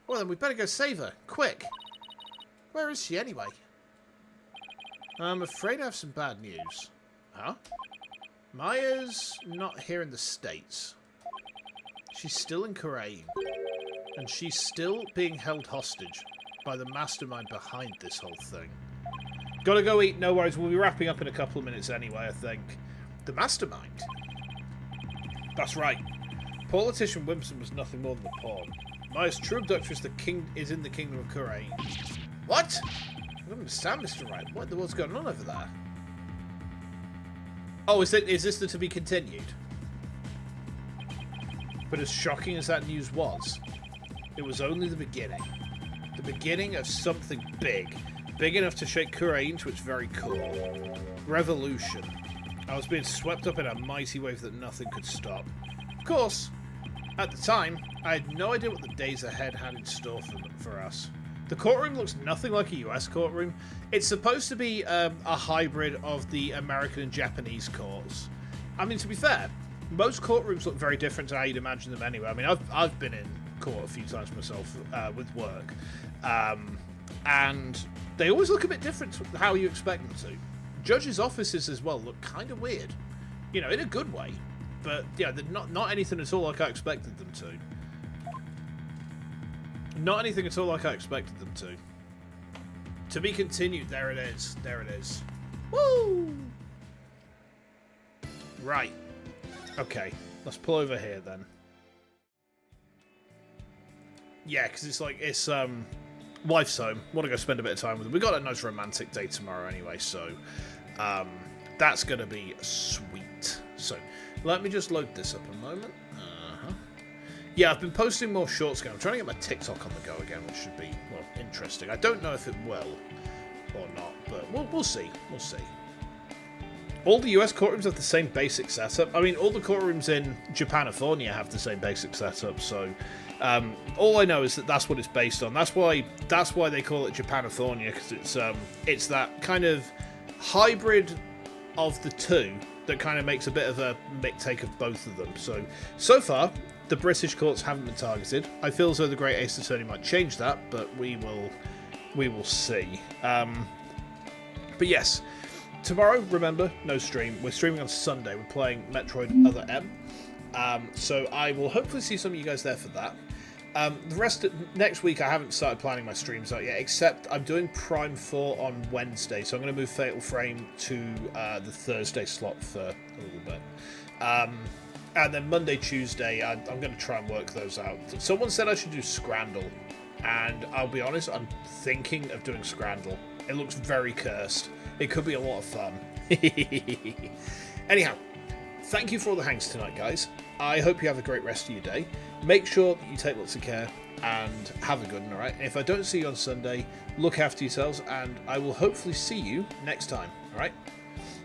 Well, then we better go save her. Quick. Where is she, anyway? I'm afraid I have some bad news. Huh? Maya's not here in the States. She's still in Kurain. And she's still being held hostage by the mastermind behind this whole thing. Gotta go eat, no worries. We'll be wrapping up in a couple of minutes anyway, I think. The mastermind? That's right. Politician Wimpson was nothing more than a pawn. Maya's true abductor is in the kingdom of Kurain. What? I don't understand, Mr. Wright. What's going on over there? Oh, is this the to be continued? But as shocking as that news was, it was only the beginning. The beginning of something big. Big enough to shake Kurumi into its very core. Revolution. I was being swept up in a mighty wave that nothing could stop. Of course, at the time, I had no idea what the days ahead had in store for us. The courtroom looks nothing like a US courtroom. It's supposed to be a hybrid of the American and Japanese courts. I mean, to be fair, most courtrooms look very different to how you'd imagine them anyway. I mean, I've been in court a few times myself with work. And they always look a bit different to how you expect them to. Judges' offices as well look kind of weird. You know, in a good way. But, yeah, they're not anything at all like I expected them to. Not anything at all like I expected them to. To be continued, there it is. There it is. Woo! Right. Okay, let's pull over here then. Yeah, because it's wife's home. Want to go spend a bit of time with her. We got a nice romantic day tomorrow anyway, so that's going to be sweet. So, let me just load this up a moment. Yeah, I've been posting more shorts again. I'm trying to get my TikTok on the go again, which should be, well, interesting. I don't know if it will or not, but we'll see. We'll see. All the US courtrooms have the same basic setup. I mean, all the courtrooms in Japanifornia have the same basic setup, so all I know is that that's what it's based on. That's why they call it Japanifornia, because it's that kind of hybrid of the two that kind of makes a bit of a mix take of both of them. So far, the British courts haven't been targeted. I feel as though the Great Ace Attorney might change that, but we will see. But yes, tomorrow, remember, no stream. We're streaming on Sunday. We're playing Metroid Other M. So I will hopefully see some of you guys there for that. The rest of next week, I haven't started planning my streams out yet, except I'm doing Prime 4 on Wednesday, so I'm going to move Fatal Frame to the Thursday slot for a little bit. And then Monday, Tuesday, I'm going to try and work those out. Someone said I should do Scrandle, and I'll be honest, I'm thinking of doing Scrandle. It looks very cursed. It could be a lot of fun. Anyhow, thank you for all the hangs tonight, guys. I hope you have a great rest of your day. Make sure that you take lots of care and have a good one, alright? If I don't see you on Sunday, look after yourselves, and I will hopefully see you next time, alright?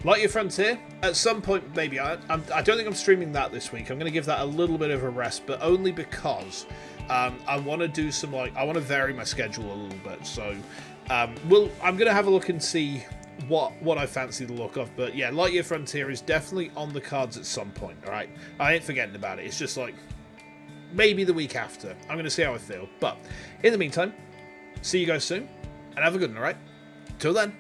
Light Your Frontier, at some point, maybe. I don't think I'm streaming that this week. I'm going to give that a little bit of a rest, but only because I want to do some, I want to vary my schedule a little bit. So, I'm going to have a look and see what I fancy the look of. But yeah, Light Your Frontier is definitely on the cards at some point, alright? I ain't forgetting about it. It's just maybe the week after. I'm going to see how I feel. But, in the meantime, see you guys soon, and have a good one, alright? Till then.